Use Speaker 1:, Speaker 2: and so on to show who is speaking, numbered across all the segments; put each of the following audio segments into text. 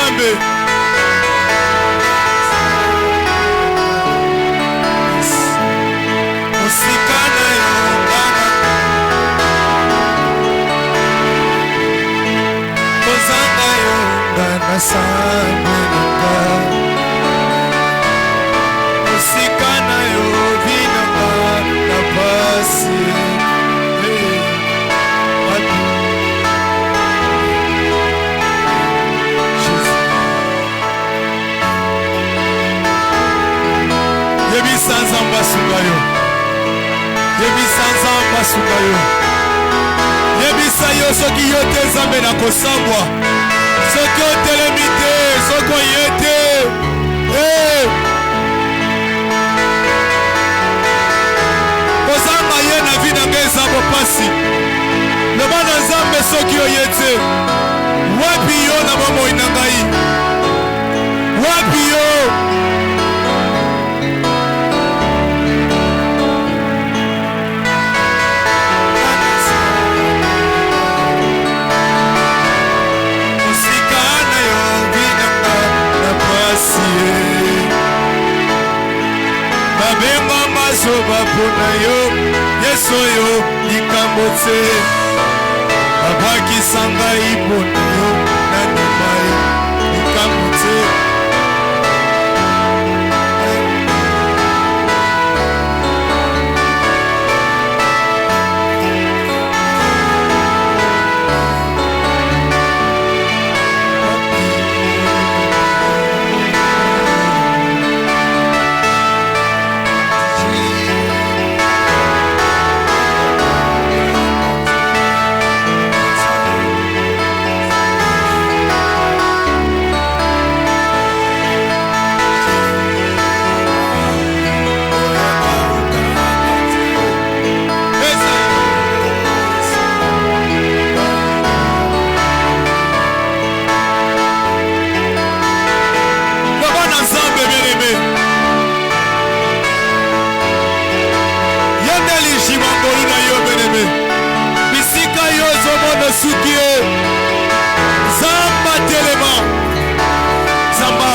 Speaker 1: Nzambe. Musikana yongana Kozanga yongana sanwenanga Musikana yovinanga na pasi Yebisa Nzamba sungayo Yebisa Nzamba sungayo Yebisa yo soki yo te Nzambe na kosambwa soki otelemi te soki oye te kozanga ye na vi na ngai eza mopasi loba na Nzambe soki oye te wapi yo na bomoi na ngai wapi yo Babenga mazoba pona yo Yesu yo likambo te Babakisa ngai pona yo na ndima yo likambo te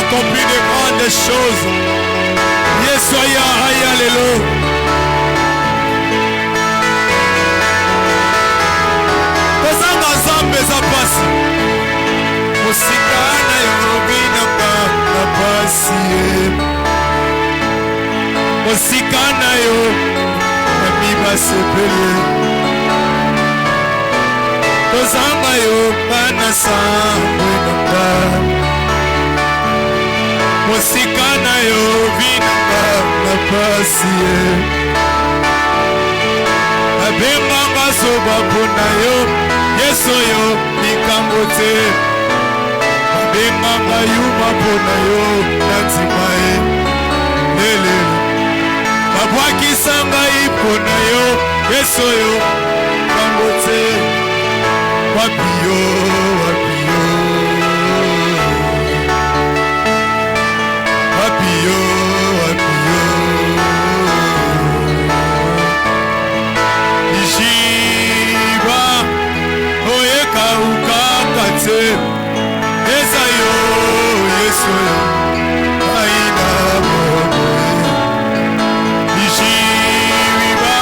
Speaker 1: accompli de grandes choses. Yesu aya lelo. Kozanga Nzambe za pasi. Musikana yobina na pasi. Musikana yo miba sepele. Kozanga yo kana sambwe namba. Musikana yo vinanga na pasi. Abenganga soba pona yo Yesu yo likambo te. Abenganga yuma pona yo natima e lele. Abwakisanga ipona yo Yesu yo likambo te. Wapi yo, wapi yo. Wapi yo, wapi yo. Ishiba oyeka ukakate eza yo Yesu yo aina bobo. Ishiba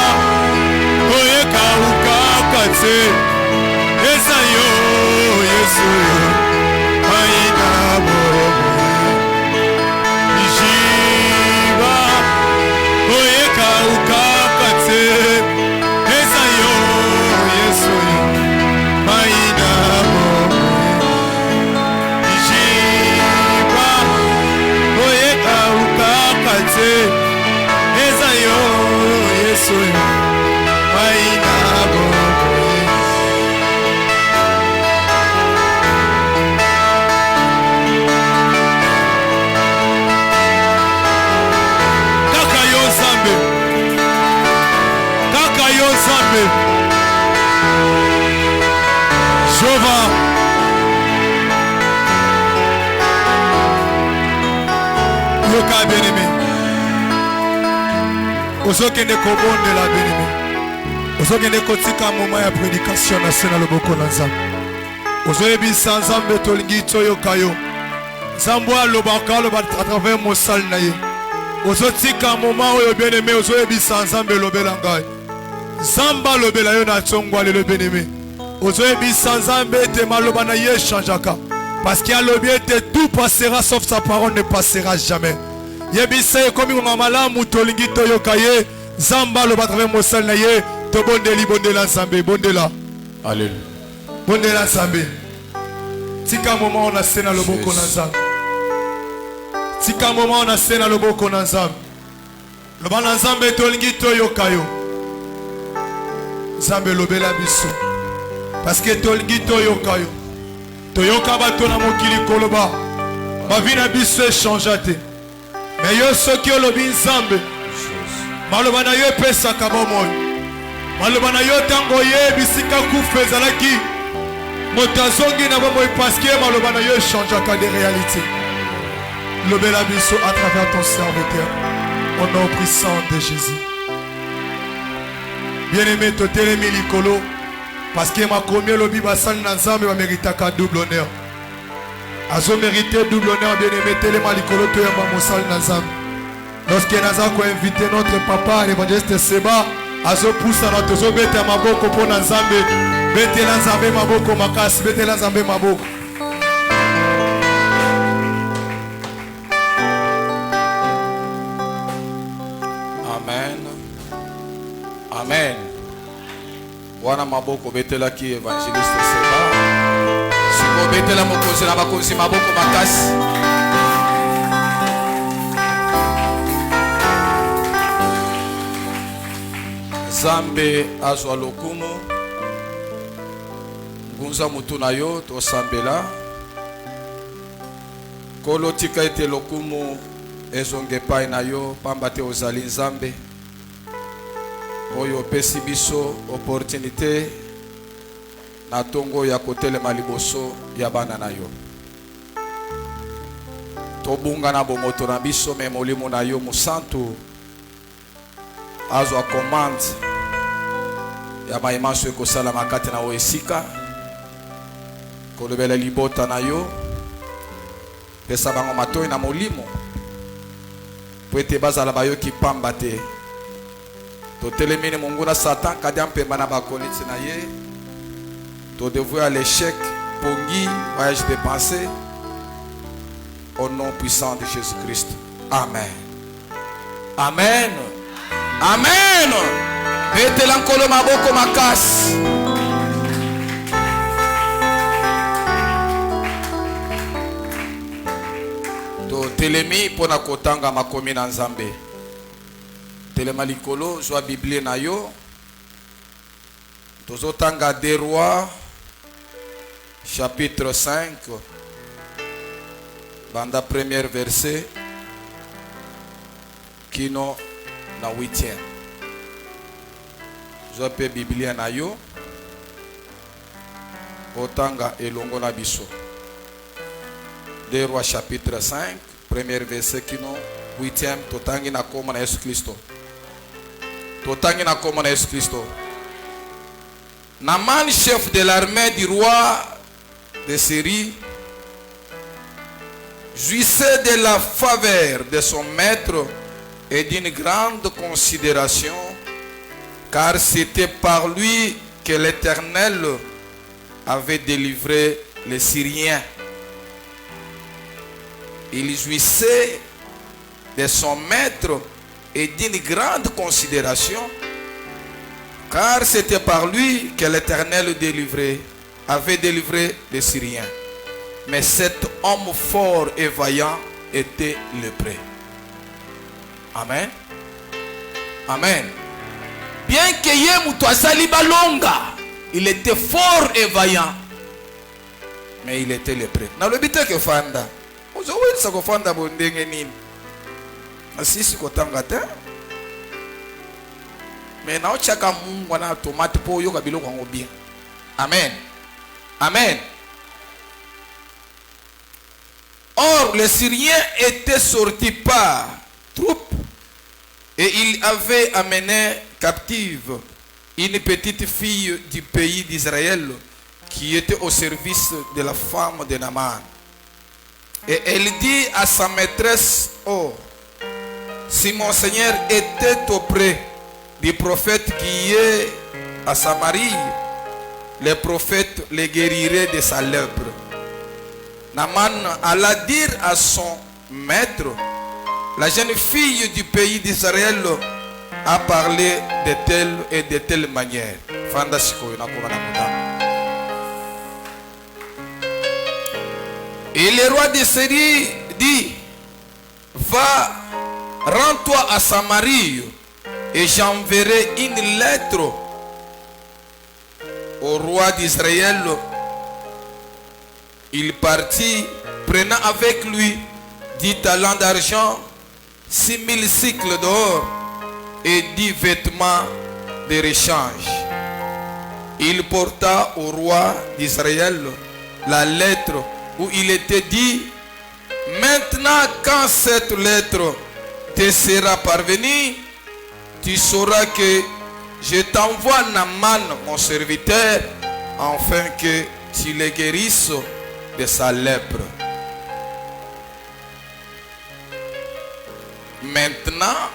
Speaker 1: oyeka ukakate eza yo Yesu yo aina bobo. Ishiba oyeka ukakate eza yo Yesu yo aina bobo. Ishiba oyeka ukakate eza yo Yesu yo aina bobo. Nzambe Jova yoka bien-aimé ozokende kobondela bien-aimé ozokende kotika moment ya prédication na sena loboko na Nzambe ozoyebisa Nzambe tolingi toyoka yo Zambwa lobaka loba à travers mon sal naye. Ozotika moment où bien aimé ozoyebisa Nzambe lobela ngai. Zamba lobela yo na tsongwa le bien aimé. Ozoyebisa Nzambe te maloba na ye changeaka. Parce qu'il y a le bien tout passera sauf sa parole ne passera jamais. Yebisa comme on malamu tolingi toyoka ye. Zamba loba à travers mon sal naye. To bondeli bondela Nzambe bondela.
Speaker 2: Alléluia.
Speaker 1: Bondela Nzambe. Tika moment on a sena loboko na Nzambe. Tika moment on a sena loboko na Nzambe. Loba na Nzambe tolingi toyoka yo. Nzambe lobela biso. Parce que tolingi toyoka yo. Toyoka bato na mokili koloba. Ma vie na biso échange te. Mais yo soki olobi Nzambe. Maloba na yo epesaka bomoi. Maloba na yo tango ye bisika kufa ezalaki. Motazongi na bomoi parce que maloba na yo échangeaka des réalités. Lobela biso à travers ton serviteur. Au nom puissant de Jésus. Bien-aimé, totelemi likolo. Parce que ma combien lobi basal na Nzambe va mériter double honneur. Azo mérité double honneur, bien-aimé, telema likolo to yamba mosal na Nzambe. Lorsque Nazako a invité notre papa, l'évangéliste Seba, azo poussa notre zo bete maboko pour na Nzambe. Bete la Nzambe maboko makasi, bete la Nzambe maboko.
Speaker 2: Amen. Amen. Wana maboko betela ki évangéliste Seba. Siko betela mokozi na bakozi maboko makasi. Zambe azwa lokumu. Ngunza mutu na yo to sambela. Kolo tika ete lokumu ezonge pai na yo pamba te ozali Nzambe. Oyo pesi biso opportunité na tongo ya kotelema liboso ya bana na yo. Tobunga na bomoto na biso me molimo na yo musantu azwa commande ya maimanso ekosala makati na o esika kolobela libota na yo pesa bango matoi na molimo po ete bazala bayoki pamba te. Totelemine monguna Satan kadi mpemba na bakoniti na ye. To dévouer à l'échec pongi voyage de pensée au nom puissant de Jésus-Christ. Amen. Amen. Amen. Bete lankolo maboko makasi. Totelemi pona kotanga makomi na Nzambe. Telema likolo zwa Biblie na yo. Tozotanga des Rois chapitre 5 banda premier verset kino na 8e. Zwa pe Biblie na yo. Otanga elongo na biso. Des Rois chapitre 5 premier verset kino 8e. Totangi na koma na Yesu Kristo. Totangi na koma na Yesu Kristo. Naman, chef de l'armée du roi de Syrie, jouissait de la faveur de son maître et d'une grande considération, car c'était par lui que l'Éternel avait délivré les Syriens. Il jouissait de son maître et d'une grande considération, car c'était par lui que l'Éternel avait délivré les Syriens. Mais cet homme fort et vaillant était lépreux. Amen. Amen. Bien que Yemutwasali Balonga, il était fort et vaillant, mais il était lépreux. Na lobite ke fanda. Ozo wenza ko fanda bondenge nini? Asisi ko tangata. Mais na ochaka Mungu na tomate po yoka biloko ngo bien. Amen. Amen. Or les Syriens étaient sortis par troupes et ils avaient amené captive une petite fille du pays d'Israël qui était au service de la femme de Naaman. Et elle dit à sa maîtresse, oh, si mon Seigneur était auprès du prophète qui est à Samarie, les prophètes les guériraient de sa lèpre. Naaman alla dire à son maître, la jeune fille du pays d'Israël a parlé de telle et de telle manière. Et le roi de Syrie dit, va, rends-toi à Samarie et j'enverrai une lettre au roi d'Israël. Il partit, prenant avec lui 10 talents d'argent, 6000 cycles d'or et 10 vêtements de rechange. Il porta au roi d'Israël la lettre où il était dit, maintenant quand cette lettre te sera parvenue, tu sauras que je t'envoie Naaman, mon serviteur, afin que tu le guérisses de sa lèpre. Maintenant,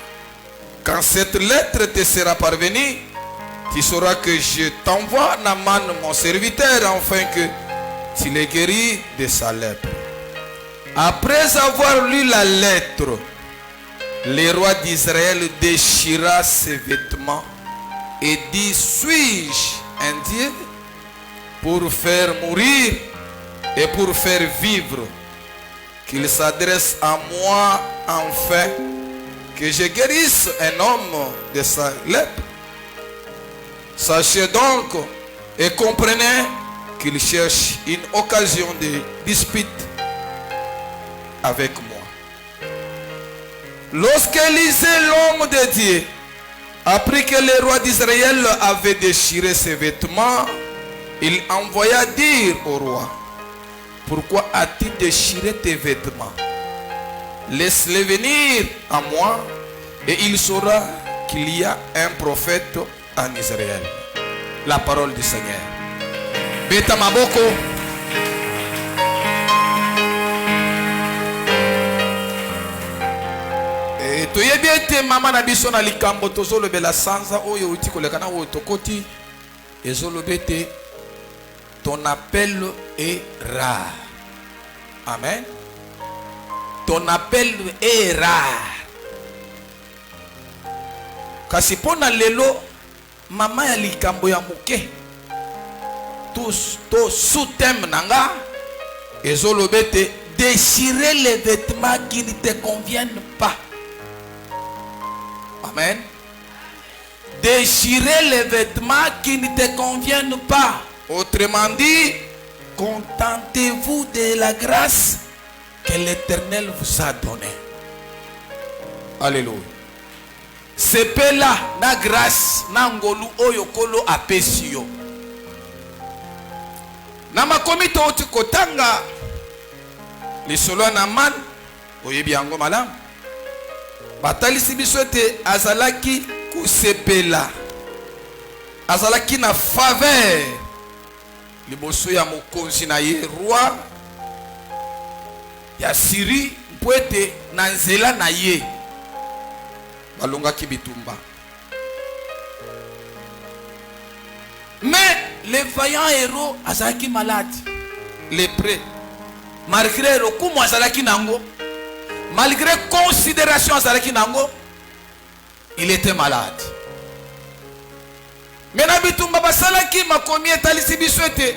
Speaker 2: quand cette lettre te sera parvenue, tu sauras que je t'envoie Naaman, mon serviteur, afin que tu le guéris de sa lèpre. Après avoir lu la lettre, le roi d'Israël déchira ses vêtements et dit, suis-je un Dieu pour faire mourir et pour faire vivre, qu'il s'adresse à moi enfin, que je guérisse un homme de sa lèpre? Sachez donc et comprenez qu'il cherche une occasion de dispute avec moi. Lorsque Élisée, l'homme de Dieu, apprit que le roi d'Israël avait déchiré ses vêtements, il envoya dire au roi, pourquoi as-tu déchiré tes vêtements? Laisse-les venir à moi et il saura qu'il y a un prophète en Israël. La parole du Seigneur. Beta maboko. Et toyebi ete mama na biso na likambo tozolobela sanza oyo uti kolekana oyo tokoti ezolobete ton appel est rare. Amen. Ton appel est rare. Kasi pona lelo mama ya likambo ya muke to sous-thème nanga ezolobete déchirer les vêtements qui ne te conviennent pas. Amen. Déchirer les vêtements qui ne te conviennent pas. Autrement dit, contentez-vous de la grâce que l'Éternel vous a donnée. Alléluia. Sepela na grâce na ngolu oyokolo apesio. Na makomito oti kotanga lisolo na man oyebi yango malamu. Batalisi biso ete azalaki kusepela. Azalaki na faveur liboso ya mokonzi na ye roi ya Syrie mpo ete na nzela na ye balongaki bitumba. Mais le vaillant héros azalaki malade, lépreux. Malgré rokumu azalaki nango, malgré considération azalaki nango, il était malade. Mais na bitumba basalaki makomi etalisi biso ete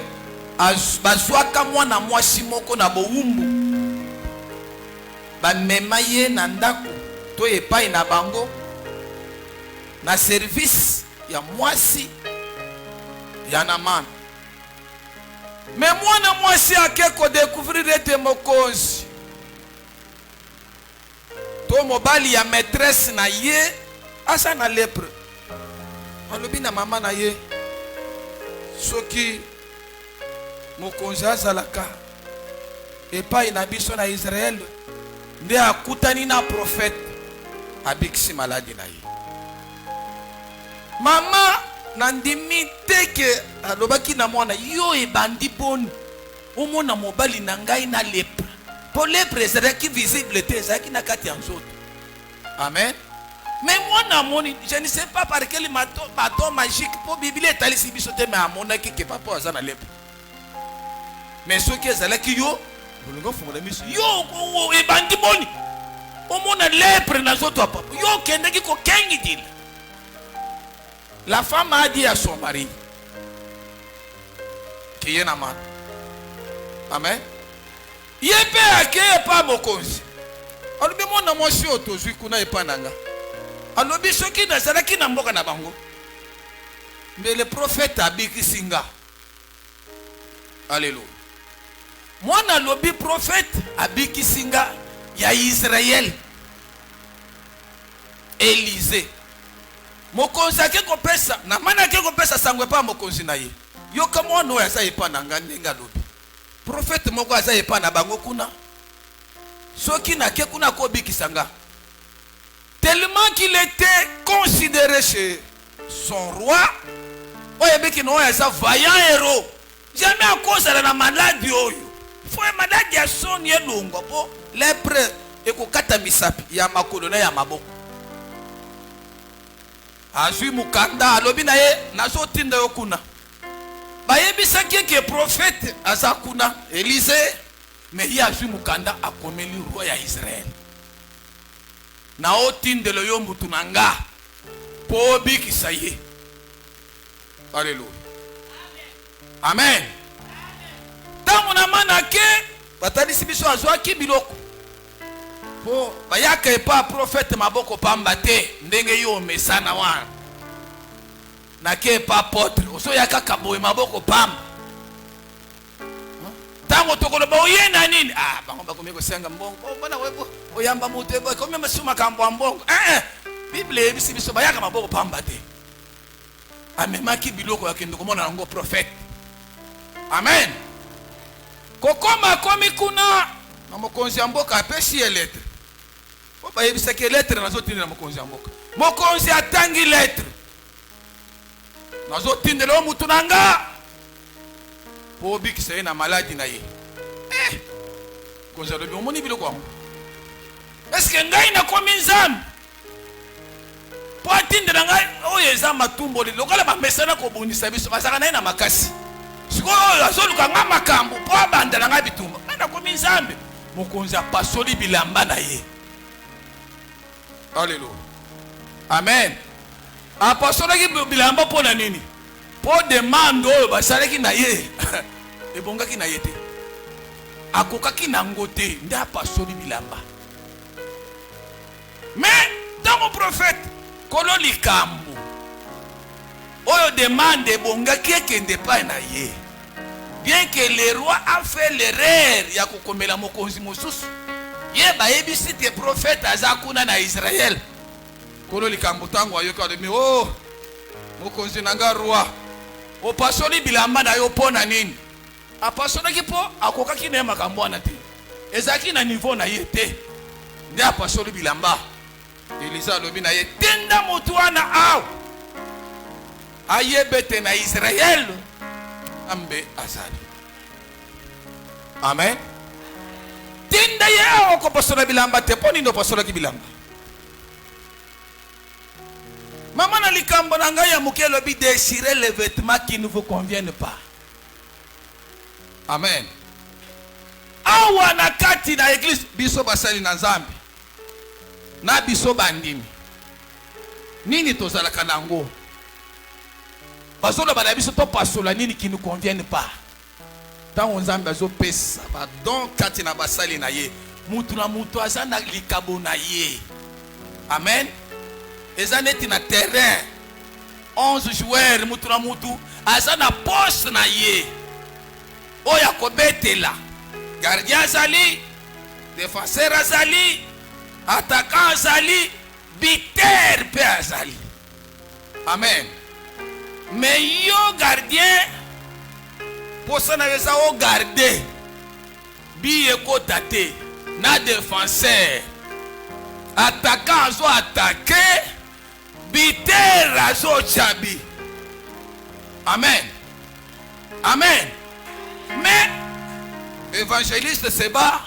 Speaker 2: bazwaka mwana mwasi moko na bowumbu bamema ye na ndako to epai na bango na service ya mwasi ya Naaman. Mais mwana mwasi akeko découvrir ete mokonzi to mobali ya maîtresse na ye asa na lèpre. Alobi na mama na ye soki mokonzi azalaka epai na biso na Israël nde akutani na prophète abikisi maladi na ye. Mama nandimi teke alobaki na mwana yo ebandi poni omona mobali na ngai na lepre Pour lèpre ezalaki visible te, ezalaki na kati ya nzoto. Amen. Mais moi je ne sais pas par quel bâton magique pour Bible etalisi biso te, mais amonaki ke papa aza na lèpre. Mais soki ezalaki yo bolongo fungola miso yo ebandi boni omona lèpre na nzoto ya papa yo kendeki kokengidila. La femme a dit à son mari qui est nama. Amen. Yepe ake pa mokonzi. Alobi mona mwasi otozwi kuna epananga. Alobi soki nazalaki na mboka na bango. Mais le prophète abiki singa. Alléluia. Mwana alobi prophète abiki singa ya Israël. Élisée. Mokonzi ake kopesa na mana ake kopesa sangwe pa mokonzi na ye. Yo kama ono ya sa epananga ndenga lobi. Prophète moko aza epana bango kuna. Soki na ke kuna ko bikisanga. Tellement qu'il était considéré chez son roi. Oye biki no ya sa vaillant héros. Jamais à cause de la maladie oyo. Faut une maladie ya son ye lungo po lèpre ekokata misapi ya makolo na ya maboko. Azui mukanda alobi na ye nazotinda yo kuna. Bayebisaki ke prophète azakuna Élisée, mais il y a mukanda akomeli roi ya Israël. Na otindelo yo mutunanga po bikisa ye. Alléluia. Amen. Tango na manake batalisi biso azwaki biloko. Po bayaka epa prophète maboko pamba te ndenge yo mesana wana. Na ke pa potre oso yaka kaboye maboko pamba. Tango tokoloba oyena nini? Ah bango bakomeko senga mbongo. Bana webo oyamba mutebo komema masuma kambo mbongo. Bible ebisi biso bayaka maboko pamba te. Amemaki biloko yakendo komona nango prophète. Amen. Kokoma komi kuna na mokonzi mboka apesi lettre. Po bayebisa ke lettre nazotinda na mokonzi mboka. Mokonzi atangi lettre. Nazotindela mutu nanga po bikisa ye na maladi na ye. Konza lobi omoni biloko wangu. Est-ce que ngai na komi nzambe? Po atindela ngai oyo eza matumbo lokala bamesana kobundisa biso basaka na na makasi. Sikoyo azoluka nga makambo po abandela ngai bitumba. Ngai na komi nzambe. Mokonzi apasoli bilamba na ye. Alléluia. Amen. Apasolaki bilamba po na nini? Po demande oyo basalaki na ye. Ebongaki na ye te. Akokaki na ngote nde apasoli bilamba. Mais dans mon prophète kolo likambo oyo demande ebongaki ekende pa na ye. Bien que le roi a fait l'erreur ya kokomela mokonzi mosusu. Ye bayebisi te prophète azakuna na Israël. Kolo likambo tango ayoka de oh mokonzi nanga roi opasoli bilamba na yo pona nini? Apasoli po akokaki na makambo na te. Ezaki na niveau na ye te. Nde apasoli bilamba. Elisa lobi na ye tenda mutu wana aw. Ayebete na Israël ambe azali. Amen. Tenda ye aw ko pasola bilamba te poni ndo pasola ki bilamba. Maman a likambo na ngai ya muke lobi déchirer les vêtements qui ne vous conviennent pas. Amen. Awa na kati na église biso basali na Nzambe. Na biso bandimi. Nini tozalaka nango? Basola bana biso to pasola nini qui ne conviennent pas. Tango Nzambe azo pesa ba donc kati na basali na ye. Mutu na mutu azana likabo na ye. Amen. Ezaneti na terrain 11 joueurs mutu na mutu azana poste na ye. Oya kobetela gardien azali, défenseur azali, attaquant azali, buteur pe azali. Amen. Mais yo gardien poste na yesa o garder bi ekota te na défenseur attaquant azo attaquer buteur azo chabi. Amen. Amen. Mais évangéliste Seba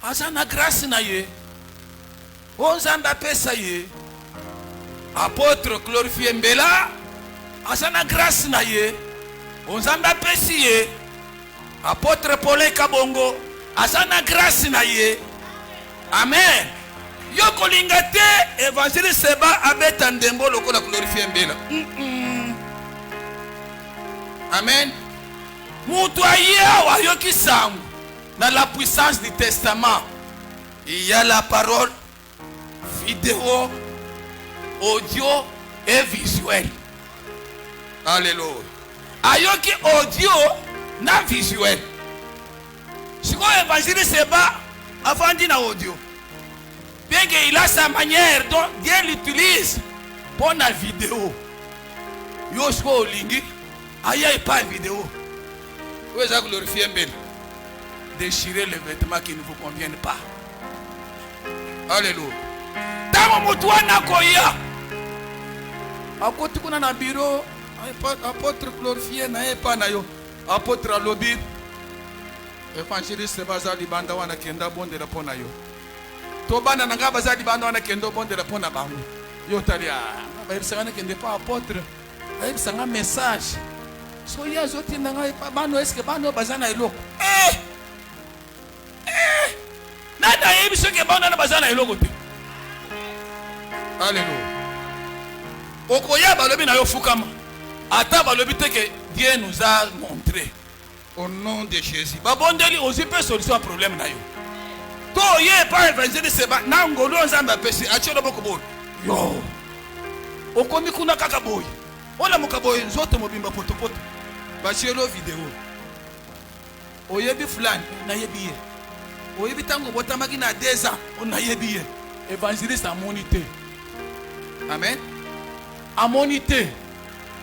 Speaker 3: azana grâce na ye onzamba pesa ye apôtre Glorifié Mbela azana grâce na ye onzamba pesi ye apôtre Paulin Kabongo azana grâce na ye amen yo kolinga te évangile seba abeta ndembo lokola Glorifié Mbela amen mutu aye wayoki sangu dans la puissance du testament, il y a la parole, vidéo, audio et visuel. Alléluia. Ayoki audio na visuel. Si vous évangile c'est pas avant d'y audio. Bien qu'il a sa manière dont Dieu l'utilise pour la vidéo. Yo sko lingi, aïe pas vidéo. Où est-ce que Glorifié Mbela? Déchirer les vêtements qui ne vous conviennent pas. Alléluia. Tamo mutuana koya. Akoti kuna na bureau, apôtre Glorifié na epa na yo. Apôtre Alobi. Évangéliste bazali banda wana kenda bonde la pona yo. To bana nanga bazali banda wana kendo bonde la pona bangu. Yo talia. Ba yebisanga kende pa apôtre. Ba yebisanga message. So ya zoti nanga epa bano eske bano bazana eloko. Nada yebi soki bana na bazana eloko te. Alléluia. Okoya balobi na yo fukama. Ata balobi te que Dieu nous a montré au nom de Jésus. Babondeli aussi peut solution problème na yo. To ye pa évangile seba na ngolo nzamba pesi achelo boko boy. Yo. Okomi kuna kaka boy. Ona mukaboy nzoto mobimba potopoto. Bachelo vidéo. Oyebi fulani na yebi ye. Oyebi tango botamaki na 2 ans on a yebi ye. Évangéliste a monité. Amen. A monité.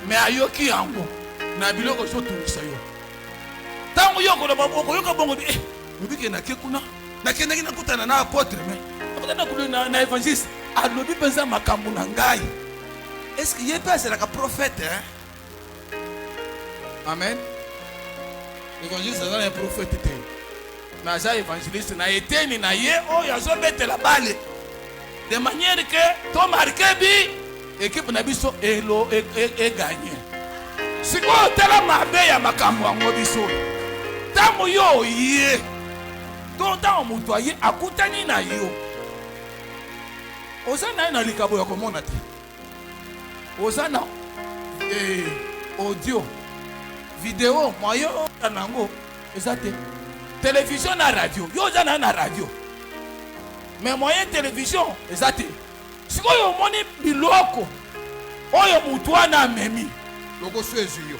Speaker 3: Mais ayoki yango na biloko so tungisa yo. Tango yoko lo baboko yoko bongo obike na kekuna na kendaki na kutana na apôtre mais akutana kulina na évangéliste alobi penza makambo na ngai. Est-ce que yé pas c'est la prophète hein? Amen. L'évangéliste c'est un prophète te. Mais ça évangéliste na eteni na ye o yazo betela bale. De manière que to marqué bi équipe na biso elo e gagné. Siko tela mabe ya makambo yango biso. Tango yo ye. Donc dans mutu aye akutani na yo. Ozana na likabo ya komona te. Ozana audio, vidéo, moyen nango ezate. Télévision na radio. Yo ozana na radio. Mais moyen télévision ezate. Siko yo moni biloko. Oyo mutu ana memi. Loko swezi yo.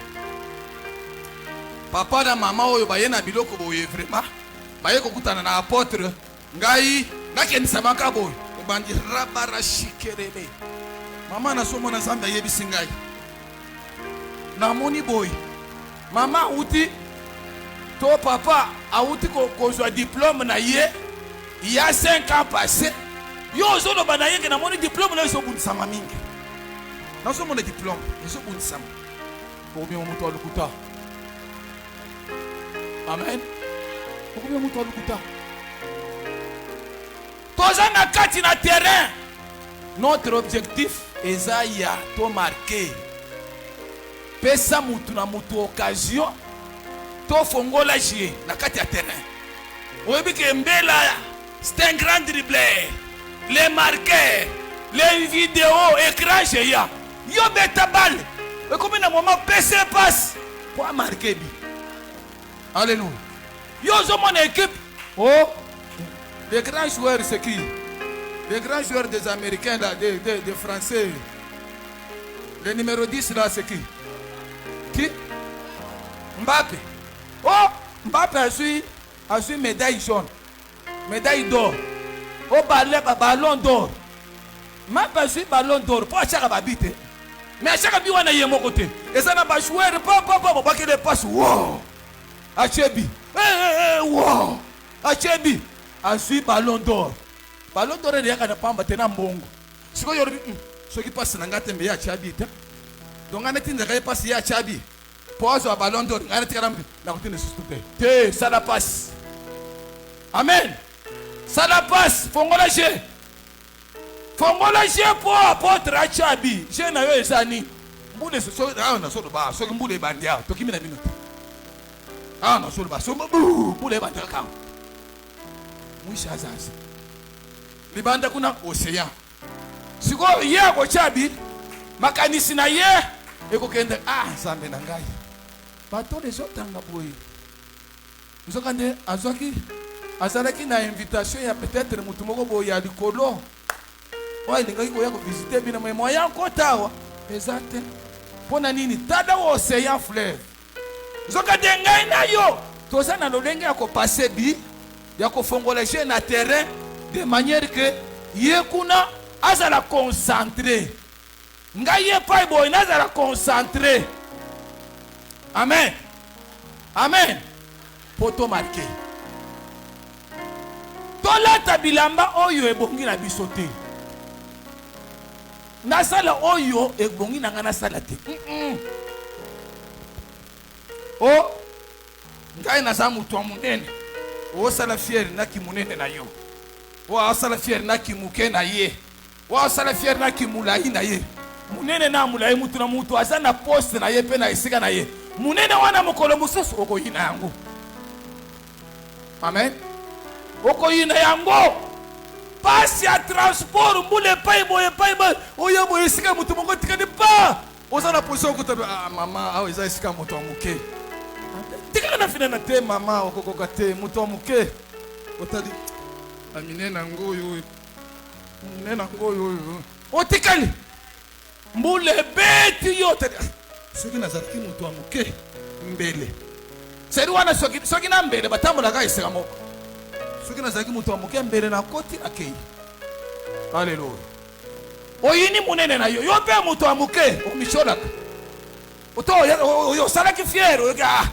Speaker 3: Papa na mama oyo baye na biloko boye vraiment. Baye kokutana na apôtre ngai nakendisa maka boye. Ebandi rabara shikerebe. Mama na somo na Nzambe yebisi ngai. Na moni boye. Mama uti to papa a uti ko zo diplôme na ye. Il y a 5 ans passés. Yo zolo banaye ke na moni diplôme na so bundisa mingi. Na so mona diplôme, so bundisa. Ko bien mutu alukuta. Amen. Ko bien mutu alukuta. Toza na kati na terrain. Notre objectif est ya to marquer. Pesa mutu na mutu occasion to fongola jie na kati ya terrain. Oyebi ke Mbela c'est un grand dribbleur. Les marqueurs, les vidéos, écran géant. Yo beta balle. Et comme un moment PC passe pour marquer bi. Alléluia. Yo zo mon équipe. Oh, les grands joueurs c'est qui? Les grands joueurs des Américains là, des Français. Le numéro 10 là c'est qui? Qui? Mbappé. Oh, Mbappé a su médaille jaune. Médaille d'or. Au ballon d'or. Ma pas su ballon d'or. Pour chaque babite. Mais à chaque bi wana yemo côté. Et ça n'a pas joué. Pas que les passes. Wow. Achebi. Wow. Achebi. A su ballon d'or. Ballon d'or est déjà pas maintenant bongo. Ce que yori. Ce qui passe dans gâte mais achebi. Donc on est in passe ya achebi. Pose au ballon d'or. On est na côté ne se stopper. Ça la passe. Amen. Ça la passe. Fongola je. Fongola je pour apôtre Achabi. Je na yo ezani. Mbule so na so ba so mbule bandia. To kimi na minute. Ah na so ba so mbule bandia ka. Mwisha azazi. Libanda kuna ocean. Siko ye ko Chabi. Makanisi na ye ekokende Nzambe na ngai. Bato les autres tanga boy. Nzokande azwaki azalaki na invitation ya peut-être mutu moko boy ya likolo. Oya ndingai ko ya ko visiter bina mo ya kotawa. Exacte. Pona nini tada wo océan fleuve. Nzokande ngai na yo. Toza na lolenge ya ko passer bi ya ko fongola je na terrain de manière que ye kuna azala concentré. Ngai ye pa boy na azala concentré. Amen. Amen. Poto marqué. Tolata bilamba oyo ebongi na bisote. Na sala oyo ebongi na ngana sala te. Oh, ngai na za mutu munene. O sala fier na ki munene na yo. O sala fier na ki muke na ye. O sala fier na ki mulai na ye. Munene na mulai mutu na mutu azana poste na ye pe na isika na ye. Munene wana mokolo mususu oko yina yango. Amen. Oko yina yango. Pasi ya transport mbule paibo. Oyo bo isika mutu moko tikani pa. Ozana position ko tabe mama awo eza isika mutu amuke. Tikana na fina na te mama okokoka te mutu amuke. Otali aminena ngoyo. Aminena ngoyo. Otikali. Mbule beti yote. Soki nazalaki mutu amuke mbele. Seri wana soki na mbele batambola ka iseka moko. Soki nazalaki mutu amuke mbele na koti na kei. Haleluya. Oyini munene na yo. Yo pe mutu amuke omisholaka. Yo salaki fiero yo ga.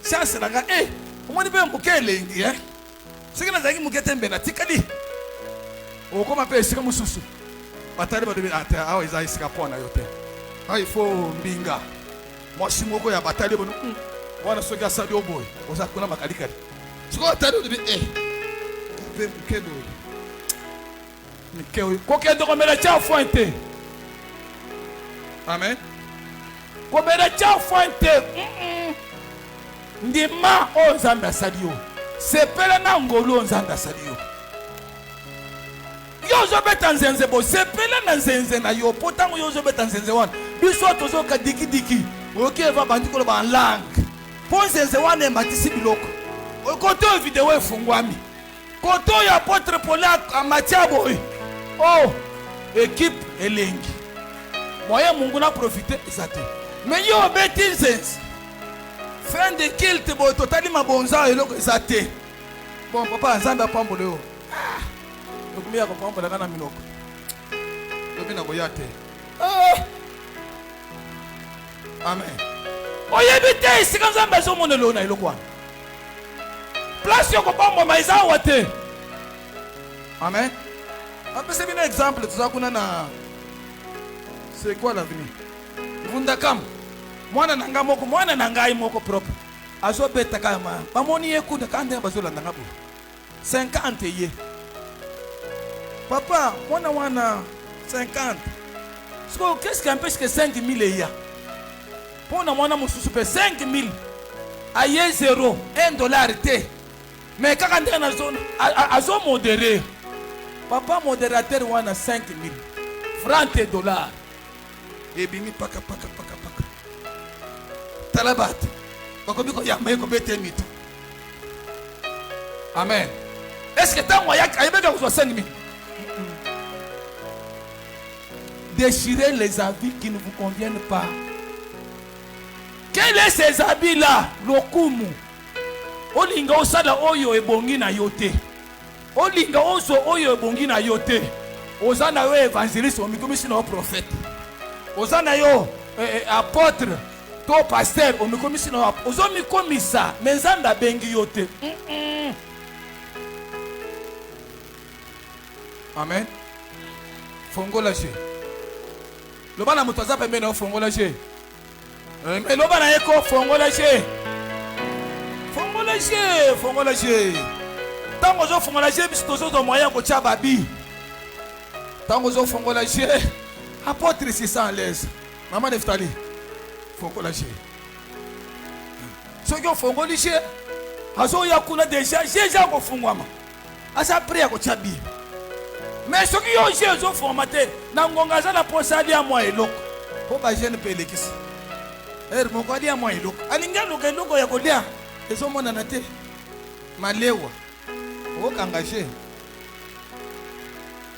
Speaker 3: Chance na ga omoni pe muke lengi Soki nazalaki muke tembe na tikali. Okoma pe iseka mususu. Batali ba debi ate awo iza iseka pona yo te. Il faut mbinga. Moi si moko ya batali bono. Wana soki asali oboy. Oza kuna makalikali. Siko atali de be mkedo. Mkedo. Kokendo komela cha fuente. Amen. Komela cha fuente. Ndima o Nzambe asali yo. Sepela na ngolo Nzambe asali yo. Yo zo beta nzenze bo sepela na nzenze na yo potango yo zo beta nzenze wana biso tozo ka diki oke va bandiko lo ba langue po nzenze wana matisi biloko koto video efungwami koto ya apotre Paula amatiabo équipe elengi moyen mungu na profiter ezate mais yo beti nzenze fin de culte bo totali mabonza eloko ezate bon papa Nzambe apambole yo Dokumia kwa pamba na minoko. Domina boyate. Amen. Oyebite sika Nzambe zo monelo na ilokwa. Place yo ko pamba maiza wate. Amen. Apese bina exemple tuzakuna na c'est quoi l'avenir? Vunda kam. Mwana nanga moko mwana nangai moko propre. Azo beta kama. Bamoni yekunda kande bazola nanga bo. 50 ye. Papa, wana 50. Qu'est-ce qui empêche que 5 000 est là? Pour nous, on a 5 000. Aïe 0, $1 té. Mais quand on est dans la zone, à modéré. Papa, modérateur, on a 5 000. Francs et dollars. Et bimi paka. Talabat. Bakobiko ya maye kobete mitu. Amen. Est-ce que tant moyen ayebeka ko 5 000? Déchirez les habits qui ne vous conviennent pas. Quels sont ces habits-là? Lokumu. Olinga osala oyo ebongi na yote. Olinga oso oyo ebongi na yote. Ozana yo évangéliste, omikomisi na prophète. Ozana yo apôtre, to pasteur, omikomisi na ozomikomisa, menzanda bengi yote. Amen. Fongola je. Lobana mutoza pembe na fongola je. Mais lobana eko fongola je. Fongola je. Tango zo fongola je biso tozo moyen ko tia babi. Tango zo fongola je apôtre si ça en l'aise. Maman Neftali fongola je. Soki ofongoli je azo ya kuna déjà je ko fongwama. Asa prier ko tia bi. Mais soki yo je zo formaté na ngonga za na posali ya moi eloko. Po ba jeune pelekisi. Moko dia moi eloko. Alinga eloko ya kolia. Ezo mona na te. Malewa. Engagé.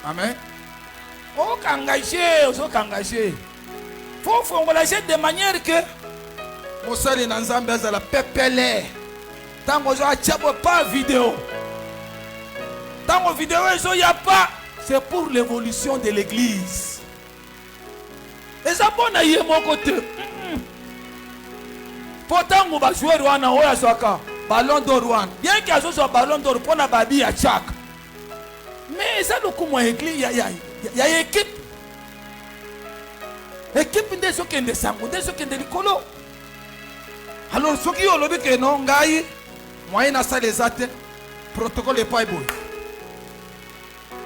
Speaker 3: Amen. Engagé. Faut engager de manière que Mosali Nanzambe azala pepele. Tango zo achabo pas vidéo. Tango vidéo zo ya pas, c'est pour l'évolution de l'église. Et ça bon na yé mon côté. Pourtant on va jouer wana oya soka. Ballon d'or one. Bien qu'il y ait un ballon d'or pour la babi à chaque. Mais ça, le coup, moi, il y a une équipe. Équipe de ceux qui ont des sangs, de ceux qui ont des colos. Alors, ceux qui ont le but que non, gaï, moi, il y a les athées. Protocole n'est pas bon.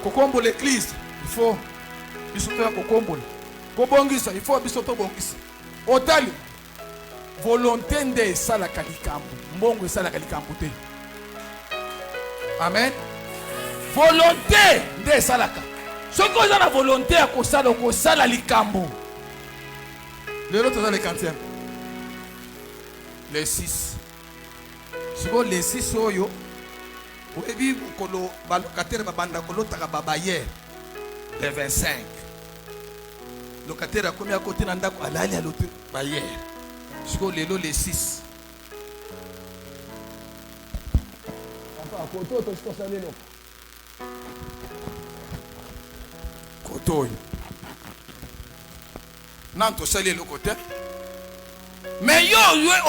Speaker 3: Kokombo l'église, il faut. Il faut faire kokombo. Kobongisa, il faut bisoto bongisa. Otali. Volonté de ça la kalikambo. Mbongo ça la kalikambo te. Amen. Volonté de ça la. Ce que vous avez la volonté à kosala kosala likambo. Le l'autre dans les quantièmes. Les 6. Si vous les 6 oyo. Vous avez vu kolo balocataire babanda kolo takababa hier. Les 25. Locataire a combien à côté nandako alali à l'autre hier. Jusqu'au lélo les 6. Koto. Non, tu sais le côté. Mais yo,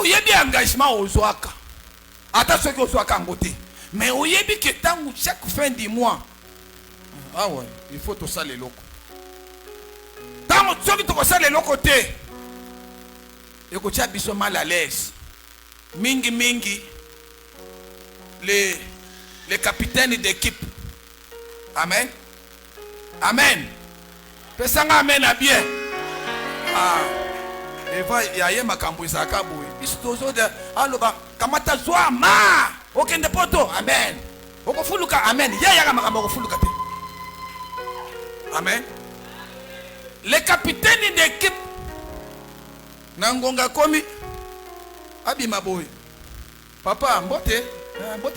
Speaker 3: y a bien engagement aux Ouaka. Attention que aux Ouaka en côté. Mais il y a bien que chaque fin du mois. Ah ouais, il faut tout ça les locaux. Tant que tu sais les locaux côté. Et que tu as mal à l'aise. Mingi, les capitaines d'équipe. Amen. Amen. Pesanga amen à bien. Ah. Et va y a ma cambuisa kaboué. Istozo de aloba kamata soa ma. Okende poto. Amen. Okofuluka amen. Ya makambo okofuluka te. Amen. Les capitaines d'équipe. Nangonga komi abima boy papa mbote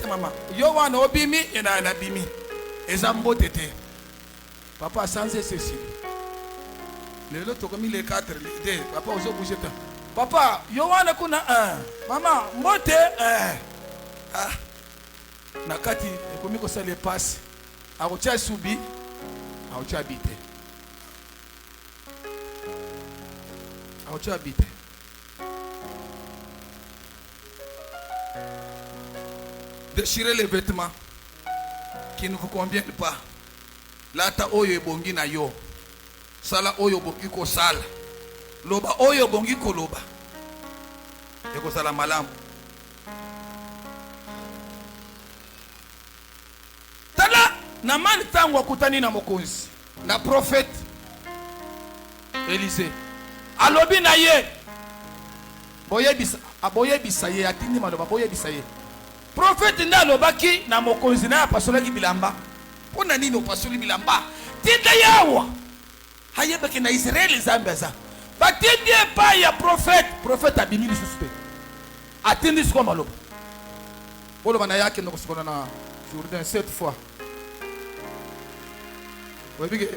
Speaker 3: mama yo wana obimi ina na bimi eza mbote te papa sans ceci le lot komi les 4 les 2 papa ozo bouger ta papa yo wana kuna mama mbote nakati komi ko sale passe akocha subi akocha bite akocha bite. Déchirez les vêtements qui ne vous conviennent pas. Lata oyo bongi na yo. Sala oyo bongi ko sala. Loba oyo bongi ko loba. Eko sala malamu. Tala na mani tangu akutani na mokonzi. Na prophète Élisée. Alobi na ye. Boye bisaye atindi maloba boye bisaye. Prophète ndalobaki na mokonzi na pasolaki bilamba. Pona nini opasoli bilamba? Tinda yawa. Hayebaki na Israël zambaza. Batindi pa ya prophète abimi lisusu. Atindi siko maloba. Bolo bana yake ndoko sikona na Jourdain 7 fois. Webige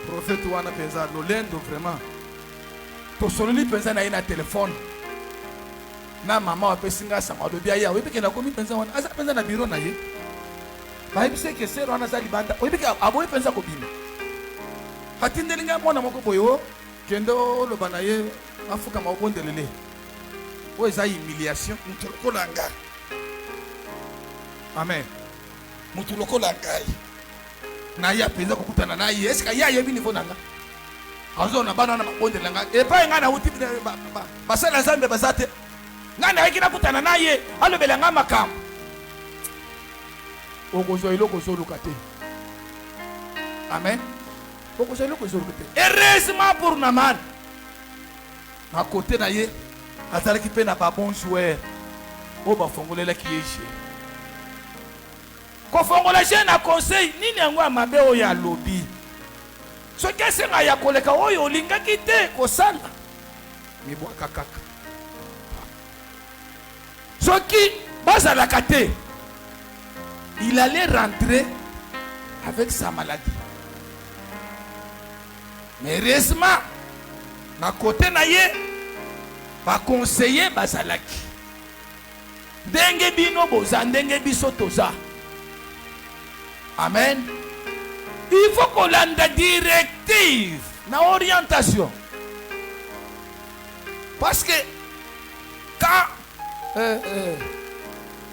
Speaker 3: prophète wana penza lolendo vraiment. To sololi penza na ina téléphone. Na mama wa pesinga sama do bia ya webike na komi penza wana asa penza na bureau na ye. Ba ebise ke sero wana za libanda. Webike aboye penza ko bima. Hatindelinga mwana moko boyo kendo lo bana ye afuka mabondelele. O eza humiliation mutuloko langa. Amen. Mutuloko langa. Na ya penza kokutana na ye. Eska ya yebi niveau nanga. Azo na bana na mabondele langa. E pa nga na uti basala zambe bazate. Ngana yekina kutana naye alobela nga makambo okozwa eloko ozoluka te. Amen. Okozwa eloko ozoluka te. Heureusement pour Naaman, na côté na ye azalaki mpe na babon joueur oyo bafongolelaki ye je. Kofongola je na conseil nini yango ya mabe oyo alobi. Soki esenga ya koleka oyo olingaki te kosala mibwaka kaka. Soki bazalaka te, il allait rentrer avec sa maladie. Mais heureusement, na côté na ye, ba conseiller bazalaki. Ndenge bino boza, ndenge biso toza. Amen. Il faut qu'on ait une directive, une orientation. Parce que quand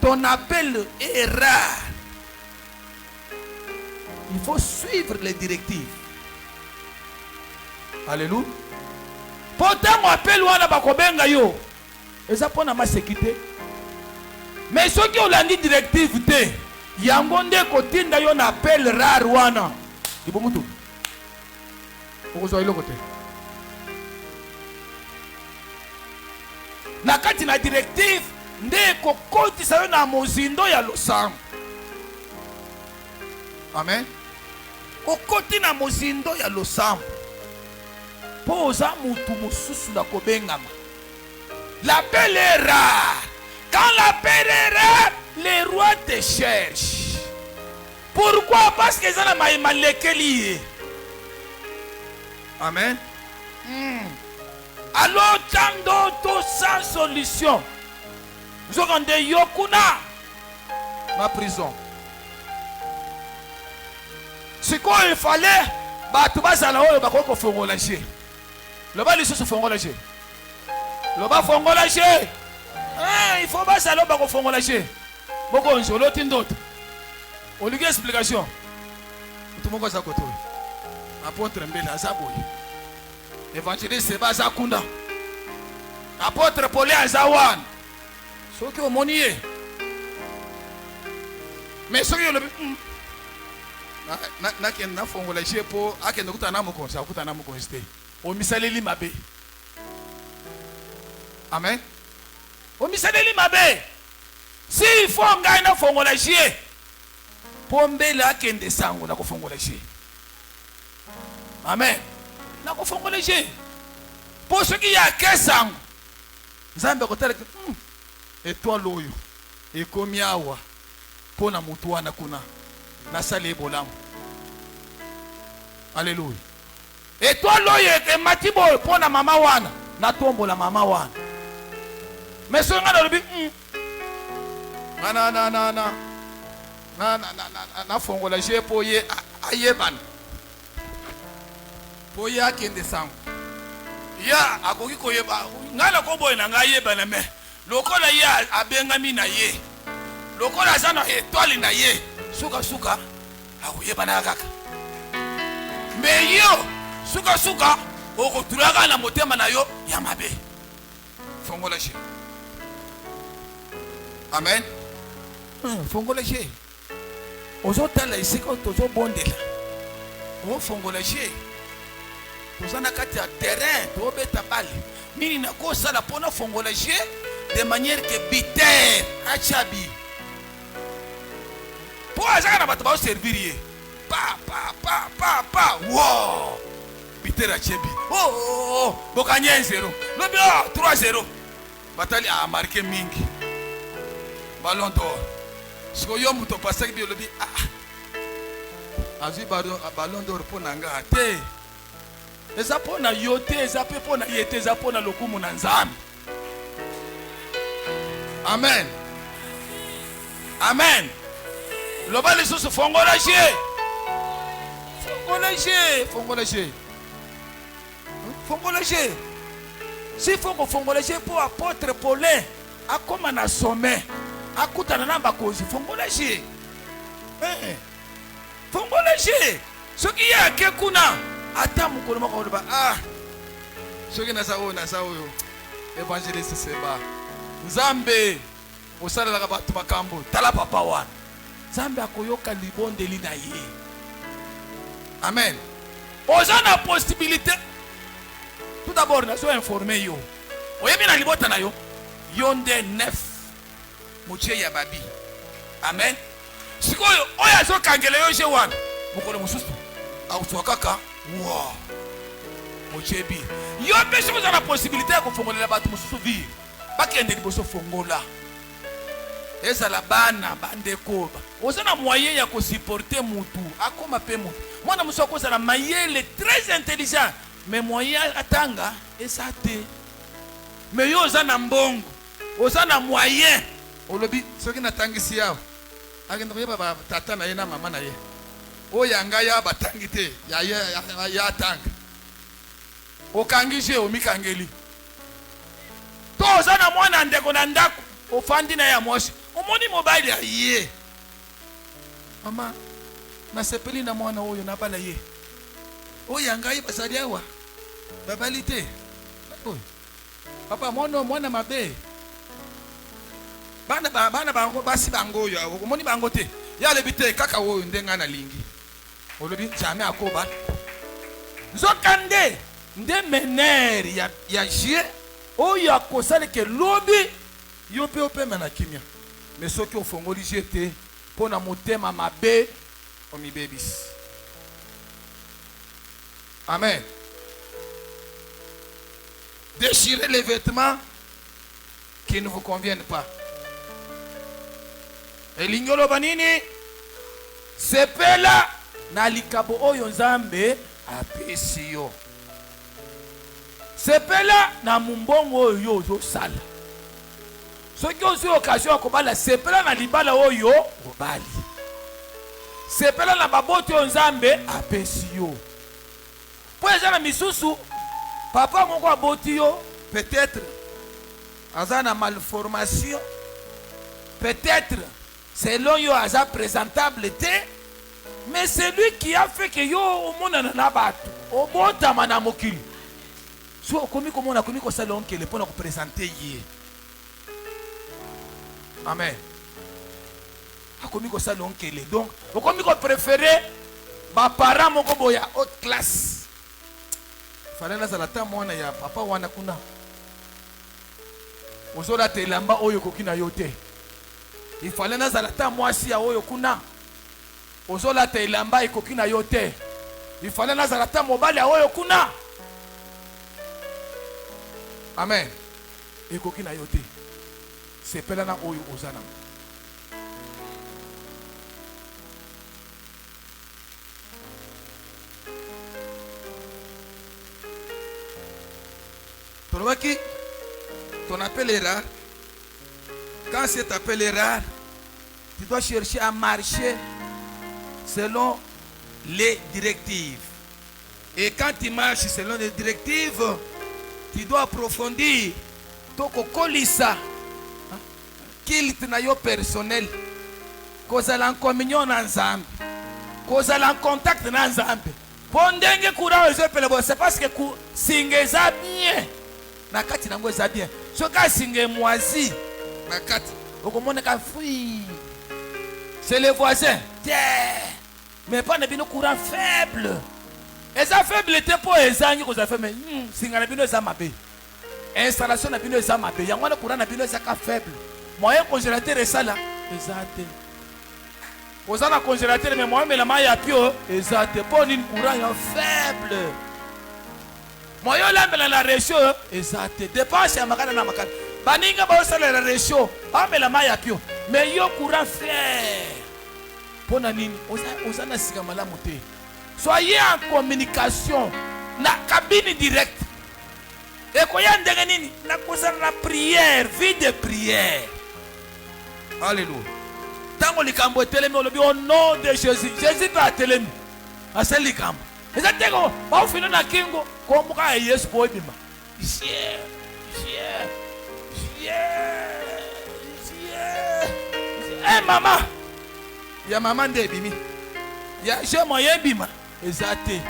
Speaker 3: ton appel est rare, il faut suivre les directives. Alléluia. Pourtant, mon appel ou à bakobenga yo, et ça pour ma sécurité. Mais ceux qui ont la directive, yangonde kotinda yo na appel rare wana. Ibomutu. Okozo ilo kote. Na kati na directive nde kokoti sayo na mozindo ya losambo. Amen. Kokoti na mozindo ya losambo. Poza mutu mususu na kobengama. L'appel est rare. Quand l'appel est rare, les rois te cherchent. Pourquoi? Parce que ça n'a pas lié. Amen. Alors, tant d'autres sans solution. Nous avons des yokuna. Ma prison. C'est quoi il fallait? Bah, tu vas à la haut, bah, qu'on fait relager. Le bas, les choses se font relager. Le bas, font relager. Il faut pas ça, bah, qu'on fait relager. Bon, je l'autre d'autre. On lui dit explication. Tout le monde est à côté. Apôtre Mbele Azaboy. Évangéliste Seba Zakunda. Apôtre Paul Azawan. Ceux qui ont monié. Mais ceux qui ont le. Na fongola chepo akende kutana mukonsa kutana mukonste o misaleli mabe. Amen. O misaleli mabe. Si faut ngai na fongola chie pombele akende sango na kofongola chie. Amen. Na kofongola chie po soki ya kesango Nzambe kotala étoile oyo ekomi awa pona mutu wana kuna na sale bolamu. Alléluia. Étoile oyo ematibo pona mama wana na tombola mama wana. Mais so ngana lobi na fongola je po ye ayebana po ye akende sango ya akoki koyeba ngala ko boy na ngayebana me lokola ye abengami na ye lokola sana étoile na ye suka akoyebana kaka me yo suka okotulaka na motema na yo ya mabe fongola je. Amen. Fongola je. Ozotala isiko tozo bondela. O fongola je. Tozana kati ya terrain to beta bali. Nini na kosa la pona fongola je de manière que biter achabi. Po azaka na bato ba servir ye. Pa. Wow. Biter achabi. Oh. Bokanye 0. Lobi 3-0. Batali a marqué mingi. Ballon d'or. Si vous avez un passé qui dit azu ballon d'or pour nanga te. Eza pona yote, eza pe pona yete, eza pona lokumu na Nzambe. Amen. Amen. Loba les choses fongola je. Fongola je. Si fongola je pour apôtre Paulin a comme na sommet. Akutana na bakozi fongola je. Fongola je. Soki ya ke kuna ata mukolo mako ba soki na sawo évangéliste Seba Nzambe osala la bato makambo tala papa wana Nzambe akoyoka libondeli na ye. Amen. Oza na possibilité. Tout d'abord, nous sommes informés yo. Oyebi na libota na yo. Yonde nef. Motie ya babi. Amen. Sikoyo oya zo kangele yo je wana. Mukolo mususu. Au kaka. Wow. Motie bi. Yo pesi vous avez la possibilité ko fongolela batu mususu vi. Bakende liboso fongola. Eza la bana bandeko. Oza na moyen ya ko supporter mutu. Akoma pe mutu. Mwana musoko za na mayele très intelligent. Mais moyen atanga esate. Mais yo oza na mbongo. Oza na moyen. Olobi soki natangisi yao. Agenda koyeba ba tata na ye na mama na ye. Oyanga ya batangi te. Ya tanga. Okangije omikangeli. To oza na mwana ndeko na ndako. Ofandi na ya moshi. Omoni mobile ya ye. Mama nasepeli na mwana oyo na bala ye. Oyanga ye basali awa. Babalite. Oy. Papa mwana mabe. Bana bango basi bango yo. Omoni bango te. Ya lebite kaka oyo ndenga na lingi. Olobi jamais akoba. Nzokande nde meneri ya jie oyo akosale ke lobi yo pe opema na kimia. Mais soki ofongoli jete pona motema mabe omibebis. Amen. Déchirez les vêtements qui ne vous conviennent pas. Elinyolo banini sepela na likabo oyo Nzambe apesi yo. Sepela na mumbongo oyo ozo sala. Soki ozo occasion kobala sepela na libala oyo obali. Sepela na baboto oyo Nzambe apesi yo. Po ezana misusu papa moko aboti yo peut-être azana malformation. Peut-être selon yo aza présentable te. Mais c'est lui qui a fait que yo omonana na batu. Obotama na mokili. So komi komona komi ko salon ke le pona ko présenter ye. Amen. Akomi ko salon ke le. Donc, okomi ko préférer ba parents moko boya haute classe. Fallait na zalata mwana ya papa wana kuna. Ozola te lamba oyo kokina yote. Il fallait na zalata mwasi ya oyo kuna. Ozola te lamba ikokina yote. Il fallait na zalata mobali ya oyo kuna. Amen. Ikokina yote. Sepela na oyo ozana. Tolobaki ton appel est rare. Quand cet appel est rare, tu dois chercher à marcher selon les directives. Et quand tu marches selon les directives, tu dois approfondir toko kolisa kilt na yo personnel, kozala en communion na Nzambe, kozala en contact na Nzambe. Pondenge kura ezepele bo, c'est parce que singeza bien. Na kati nango eza bien. Soka singe moisi na kati okomona ka fui. C'est les voisins. Mais pas de bino courant faible. Eza faible te po ezangi ko za faible. Singa na bino eza mabe. Installation na bino eza mabe. Yango na courant na bino eza ka faible. Moyen congélateur esala ezate. Oza na congélateur mais moyen mela mai ya pio ezate. Po ni courant ya faible. Moyo lambela la ratio ezate. Dépense ya makana na makana. Baninga ba osala la ratio. Amela mai ya pio. Mais yo courant faible. Pona nini oza na sika malamu te. Soyez en communication na cabine directe. Et koya ndenge nini na kozana na prière, vie de prière. Alléluia. Tango likambo telemi olobi au nom de Jésus. Jésus va telemi. Aseli likambo. Ezateko ba ofino na kingo kombuka Yesu po ebima. Eh mama. Ya mama nde bimi. Ya je moyen bima. Ezate.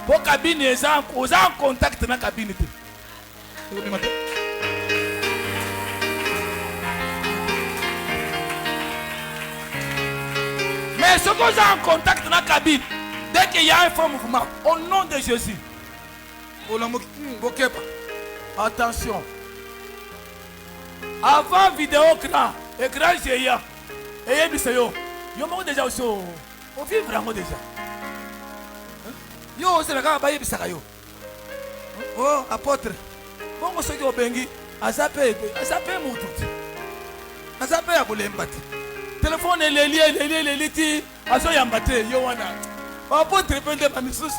Speaker 3: Po cabine eza oza en contact na cabine te. Mais ce qu'on a en contact dans la cabine, dès qu'il y a un fort mouvement, au nom de Jésus, attention. Avant vidéo écran géant, et il y a déjà aussi au vivre déjà. Yo, c'est le gars qui a yo. Oh, apôtre. Bon, on se dit au Bengi, Azapé Moutout. Azapé à Boulembati. Téléphone est les Azo Yambate, Yowana. Apôtre, répondez à mes sous.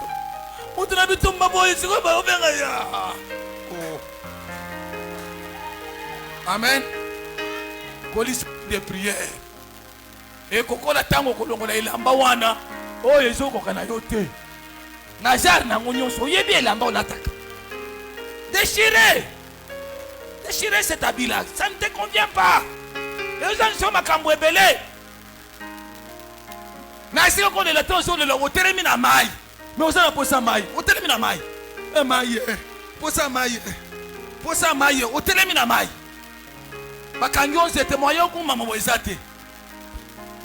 Speaker 3: Où tu habites ton babo, il se va au Benga. Amen. Police de prière. Et Kokola Tango Kolongola ilamba wana. Oh, Yezo Kokana yote. Najar na ngonyoso yebi elamba olataka. Déchirez cet habit-là, ça ne te convient pas. Et vous en sommes à Cambouébélé. Nasi ko de la tension de l'eau, termine à maille. Mais vous en posez à maille, vous termine à maille. Et maille, posez à maille. Posez à maille, vous termine à maille. Bakanyon c'était moyen pour maman Wezate.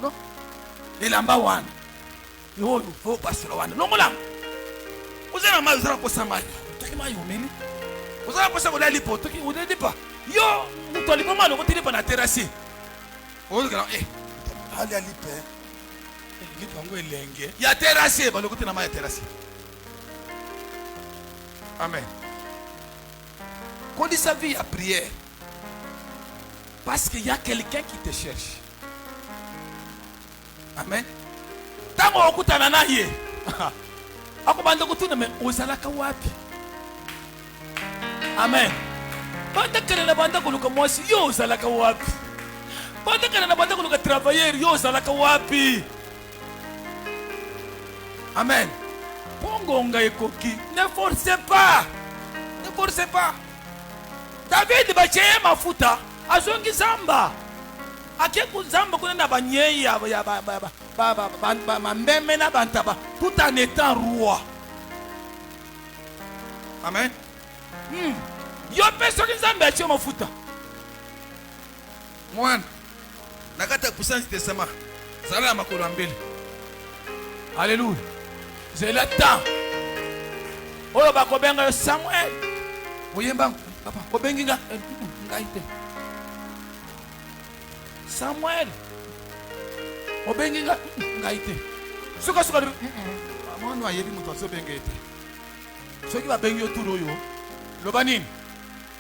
Speaker 3: Non? Elamba wan. Yo, faut passer le wan. Non, voilà. Vous avez un mal, vous avez un peu de mal. Vous avez un peu de mal. Vous ne dites pas. Yo, vous avez un mal, vous n'avez pas de terrasse. Vous avez un mal. Il y a terrasse. Il y a terrasse. Amen. Quand il s'agit à prière, parce qu'il y a quelqu'un qui te cherche. Amen. Tant qu'on écoute un anaïe. Akobanda kutuna me ozalaka wapi? Amen. Banda kana na banda kuluka mwasi yo ozalaka wapi? Banda kana na banda kuluka travailleur yo ozalaka wapi? Amen. Pongonga ekoki, ne forcez pas. Ne forcez pas. David bacheye mafuta azongi zamba. Akeku zamba kuna na banyeyi ya tout en étant roi. Amen. Yo personne qui s'en met au foot. Moi, nakata puissance de sama. Zala makolo ambele. Alléluia. J'ai le temps. Oyo bakobenga Samuel. Oyemba papa kobenginga ngaite. Samuel. Obenginga ngaite. Suka mwana yebi mutu asobengete. Soki ba bengi oturo yo. Loba nini?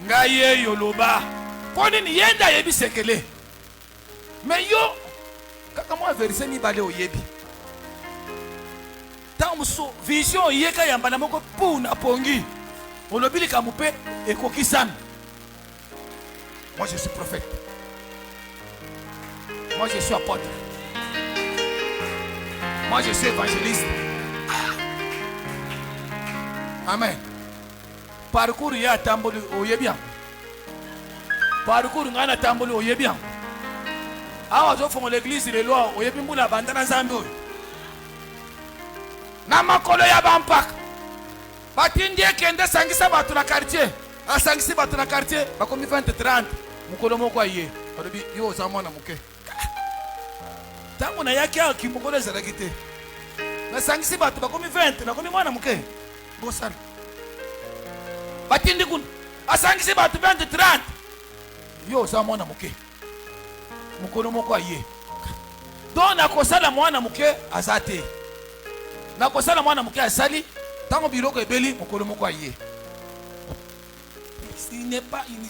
Speaker 3: Ngaye yo loba. Poni ni yenda yebi sekele. Mais yo kaka mo verset ni bale oyebi. Tamuso vision yeka yamba na moko puna pongi. Olobili kamupe ekokisan. Moi je suis prophète. Moi je suis apôtre. Moi je suis évangéliste. Amen. Parcours ya tamboli oyebian. Parcours ngana tamboli oyebian. Awa zo font l'église les lois oyebi mbula bandana zambi. Na makolo ya bampak. Batindie kende sangisa batu na quartier. Asangisi batu na quartier bakomi 20-30. Mukolo moko aye. Olobi yo zamona muke. Tango na yake akimukolo zarakite. Na sangisi batu bakomi 20 na komi mwana muke. Bosana. Batindi kun asangisi batu 20-30. Yo zamona muke. Mukolo moko aye. Donc na kosala mwana muke azate. Na kosala mwana muke asali tango biloko ebeli mukolo moko aye. Il ne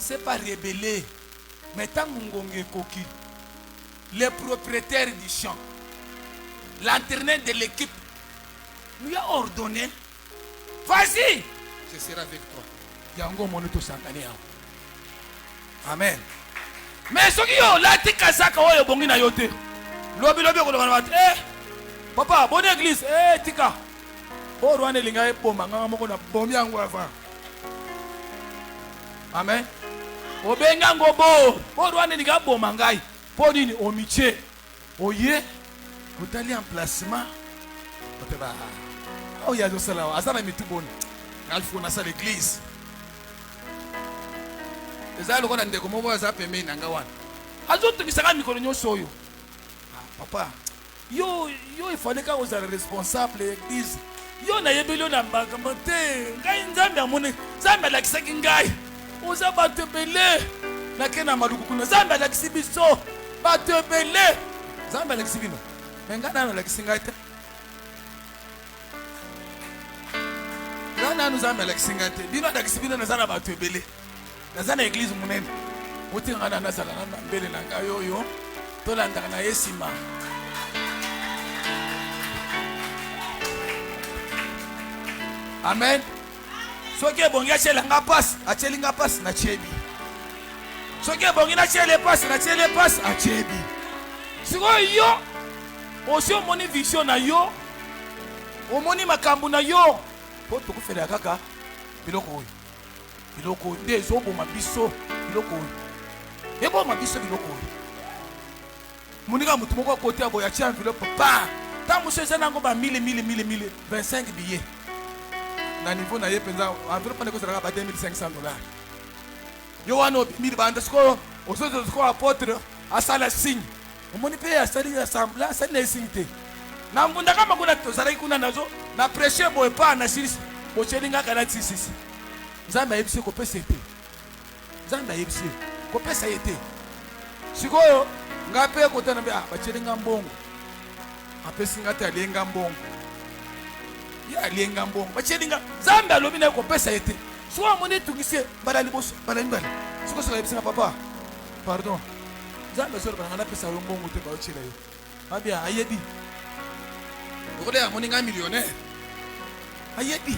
Speaker 3: s'est pas rébellé. Mais tant que Koki, le propriétaire du champ, l'entraîneur de l'équipe, lui a ordonné, vas-y, je serai avec toi. Yango monuto sangania. Amen. Mais ce qui est là, tu as ça quand on est yote. Lobi papa, bonne église, tika. Oh, Rwanda linga epoma nganga moko na bombi yango avant. Amen. Obenga ngobo. Po Rwanda linga boma ngai. Po nini omiche. Oye. Otali emplacement. Oteba. Oh ya zo sala. Azana mituboni. Ngalifo na sa l'église. Ezalo kona ndeko mobo za pembe nanga wana. Azoto bisaka mikolo nyoso oyo. Papa. yo il fallait que vous soyez responsable l'église. Yo na yebeli na makambo te. Ngai nzambe amone. Nzambe alakisaki ngai. Oza bato ebele. Nakena maluku kuna. Nzambe alakisi biso. Bato ebele. Nzambe alakisi bino. Mais ngai nano alakisi ngai te. Ngai nano nzambe alakisi ngai te. Bino alakisi bino naza na bato ebele. Naza na église monene. Otinga ngai nazala na mbele na ngai oyo. Tolandaka na yesima. Amen. Soki ebongi achele nga passe, acheli nga passe na chebi. Soki ebongi na chele passe, na chele passe achebi. Siko yo, osi omoni vision na yo, omoni makambo na yo. Po tokufela kaka biloko oyo. Biloko oyo nde ezoboma biso biloko oyo. Eboma biso biloko oyo. Monika mutu moko kote ya boya tia enveloppe pa. Ta muso ezanango ba 1000 25 billets. Na niveau na ye penza enveloppe na kozala ba $2500. Yo wana 1000 banda sko osozo sko apôtre asala signe. Omoni pe asali assemblée asali na signe te. Na mbunda kama kuna tozala kuna nazo na pressure boye pa na sisi. Bochelinga kana sisi. Nzambe ayebisi ko pesa ete. Nzambe ayebisi ko pesa ete. Sikoyo ngape ko tana be bachelinga mbongo. Apesi ngata alenga mbongo. Ya lienga mbongo bachelinga Nzambe alobi na ko pesa ete so amone tungise bala liboso bala mbala siko so yebisa papa pardon Nzambe so bana pesa yo mbongo te ba ochela yo abia ayebi okole amoni nga millionnaire ayebi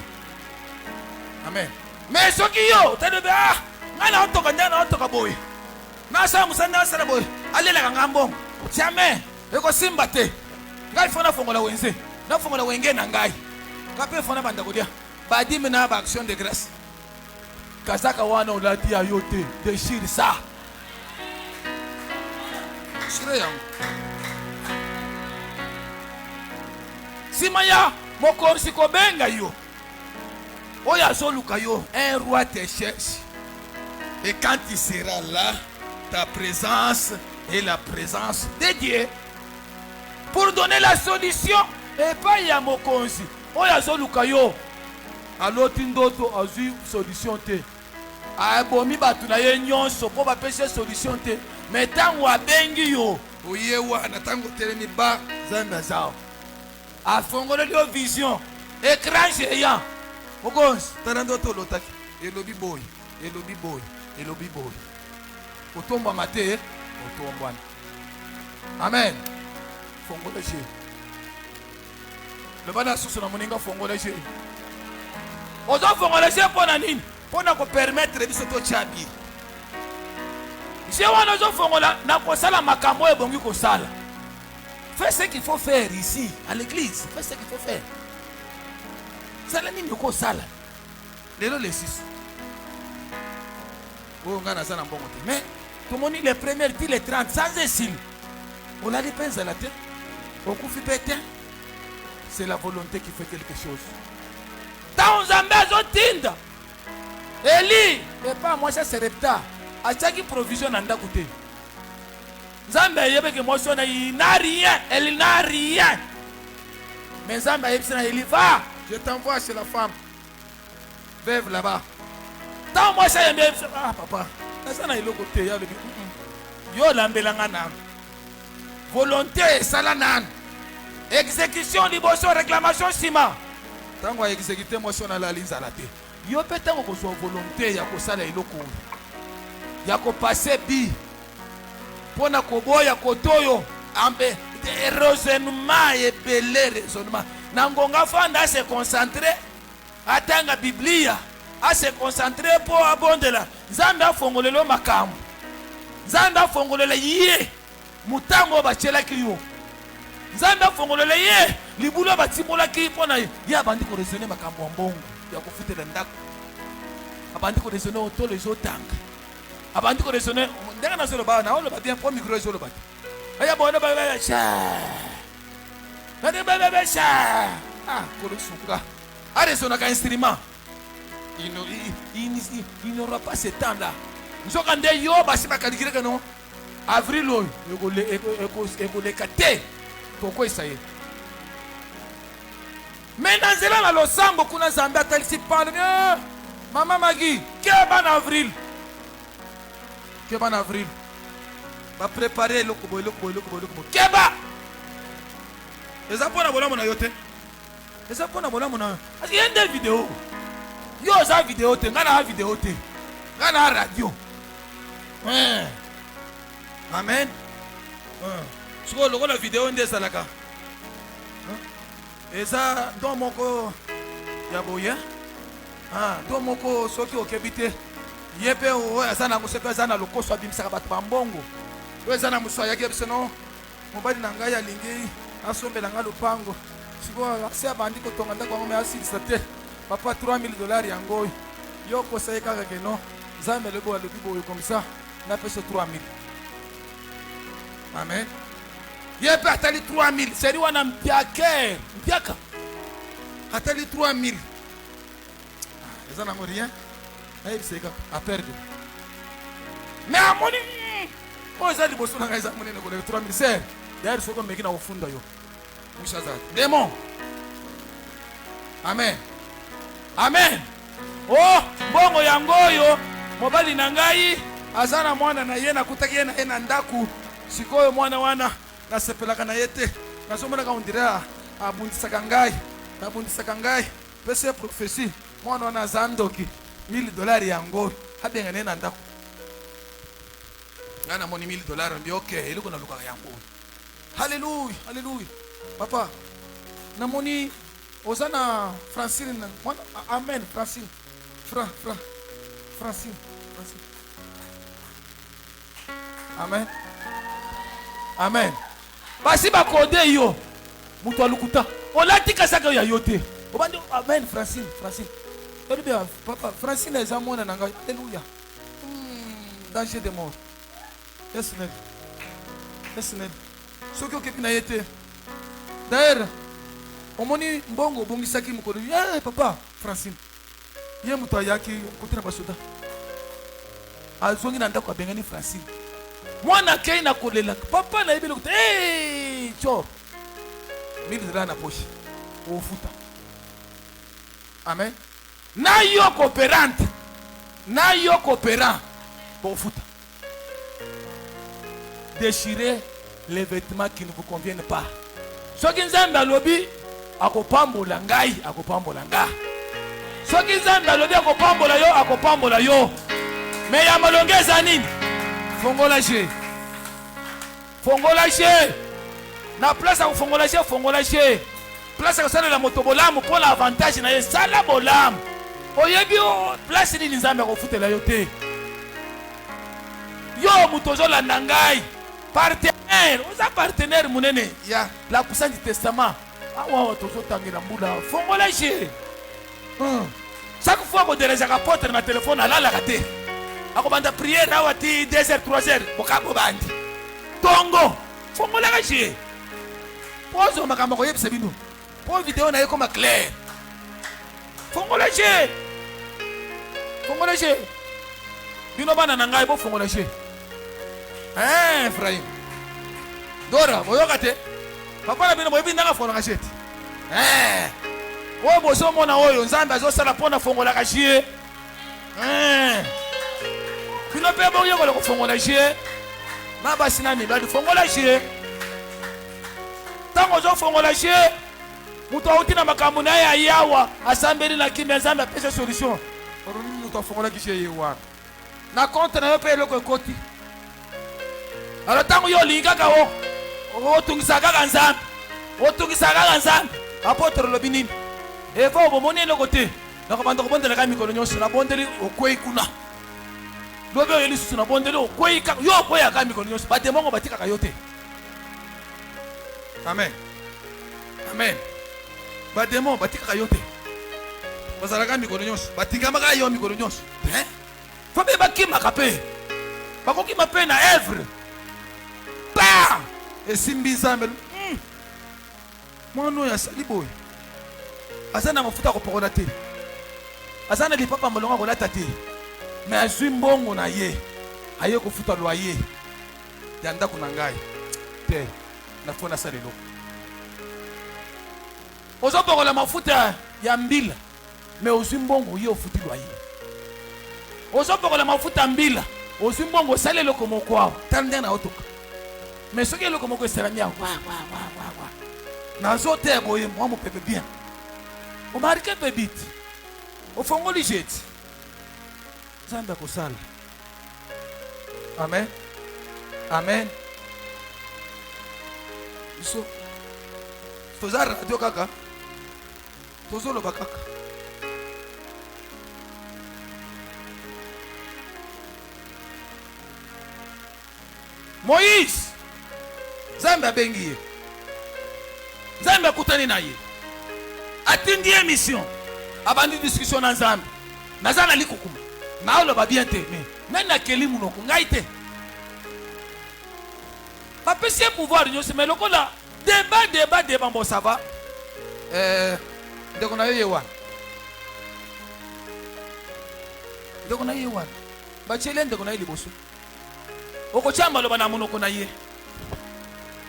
Speaker 3: amen mais soki yo tade be ngana otoka ndana otoka boy na sa musanda sala boy alela nga mbongo jamais eko simba te ngai fona fongola wenze na fongola wenge na ngai Kapé fona banda kodia. Badi mena ba action de grâce. Kazaka wana olati ya yote. Déchire ça. Sire yango. Simaya mokorsi ko benga yo. Oya zoluka yo. Un roi te cherche. Et quand il sera là, ta présence est la présence de Dieu. Pour donner la solution. Et pas ya mokonzi. Oya zoluka yo aloti ndoto azui solution te abomi batu na ye nyonso po bapeshe solution te mais tango abengi yo oye wana tango telemi ba Nzambe azao afongoleli yo vision écran géant okonzi tana ndoto olotaki elobi boy elobi boy elobi boy otombwama te otombwana amen fongole che le bana susu na moninga fongola je ozo fongola je pona nini pona ko permettre biso to chabi je wana ozo fongola na ko sala makambo ebongi ko sala fais ce qu'il faut faire ici à l'église fais ce qu'il faut faire sala nini ko sala lelo le 6 o ngana sana mbongo te mais tout le monde les premiers puis les 30 sans essayer on a dépensé la tête beaucoup fait péter. C'est la volonté qui fait quelque chose. Dans Nzambe azotinda. Eli, mais pas moi ça c'est repta. A chaque provision nanda côté. Nzambe yebe que moi sona il n'a rien, elle n'a rien. Mais Nzambe yebsena il va, je t'envoie chez la femme. Veuve là-bas. Dans moi ça yebe ah papa. Ça na ilo côté ya le yo lambelanga na. Volonté salanan. Exécution liboso réclamation sima. Tango exécuter motion na la linzala te. Yo pe tango ko so volonté ya ko sala iloko. Ya ko passer bi. Pona ko boya ko toyo ambe raisonnement et belé raisonnement. Nangonga fanda se concentrer atanga biblia a se concentrer pour abondela. Nzambe afongolelo makambo. Nzambe afongolelo yie. Mutango bachela kiyo. Nzambe afongolele ye libulo batimola ki pona ya bandi ko raisonner makambo mbongo ya kufutela ndako abandi ko raisonner auto les otanga abandi ko raisonner ndanga na solo ba na olo ba bien pour micro solo ba aya bona ba ba cha bade ba ba cha ah ko suka a raisonner ka instrument il n'aura pas ce temps là nzoka nde yo basi ba kalikire que non avril oyo eko le kate
Speaker 4: tokwesa ye me na nzela na losambo kuna nzambe atalisi pale mama Magi keba na avril baprepare eloko boye keba eza mpona bolamu na yo te eza mpona bolamu na yo asi ye nde video yo oza video te nga na video te nga na radio amen sikoyo lokola video nde ezalaka eza don moko ya boye don moko soki okebi te ye mpe oyo aza na moso mpe aza na lokoso abimisaka bato bambongo oyo eza na moso ayaki ebiseno mobali na ngai alingi asombela nga lupango sikoyo ase abandi kotonga ndako yango me asilisa te papa $3000 yango oyo yo kosa ye kaka keno nzambe alobi alobi boye komisa napesa 3000 amen ye mpe atali 3000 seri wana mpiaka atali 3000 eza nango rien ayebisa kaka aperde me amoni oyo eza liboso na ngai eza monene koleka 3000 ser yaeri soki omeki na kofunda yo mushazati demo amen mbongo yango oyo mobali na ngai aza na mwana na ye nakutaki ye na ye na ndaku sikoyo mwana wana nasepelaka na ye te nazomonaka ondire abundisaka ngai pese ye profesi mwana wana aza ndoki $1000 yango abenga na ye na ndaku ngai namoni $1000 mbi ok eloko nalukaka yango halleluya papa namoni oza na Francine mwana amen Francine Francine amen basi bakode yo mutu alukuta olatika saka ya yo te obandi amen Francine olobi papa Francine eza mwana na ngai halleluya danger de mort yes ned soki okepi na ye te d'ailleurs omoni mbongo obongisaki mokolo papa Francine ye mutu ayaki kote na basoda azongi na ndako abengani Francine mwana akei na kolela papa nayebi lokuta cho $1000 na poche ofuta amen na yo coopérant bofuta déchirez les vêtements qui ne vous conviennent pas soki nzambe alobi akopambola ngai akopambola nga soki nzambe alobi akopambola yo me ya malonge eza nini fongola je na place ya kofongola je place ya kosalela moto bolamu mpo na avantage na ye sala bolamu oyebi place nini nzambe akofutela yo te yo moto ozolanda ngai partenaire oza partenaire monene ya la puissance du testament awa tozotangela mbula fongola je chaque fois koderezaka apotre na telefone alalaka te akobanda priere awa ti 2h 3h bokabo bandi tongo fongolaka je pozo makambo koyebisa bino po video na ye koma clair fongola je bino bana na ngai bofongola je Efraim Dora boyoka te papa na bino boyebi ndanga fongola je oyo bozomona oyo nzambe azosala mpona fongolaka je bino mpe boyokola kofongola je na basi na mibali fongola je ntango ozofongola je moto auti na makambo na ye ayawa asambeli na kimia nzambe apesa solution oroni moto afongolaki je ye wana na konte na yo mpe eloko ekoti alo ntango yo olingi kaka otungisa kaka nzambe apotre lobi nini eva obomoni eloko te nakobanda kobondelaka mikolo nyonso nabondeli okwei kuna lobi oyo lisusu nabondeli okwei kaka yo okweyaka mikolo nyonso bademongo batikaka yo te amen bademo batikaka yo te bazalaka mikolo nyonso batingamaka yo mikolo nyonso fo mpe bakimaka mpe bakokima mpe na evre pa esimbi nzambe mwana oyo asali boye aza na mafuta akopokola te aza na lipapa molongo akolata te me azwi mbongo na ye aye kofuta loyer ya ndako na ngai te nafo nasala eloko ozobokola mafuta ya mbila mais ozwi mbongo ye ofuti loyer. Ozobokola mafuta mbila ozwi mbongo osali eloko moko awa tala ndenge na otoka mais soki eloko moko esalami awa nazoteya boye mwa mopepe bien omarike mpe biti ofongoli jeti nzambe akosala. Amen. Amen. So toza radio kaka tozoloba kaka. Moïse nzambe abengi ye, nzambe akutani na ye, atindi ye mission, abandi discussion na nzambe. Naza na likukuma naoloba bien te mais nani akeli munoko ngai te bapesi ye pouvoir nyonso mais lokola débat mbo ça va. Ndeko na yo ye wana ndeko na ye wana batiele ndeko na ye liboso okotia maloba na monoko na ye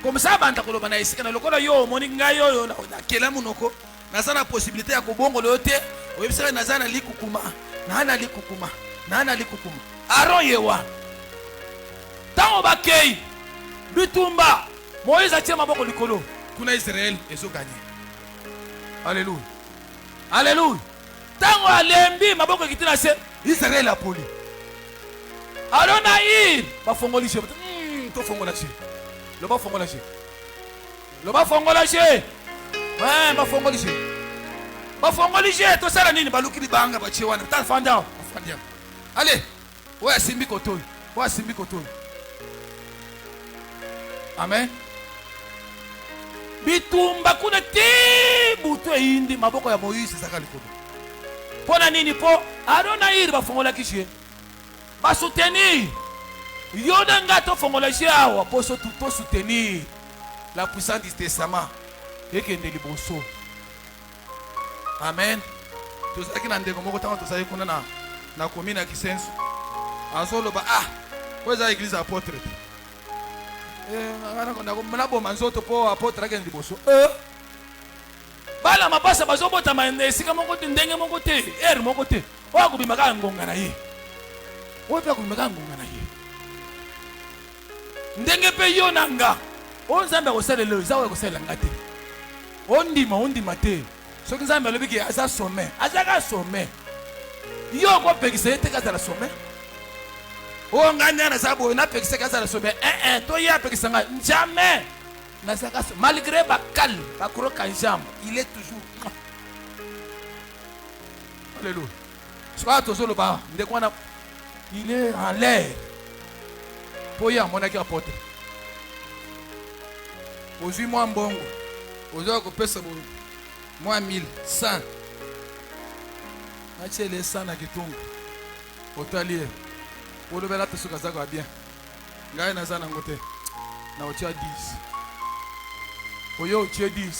Speaker 4: comme ça banda koloba na esika na lokola yo omoni ngai oyo nakela monoko naza na possibilité ya kobongola yo te oyebisaka naza na likukuma nana likukuma Aaron ye wana ntango bakei bitumba Moïse atie maboko likolo kuna Israel ezoganye. Alléluia, alléluia. Ntango alembi maboko ekiti na se Israel apoli Aaron na ir bafongoli je tofongola je loba fongola je bafongoli je tosala nini baluki libanga batie wana tafanda. Allez, ouais simbi kotoy. Amen. Bitumba kuna te buto indi maboko ya Moïse zakali kodo. Pona nini po Arona iri bafongola kishie. Ba soutenir. Yoda ngato fongola awa poso tout soutenir la puissance du testament et que ndeli boso. Amen. Tozaki na ndeko moko tango tozaki kuna na commune ya Kisenso. Azoloba kweza église apôtre. Ana boma nzoto po apôtre akende liboso. Bala mapasa bazobota esika moko te ndenge moko te moko te oyo kubimaka ngonga na ye ndenge pe yo nanga o nzambe akosalela oyo zawe akosalela nga te ondima te soki nzambe alobiki aza sommet azaka sommet yo kopekisa ye te kazala sommet o nga nde naza boye napekisa kazala sommet to ye apekisa nga jamais nazaka sommet malgré bakal bakoroka njambe il est toujours alléluia soki tozoloba ndeko wana il est en l'air po ye amonaki apôtre ozwi mwa mbongo ozwa kopesa mwa 1100 nachele 100 na kitungu otali ye olobela te soki azaka bien ngai naza nango te na otia 10 oyo otie 10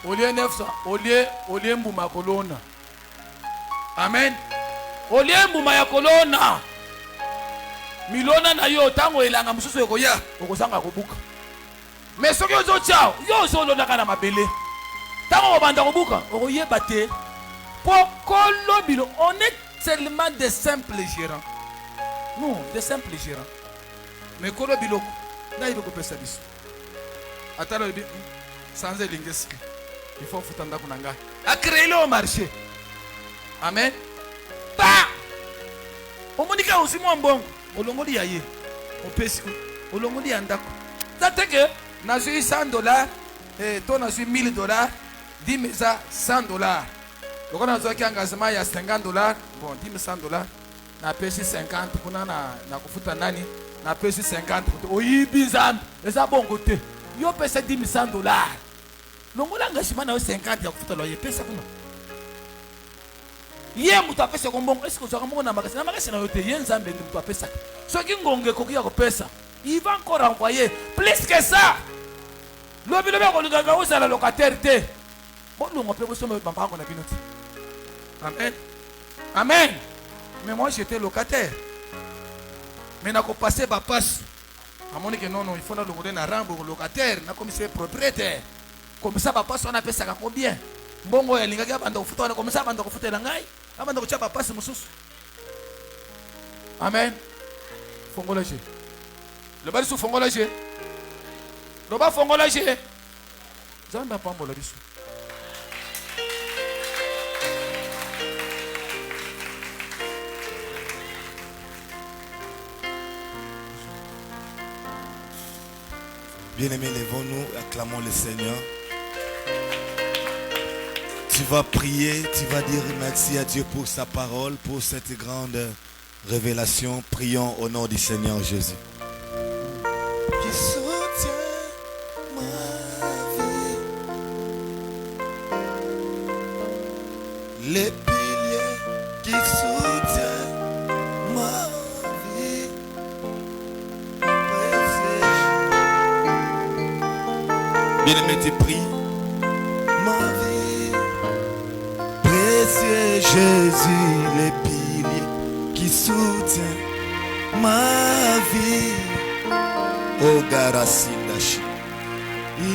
Speaker 4: olie 900 olie mbuma ya kolona. Amen. Olie mbuma ya kolona milona na yo tango elanga mususu ekoya okozanga kobuka mais soki ozotia yo ozolonaka na mabele tango obanda kobuka okoyeba te pokolo bilo. On est tellement de simples gérants, non de simples gérants mais kolo bilo na ibe kopesa biso atalo bi sans elingesi il faut futanda kunanga a créer le marché. Amen. Ba omonika osimwa mbongo olongoli ya ye opesi olongoli ya ndako tateke nazwi $100 to nazwi $1000 dimeza $100 lokona nazwaki engagement ya $50 bon dimi $100 na pesi 50 kuna na kufuta nani na pesi 50 oyibi nzambe eza bongo te yo pesa dimi $100 longola engagement na yo 50 ya kufuta lo ye pesa kuna ye mutu apesa kombongo est-ce que ozwaka mbongo na makasi na yo te ye nzambe ndi mutu apesaka soki ngonge ekoki ya kopesa il va encore envoyer plus que ça lobi kolingaka ozala locataire te bolongo mpe bosomba bambango na bino te. Amen. Amen. Mais moi j'étais locataire mais nakopase bapasi amoni ke non il faut na longoler na rambo locataire na commissaire propriétaire Comme ça papa on appelle ça combien? Mbongo ya lingaki abanda kufuta wana comme ça abanda kufutela ngai. Abanda kucha papa si mususu. Amen. Fongola je. Le bali sou fongola je. Le ba fongola je. Zanda pambola biso.
Speaker 1: Bien-aimés, lèvons-nous, acclamons le Seigneur. Tu vas prier, tu vas dire merci à Dieu pour sa parole, pour cette grande révélation. Prions au nom du Seigneur Jésus. Qui soutient ma vie, les piliers qui soutiennent ma vie. Bien-aimé, tu pries. Ma vie, précieux Jésus, les piliers qui soutiennent ma vie. Oh Garasindashi,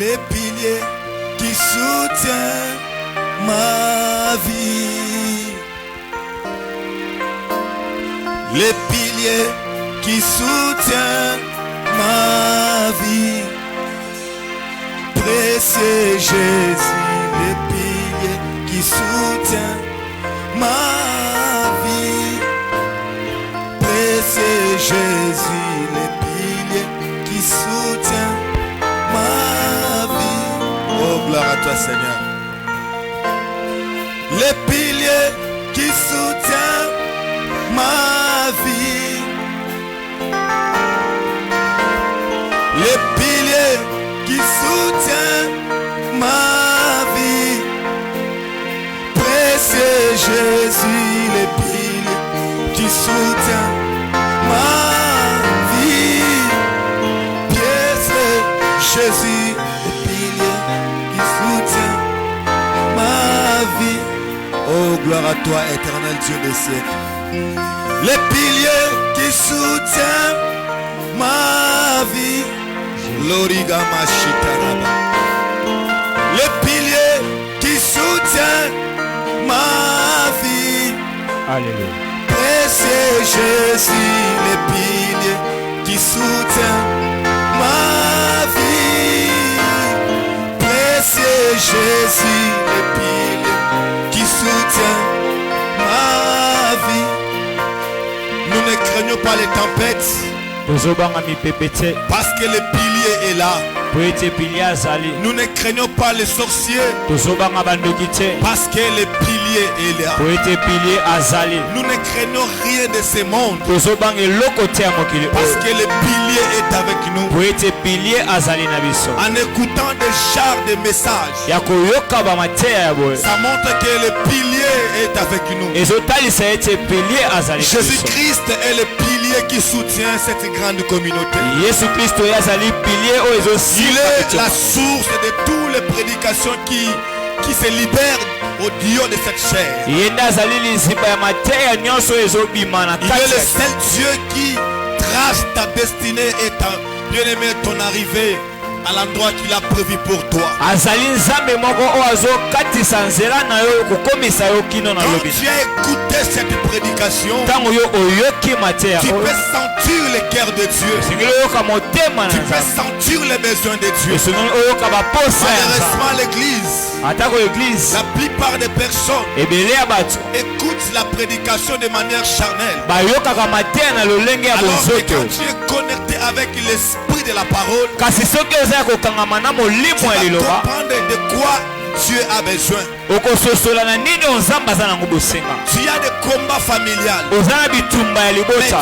Speaker 1: les piliers qui soutiennent ma vie. Les piliers qui soutiennent ma vie. Précieux Jésus, les piliers qui soutiennent ma vie. Précieux Jésus, les piliers qui soutiennent ma vie. Oh, gloire à toi, Seigneur. Les piliers qui soutiennent ma vie. Les piliers qui soutient ma vie. Précieux Jésus, les piliers qui soutient ma vie. Précieux Jésus, les piliers qui soutient ma vie. Oh, gloire à toi, éternel Dieu des siècles. Les piliers qui soutiennent ma vie. Lorigama Shitaraba. Les piliers qui soutiennent ma vie.
Speaker 5: Alléluia.
Speaker 1: Précieux Jésus, les piliers qui soutiennent ma vie. Précieux Jésus, les piliers qui soutiennent ma vie. Nous ne craignons pas les tempêtes. Parce que le pilier est là. Nous ne craignons pas les sorciers. Parce que le pilier est là. Nous ne craignons rien de ce monde. Parce que le pilier est avec nous. En écoutant des chars de messages, ça montre que le pilier est avec nous. Jésus-Christ est le pilier qui soutient cette grande communauté. Il est la source de toutes les prédications qui se libèrent au Dieu de cette chair. Il est le seul Dieu qui trace ta destinée et ta bien-aimé, ton arrivée à l'endroit qu'il a prévu pour toi. Quand tu as écouté cette prédication, tu peux sentir le cœur de Dieu. Tu peux sentir les besoins de Dieu. Malheureusement, l'église, la plupart des personnes écoutent la prédication de manière charnelle. Alors que quand tu es connecté avec l'esprit de la parole, tu vas comprendre de quoi Dieu a besoin. Tu as des combats familiales, mais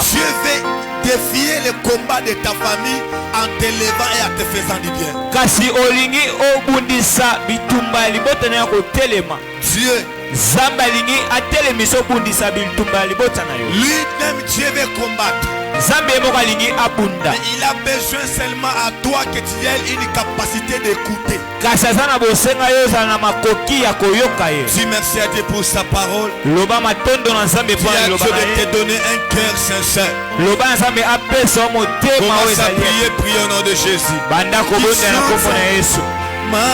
Speaker 1: Dieu veut défier les combats de ta famille en t'élevant et en te faisant du bien. Dieu, lui-même Dieu veut combattre. Mais il a besoin seulement à toi que tu aies une capacité d'écouter. Dis merci à Dieu pour sa parole. Dis à Dieu de te donner un cœur sincère. Commence à prier, prie au nom de Jésus. ma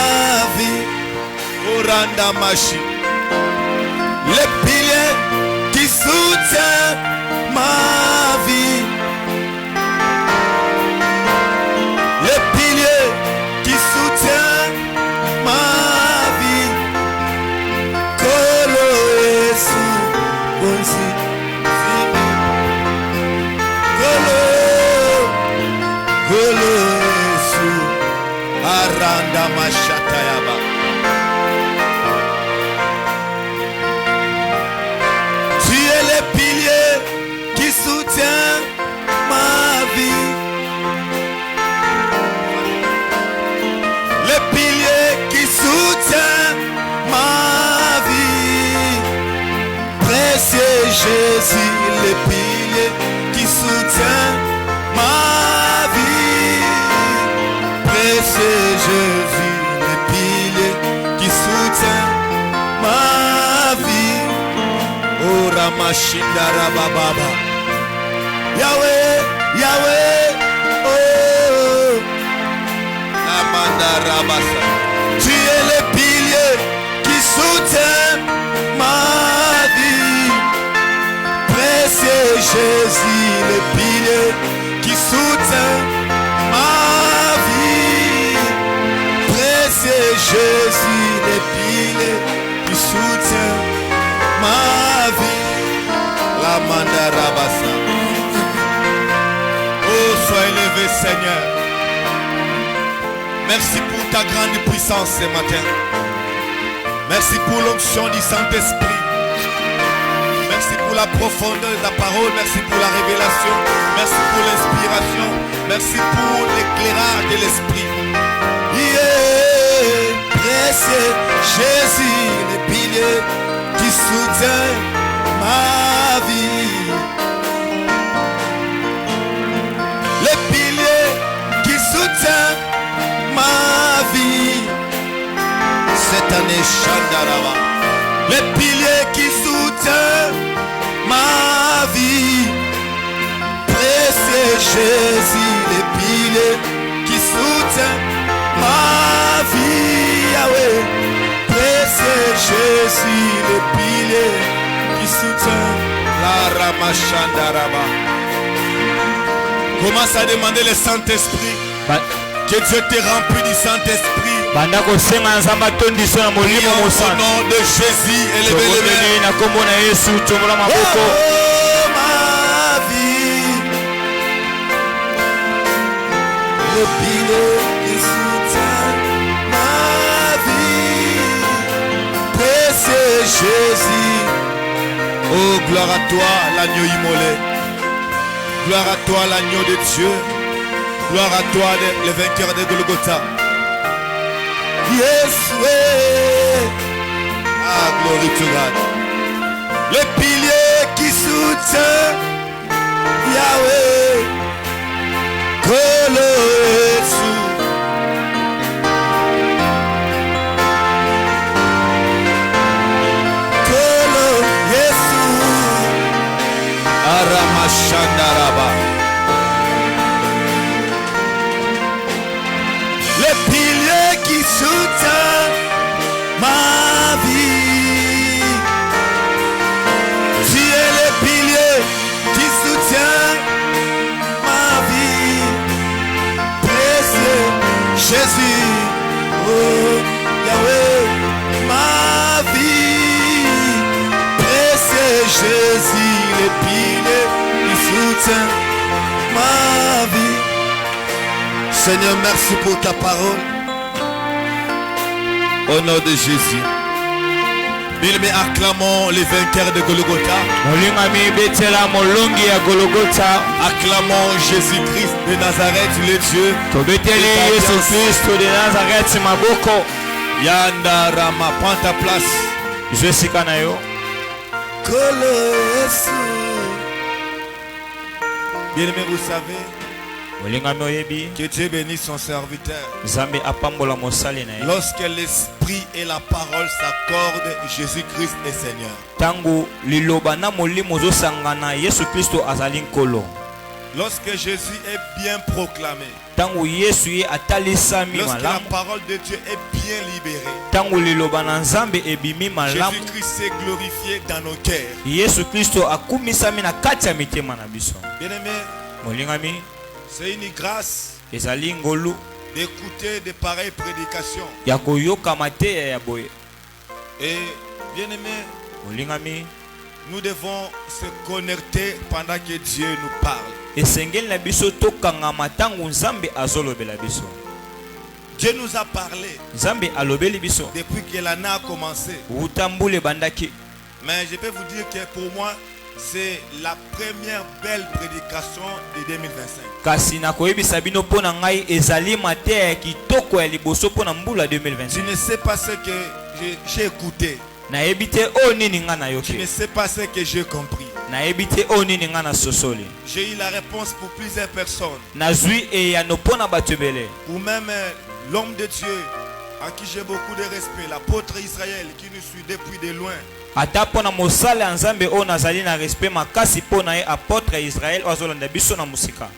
Speaker 1: vie. Oranda Mashi. Le pilier qui soutient ma vie. Le pilier qui soutient ma vie. Kolo Yesu Bonsi. Kolo Yesu Aranda Mashatayaba. Tu es le pilier qui soutient ma vie. Le pilier qui soutient ma vie. Précieux Jésus, le pilier qui soutient ma vie. Précieux Jésus, le pilier qui soutient ma vie. Oh Ramashindara Baba. Yahweh, Yahweh, oh Amanda Rabasa. Tu es le pilier qui soutient ma vie. Précieux Jésus, le pilier qui soutient ma vie. Précieux Jésus, le pilier qui soutient ma vie. La Mandarabasa. Oh, sois élevé, Seigneur. Merci pour ta grande puissance ce matin. Merci pour l'onction du Saint-Esprit. Merci pour la profondeur de la parole. Merci pour la révélation. Merci pour l'inspiration. Merci pour l'éclairage de l'Esprit. Yeah, précieux Jésus, le pilier qui soutient ma vie. Le pilier qui soutient ma vie. Cette année, Shandaraba. Le pilier qui soutient ma vie. Précieux Jésus, le pilier qui soutient ma vie. Yahweh. Précieux Jésus, le pilier qui soutient la Ramashandaraba. Commence à demander le Saint-Esprit. Que Dieu te remplit du Saint-Esprit. Au nom de Jésus, élevez les mains. Oh, ma vie. Le pilier qui soutient ma vie. Précieux Jésus. Oh, gloire à toi, l'agneau immolé. Gloire à toi, l'agneau de Dieu. Gloire à toi, le vainqueur de Golgotha. Yes, way. Ah, glory to God. Le pilier qui soutient Yahweh. Kolo Yesu. Kolo Yesu. Aramashandaraba. Le pilier qui soutient ma vie. Tu es le pilier qui soutient ma vie. Précieux Jésus, oh Yahweh, ma vie. Précieux Jésus, le pilier qui soutient ma vie. Seigneur, merci pour ta parole. Au nom de Jésus. Bien-aimés, acclamons les vainqueurs de Golgotha. Acclamons Jésus-Christ de Nazareth, le Dieu. Yanda Rama, prends ta place. Bien-aimés, vous savez que Dieu bénisse son serviteur. Lorsque l'esprit et la parole s'accordent, Jésus-Christ est Seigneur. Lorsque Jésus est bien proclamé,
Speaker 5: tangu Yesu ye atalisami
Speaker 1: Lorsque la
Speaker 5: malamu,
Speaker 1: parole de Dieu est bien libérée,
Speaker 5: tangu liloba na Nzambe ebimi malamu,
Speaker 1: Jésus-Christ s'est glorifié dans nos cœurs.
Speaker 5: Yesu Kristo akumisami na kati ya mitema na biso.
Speaker 1: Bien-aimé,
Speaker 5: Molingami,
Speaker 1: c'est une grâce
Speaker 5: ezali ngolu
Speaker 1: d'écouter de pareilles prédications.
Speaker 5: ya koyoka mateya ya boye.
Speaker 1: Et bien-aimé,
Speaker 5: Molingami,
Speaker 1: nous devons se connecter pendant que Dieu nous parle.
Speaker 5: esengeli na biso tokangama tangu Nzambe azolobela biso.
Speaker 1: Dieu nous a parlé
Speaker 5: Nzambe alobeli biso
Speaker 1: depuis que l'année a commencé.
Speaker 5: utambule bandaki.
Speaker 1: Mais je peux vous dire que pour moi, c'est la première belle prédication de 2025.
Speaker 5: Kasi nakoyebisa bino mpo na ngai ezali mateya ya kitoko ya liboso mpo na mbula
Speaker 1: Je
Speaker 5: 2025.
Speaker 1: ne sais pas ce que j'ai écouté.
Speaker 5: Nayebi te oyo nini nga
Speaker 1: Je ne
Speaker 5: nayoki,
Speaker 1: sais pas ce que j'ai compris.
Speaker 5: nayebi te oyo nini nga nasosoli.
Speaker 1: J'ai eu la réponse pour plusieurs personnes.
Speaker 5: Nazwi eyano mpo na bato ebele.
Speaker 1: Ou même l'homme de Dieu, à qui j'ai beaucoup de respect, l'apôtre Israël, qui nous suit depuis de loin.
Speaker 5: Ata mpo na mosala ya Nzambe oyo nazali na respect makasi mpo na ye apôtre ya Israel oyo azolanda biso na mosika.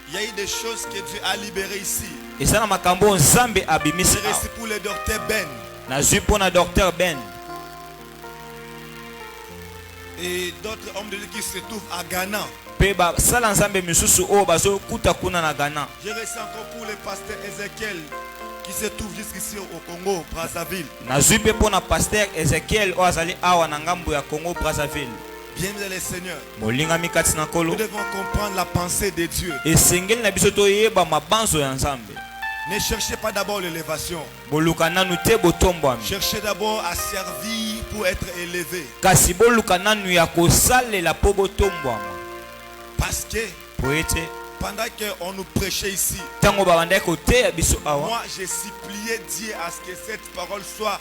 Speaker 1: Il y a eu des choses que Dieu a libérées ici.
Speaker 5: Eza na makambo oyo Nzambe abimisi
Speaker 1: C'est
Speaker 5: awa.
Speaker 1: reçu pour le docteur Ben.
Speaker 5: Nazwi mpo na Dr Ben
Speaker 1: Et d'autres hommes de Dieu qui se trouvent à Ghana.
Speaker 5: mpe basala Nzambe misusu oyo bazokuta kuna na Ghana.
Speaker 1: J'ai reçu encore pour le pasteur Ézéchiel qui se trouve jusqu'ici au Congo, Brazzaville.
Speaker 5: Nazwi mpe mpo na paster Ezekiel oyo azali awa na ngambo ya Congo Brazzaville.
Speaker 1: Bien-aimé le Seigneur,
Speaker 5: Molingami kati na
Speaker 1: nous
Speaker 5: kolo,
Speaker 1: devons comprendre la pensée de Dieu.
Speaker 5: esengeli na biso toyeba mabanzo ya Nzambe.
Speaker 1: Ne cherchez pas d'abord l'élévation.
Speaker 5: Boluka nanu te botombwami,
Speaker 1: Cherchez d'abord à servir pour être élevé.
Speaker 5: kasi boluka nanu ya kosalela mpo botombwama.
Speaker 1: Parce que
Speaker 5: Po ete
Speaker 1: pendant qu'on nous prêchait ici,
Speaker 5: ntango babandaki koteya biso awa,
Speaker 1: moi j'ai supplié Dieu à ce que cette parole soit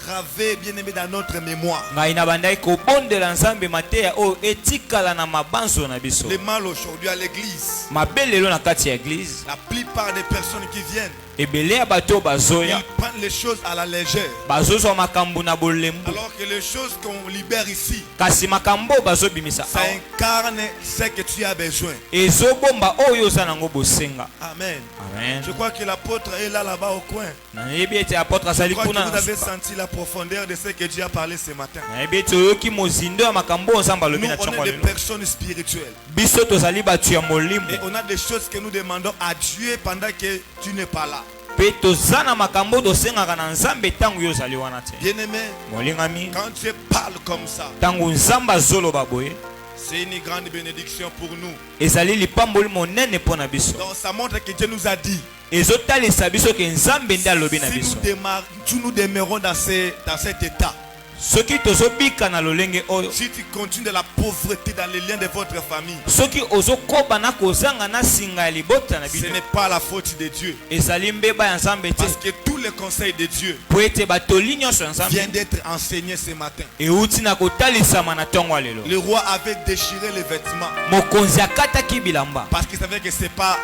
Speaker 1: gravée, bien-aimée, dans notre mémoire.
Speaker 5: ngai nabandaki kobondela Nzambe mateya oyo etikala na mabanzo na biso.
Speaker 1: Le mal aujourd'hui à l'église,
Speaker 5: Mabe lelo na kati ya eglize,
Speaker 1: la plupart des personnes qui viennent,
Speaker 5: ebele ya bato oyo bazoya
Speaker 1: ils prennent les choses à la légère.
Speaker 5: bazozwa makambo na bolembu,
Speaker 1: Alors que les choses qu'on libère ici,
Speaker 5: kasi makambo oyo bazobimisa
Speaker 1: ça
Speaker 5: awa
Speaker 1: incarne ce que tu as besoin.
Speaker 5: ezobomba oyo oza nango bosenga.
Speaker 1: Amen.
Speaker 5: Amen.
Speaker 1: Je crois que l'apôtre est là-bas au coin.
Speaker 5: Nayebi ete apôtre
Speaker 1: Je
Speaker 5: azali
Speaker 1: crois que
Speaker 5: kuna
Speaker 1: vous
Speaker 5: na
Speaker 1: avez
Speaker 5: suka.
Speaker 1: senti la profondeur de ce que Dieu a parlé ce matin.
Speaker 5: Nayebi ete oyoki mozindo ya makambo oyo Nzambe
Speaker 1: Nous,
Speaker 5: alobi na
Speaker 1: on
Speaker 5: ntango
Speaker 1: est
Speaker 5: ya
Speaker 1: des
Speaker 5: lelo.
Speaker 1: personnes spirituelles.
Speaker 5: Biso tozali bato ya molimo,
Speaker 1: Et on a des choses que nous demandons à Dieu pendant que tu n'es pas là.
Speaker 5: mpe toza na makambo oyo tosengaka na Nzambe ntango yo ozali wana te.
Speaker 1: Bien-aimé,
Speaker 5: Molingami,
Speaker 1: quand Dieu parle comme ça,
Speaker 5: ntango Nzambe azoloba boye,
Speaker 1: c'est une grande bénédiction pour nous.
Speaker 5: ezali lipamboli monene mpo na biso.
Speaker 1: Donc ça montre que Dieu nous a dit,
Speaker 5: Ezotalisa biso ke Nzambe nde alobi na biso.
Speaker 1: si nous demeurons dans cet état,
Speaker 5: Soki tozobika na lolenge oyo,
Speaker 1: si tu continues de la pauvreté dans les liens de votre famille,
Speaker 5: soki ozokoba na kozanga na singa ya libota na
Speaker 1: ce
Speaker 5: bino,
Speaker 1: n'est pas la faute de Dieu.
Speaker 5: ezali mbeba ya Nzambe te.
Speaker 1: Parce que tous les conseils de Dieu
Speaker 5: Po ete batoli nyonso ya Nzambe
Speaker 1: viennent d'être enseignés ce matin.
Speaker 5: euti na kotalisama na ntongo ya lelo.
Speaker 1: Le roi avait déchiré les vêtements
Speaker 5: Mokonzi akataki bilamba
Speaker 1: parce qu'il savait que ce n'est pas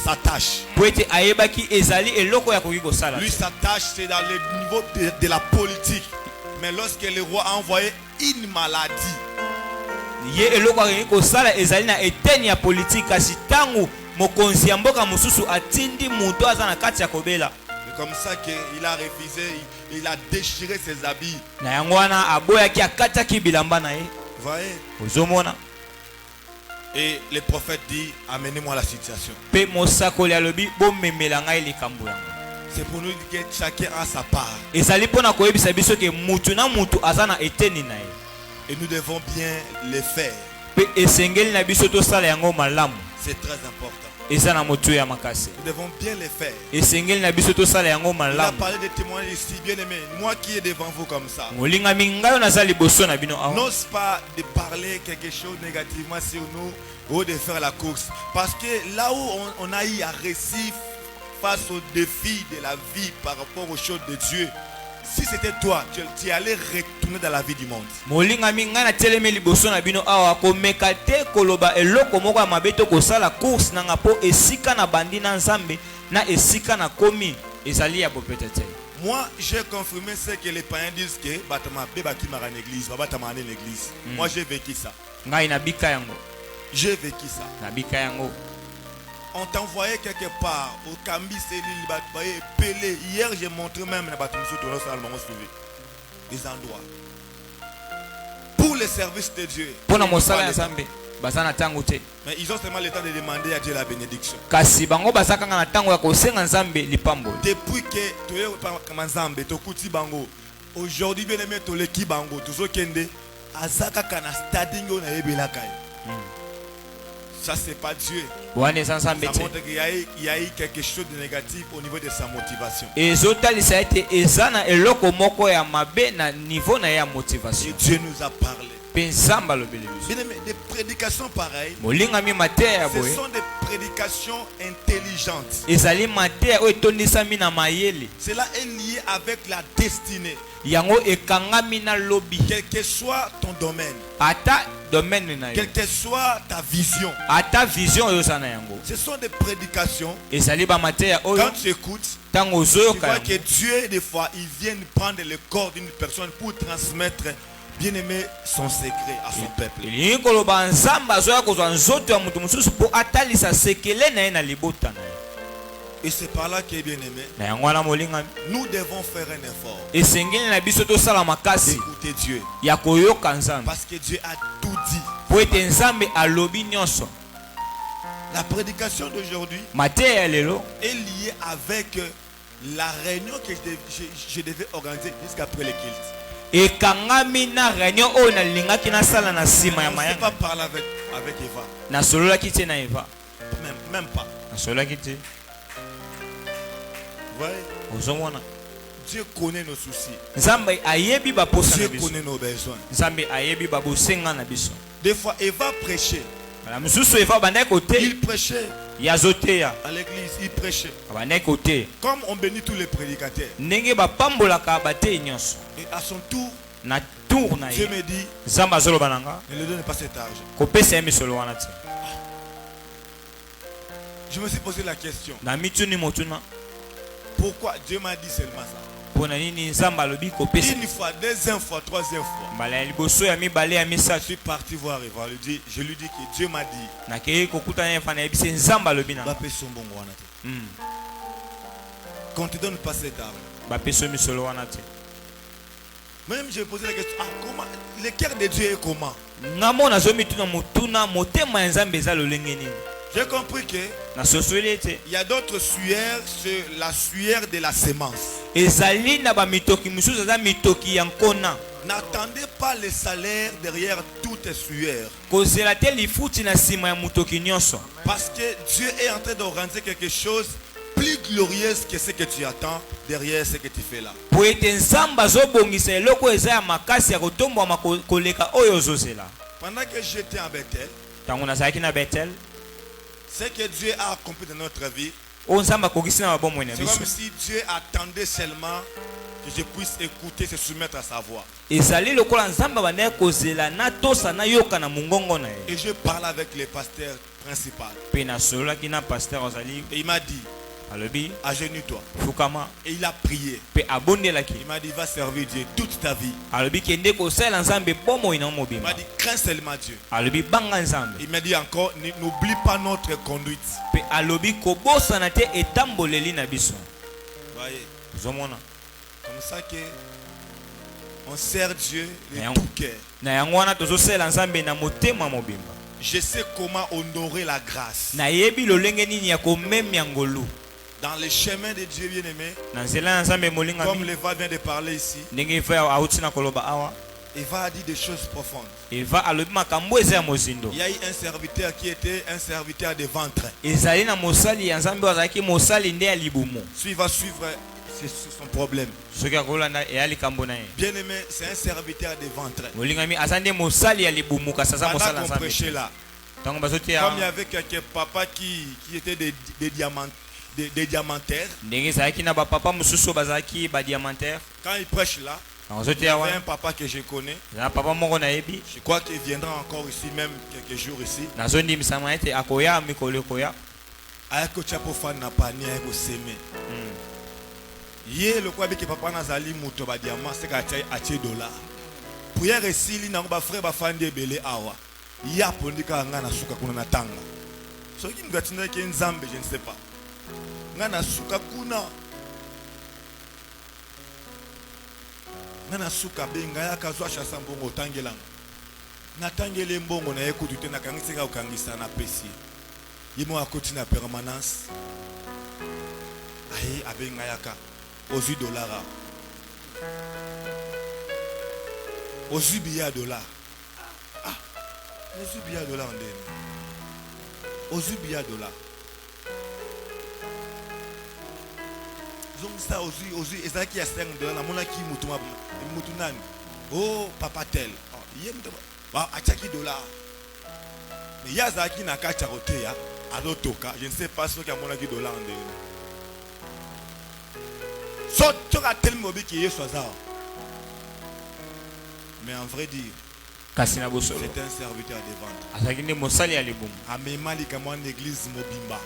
Speaker 1: sa tâche.
Speaker 5: po ete ayebaki ezali eloko ya koki kosala
Speaker 1: Lui,
Speaker 5: te.
Speaker 1: sa tâche, c'est dans le niveau de la politique. Mais lorsque le roi a envoyé une maladie,
Speaker 5: Ye eloko akoki kosala ezali na eteni ya politiki, kasi ntango mokonzi ya mboka mosusu atindi moto aza na kati ya kobela,
Speaker 1: c'est comme ça qu'il a refusé, il a déchiré ses habits.
Speaker 5: na yango wana aboyaki akataki bilamba na ye.
Speaker 1: Vous voyez?
Speaker 5: Ozomona,
Speaker 1: Et le prophète dit, amenez-moi la situation.
Speaker 5: mpe mosakoli alobi bomemela ngai likambo yango.
Speaker 1: C'est pour nous dire que chacun a sa part.
Speaker 5: Ezali mpo na koyebisa biso ke mutu na mutu aza na eteni na ye,
Speaker 1: Et nous devons bien le faire.
Speaker 5: mpe esengeli na biso tosala yango malamu.
Speaker 1: C'est très important.
Speaker 5: Eza na motu ya makasi,
Speaker 1: Nous devons bien le faire.
Speaker 5: esengeli na biso tosala yango
Speaker 1: Il a
Speaker 5: malamu.
Speaker 1: parlé de témoignages ici, bien aimé. Moi qui est devant vous comme ça,
Speaker 5: molingami ngai oyo naza liboso na bino awa,
Speaker 1: n'ose pas de parler quelque chose négativement sur nous ou de faire la course. Parce que là où on a eu à réussir face aux défis de la vie par rapport aux choses de Dieu, si c'était toi, tu allais retourner dans la vie du monde.
Speaker 5: molingami ngai natelemi liboso na bino awa komeka te koloba eloko moko ya mabe to kosala course nanga mpo esika na bandi na Nzambe na esika na komi ezali ya bopete te.
Speaker 1: Moi, j'ai confirmé ce que les païens disent que Batama Bebaki m'a en église, Batama en l'église. Moi, j'ai vécu ça.
Speaker 5: Ngai nabika yango,
Speaker 1: J'ai vécu ça.
Speaker 5: nabika yango.
Speaker 6: on t'envoyait quelque part au Kambi Céline, Pelé. Hier, j'ai montré même des endroits pour le service de Dieu.
Speaker 5: Pour na mosala ya Nzambe bazana tango te.
Speaker 6: Mais ils ont seulement le temps de demander à Dieu la bénédiction.
Speaker 5: Kasi bango bazaka na tango ya kosenga Nzambe lipambo.
Speaker 6: Depuis que toye comme Nzambe tokuti bango, aujourd'hui bien aimé toleki bango, tozokende azaka kana stadingo na yebela kai. Ça c'est pas Dieu.
Speaker 5: Wane sans
Speaker 6: Ça
Speaker 5: Nzambe te.
Speaker 6: montre qu'il y a eu quelque chose de négatif au niveau de sa motivation.
Speaker 5: Ezotalisa ete ezana eloko moko ya mabe na niveau na ya
Speaker 6: Et
Speaker 5: motivation.
Speaker 6: Dieu nous a parlé.
Speaker 5: Pensamba lobele biso.
Speaker 6: Bien aimé, des prédications pareilles,
Speaker 5: Molinga mi mateya ya
Speaker 6: ce
Speaker 5: boye.
Speaker 6: sont des prédications intelligentes.
Speaker 5: Ezali mateya oyo etondisami na mayele.
Speaker 6: Cela est lié avec la destinée.
Speaker 5: Yango ekangami na lobi.
Speaker 6: Quel que soit ton domaine,
Speaker 5: Ata domaine na yo.
Speaker 6: quelle que soit ta vision,
Speaker 5: Ata vision oyo sana yango.
Speaker 6: ce sont des prédications.
Speaker 5: Ezali ba mateya oyo
Speaker 6: Quand tu écoutes,
Speaker 5: tango
Speaker 6: tu
Speaker 5: ozoyoka
Speaker 6: vois
Speaker 5: yango.
Speaker 6: que Dieu, des fois, il vient prendre le corps d'une personne pour transmettre, bien aimé, son secret à son peuple.
Speaker 5: Elingi koloba Nzambe azoya kozwa nzoto ya mutu mosusu mpo atalisa sekele na ye na libota na ye.
Speaker 6: Et c'est par là que, bien aimé,
Speaker 5: Na yango wana molingami
Speaker 6: nous devons faire un effort
Speaker 5: esengeli na biso tosala makasi
Speaker 6: d'écouter Dieu.
Speaker 5: ya koyoka Nzambe
Speaker 6: Parce que Dieu a tout dit.
Speaker 5: po ete Nzambe alobi nyonso.
Speaker 6: La prédication d'aujourd'hui
Speaker 5: Mateya ya lelo
Speaker 6: est liée avec la réunion que je devais organiser jusqu'après le culte.
Speaker 5: ekangami na réunion oyo nalingaki nasala na nsima ya
Speaker 6: On ne s'est
Speaker 5: mayanga.
Speaker 6: pas parlé avec Eva.
Speaker 5: Nasololaki te na Eva.
Speaker 6: Même pas.
Speaker 5: Nasololaki te.
Speaker 6: Vous voyez?
Speaker 5: Ozomona.
Speaker 6: Dieu connaît nos soucis.
Speaker 5: Nzambe ayebi baposa na
Speaker 6: Dieu
Speaker 5: biso.
Speaker 6: connaît nos besoins.
Speaker 5: Nzambe ayebi babosenga na biso.
Speaker 6: Des fois, Eva prêchait.
Speaker 5: Bala mosusu Eva bandaki kote
Speaker 6: Il prêchait
Speaker 5: yazoteya.
Speaker 6: à l'église. Il prêchait.
Speaker 5: Bandaki kote.
Speaker 6: Comme on bénit tous les prédicateurs.
Speaker 5: Ndenge bapambolaka bateyi nyonso.
Speaker 6: Et à son tour,
Speaker 5: Na tour na
Speaker 6: Dieu
Speaker 5: ye.
Speaker 6: me dit,
Speaker 5: Nzambe azoloba na nga.
Speaker 6: ne lui donne pas cet argent.
Speaker 5: Kopesa ye misolo wana te.
Speaker 6: Je me suis posé la question.
Speaker 5: Na mituni motuna.
Speaker 6: Pourquoi Dieu m'a dit seulement ça?
Speaker 5: Pona nini Nzambe alobi kopesa.
Speaker 6: Une fois, deuxième fois, troisième fois.
Speaker 5: Mbala ya liboso ya mibale ya
Speaker 6: Je
Speaker 5: misato.
Speaker 6: suis parti voir Eva. Je lui dis que Dieu m'a dit,
Speaker 5: Nakei kokutana ye fana yebise Nzambe alobi na nga.
Speaker 6: bapesa mbongo wana te. Qu'on ne te donne pas cet argent.
Speaker 5: Bapesa misolo wana te.
Speaker 6: Même je me posais la question, comment, le cœur de Dieu est comment?
Speaker 5: Ngamo nazomituna motuna motema ya Nzambe eza lolenge nini.
Speaker 6: J'ai compris que
Speaker 5: Nasosoli ete
Speaker 6: il y a d'autres sueurs, c'est la sueur de la sémence.
Speaker 5: ezali na bamitoki mosusu eza mitoki ya nkona.
Speaker 6: N'attendez pas le salaire derrière toute sueur.
Speaker 5: Kozela te lifuti na nsima ya motoki nyonso.
Speaker 6: Parce que Dieu est en train d'organiser quelque chose plus glorieux que ce que tu attends derrière ce que tu fais là.
Speaker 5: Po ete Nzambe azobongisa eloko eza ya makasi ya kotombwama koleka oyo ozozela.
Speaker 6: Pendant que j'étais en Bethel,
Speaker 5: Ntango nazalaki na Betel
Speaker 6: ce que Dieu a accompli dans notre vie,
Speaker 5: oyo Nzambe akokisi na babomoi na
Speaker 6: c'est
Speaker 5: biso.
Speaker 6: comme si Dieu attendait seulement que je puisse écouter, se soumettre à sa voix.
Speaker 5: Ezali lokola Nzambe abandaki kozela natosa nayoka na mongongo na ye.
Speaker 6: Et je parle avec le pasteur principal.
Speaker 5: Mpe nasololaki na paster ozali
Speaker 6: Et il m'a dit,
Speaker 5: alobi
Speaker 6: agenouille-toi.
Speaker 5: fukama
Speaker 6: Et il a prié.
Speaker 5: mpe abondelaki.
Speaker 6: Il m'a dit, va servir Dieu toute ta vie.
Speaker 5: Alobi kende kosalela Nzambe bomoi na
Speaker 6: Il
Speaker 5: mobimba.
Speaker 6: m'a dit, crains seulement Dieu.
Speaker 5: Alobi banga Nzambe.
Speaker 6: Il m'a dit encore, n'oublie pas notre conduite.
Speaker 5: Mpe alobi kobosana te etamboleli na biso.
Speaker 6: Voyez,
Speaker 5: Ozomona.
Speaker 6: comme ça que on sert Dieu de
Speaker 5: Mais on-
Speaker 6: tout cœur.
Speaker 5: Na yango wana tozosalela Nzambe na motema mobimba.
Speaker 6: Je sais comment honorer la grâce.
Speaker 5: Nayebi lolenge nini ya komemia ngolu.
Speaker 6: Dans le chemin de Dieu bien-aimé,
Speaker 5: Na nzela na Nzambe molinga
Speaker 6: comme
Speaker 5: mingi.
Speaker 6: Léva vient de parler ici,
Speaker 5: Ndenge Eva auti na koloba awa.
Speaker 6: il va dire des choses profondes.
Speaker 5: Eva alobi makambo eza ya mozindo.
Speaker 6: Il y a eu un serviteur qui était un serviteur de ventre.
Speaker 5: Ezali na mosali ya Nzambe azalaki mosali nde ya libumu.
Speaker 6: Si il va suivre, c'est son problème.
Speaker 5: Soki akolanda eya likambo na ye.
Speaker 6: Bien-aimé, c'est un serviteur de ventre.
Speaker 5: Molingami aza nde mosali ya libumu kasi aza mosala
Speaker 6: Pendant qu'on
Speaker 5: Nzambe.
Speaker 6: prêchait là,
Speaker 5: Ntango bazoteya
Speaker 6: comme il y avait quelques papas qui étaient des diamantaires,
Speaker 5: ndenge ezalaki na bapapa mosusu bazalaki badiamantere.
Speaker 6: quand ils prêchent là,
Speaker 5: Ntango
Speaker 6: il y
Speaker 5: azoteya
Speaker 6: avait
Speaker 5: wana
Speaker 6: un papa que je connais.
Speaker 5: eza papa moko nayebi.
Speaker 6: Je crois qu'il viendra encore ici, même quelques jours ici.
Speaker 5: Nazondimisama ete akoya mikolo ekoya.
Speaker 6: Ayako chapo fan na panier ayako seme. Ye le kwa biki papa nazali muto ba diamant c'est ka atie dollar. Prière esili na ba frère ba fandi ebele awa. Ya pondika nga na suka kuna na tanga. Ce qui me dit que Nzambe, je ne sais pas. Ngana suka kuna. Ngana suka benga ya kazwa chasa mbongo tangelanga. Na tangele mbongo na ekutu te na kangisa ka kangisa na pesi. Yimo akoti na permanence. Ayi abenga yaka ozu dollara. Ozu biya dollar. Ah. Ozu biya dollar ndeni. Ozu biya dollar. Donc ça aussi et ça qui a 5 dollars la mona qui mutu nani oh papa tel yem to ba achaki dollar mais ya za ki na ka charote ya alotoka je ne sais pas ce que mona qui dollar en dehors so tu as tellement bi qui est ça mais en vrai dire
Speaker 5: Kasina bosolo
Speaker 6: c'est un serviteur de vente
Speaker 5: azakinde mosali ya libumu
Speaker 6: amema likama en église mobimba.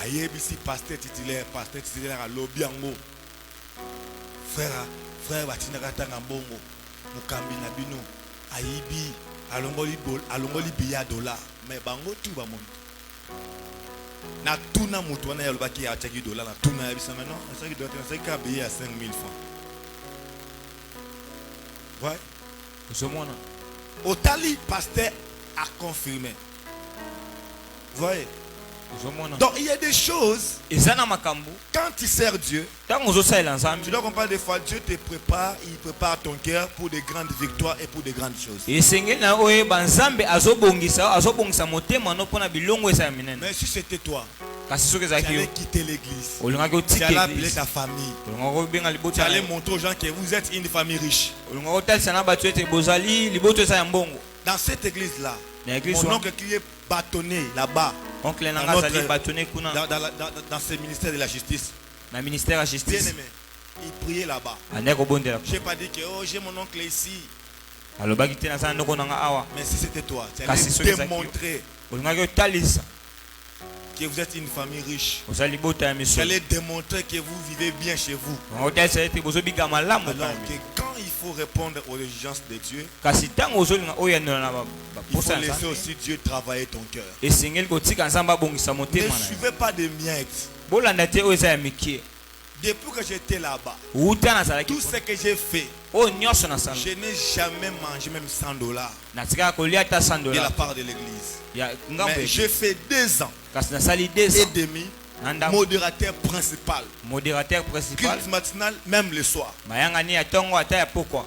Speaker 6: Aïe, ici, pasteur titulaire à l'Obiango. Frère, Batinagata Ngambongo, Mukambi Nabino, Aïbi, Alongoli Biya dollar. Mais Bango, tout va monter. Na tuna mutuana yalobaki ya chaki dollar, na tuna yabisa maintenant, ça qui doit être un billet à 5 000 francs. Ouais. Otali, pasteur a confirmé. Voyez. Donc il y a des choses, quand tu sers Dieu, tu dois comprendre des fois, Dieu te prépare, il prépare ton cœur pour de grandes victoires et pour de grandes choses. Mais si c'était toi, tu allais quitter l'église, tu allais appeler ta famille, tu allais montrer aux gens que vous êtes une famille riche. Dans cette église-là, mon oncle qui est bâtonné là-bas, dans ce ministère de la justice, bien aimé, il priait là-bas. Je n'ai pas dit que j'ai mon oncle ici. Mais si c'était toi, tu allais démontrer que vous êtes une famille riche. Vous allez démontrer que vous vivez bien chez vous. Alors que quand il faut répondre aux exigences de Dieu, il faut laisser aussi Dieu travailler ton cœur. Ne suivez pas de miettes. Depuis que j'étais là-bas, tout ce que j'ai fait, je n'ai jamais mangé même $100 de la part de l'église. Mais j'ai fait 2 ans et demi modérateur principal. Culte matinal, même le soir.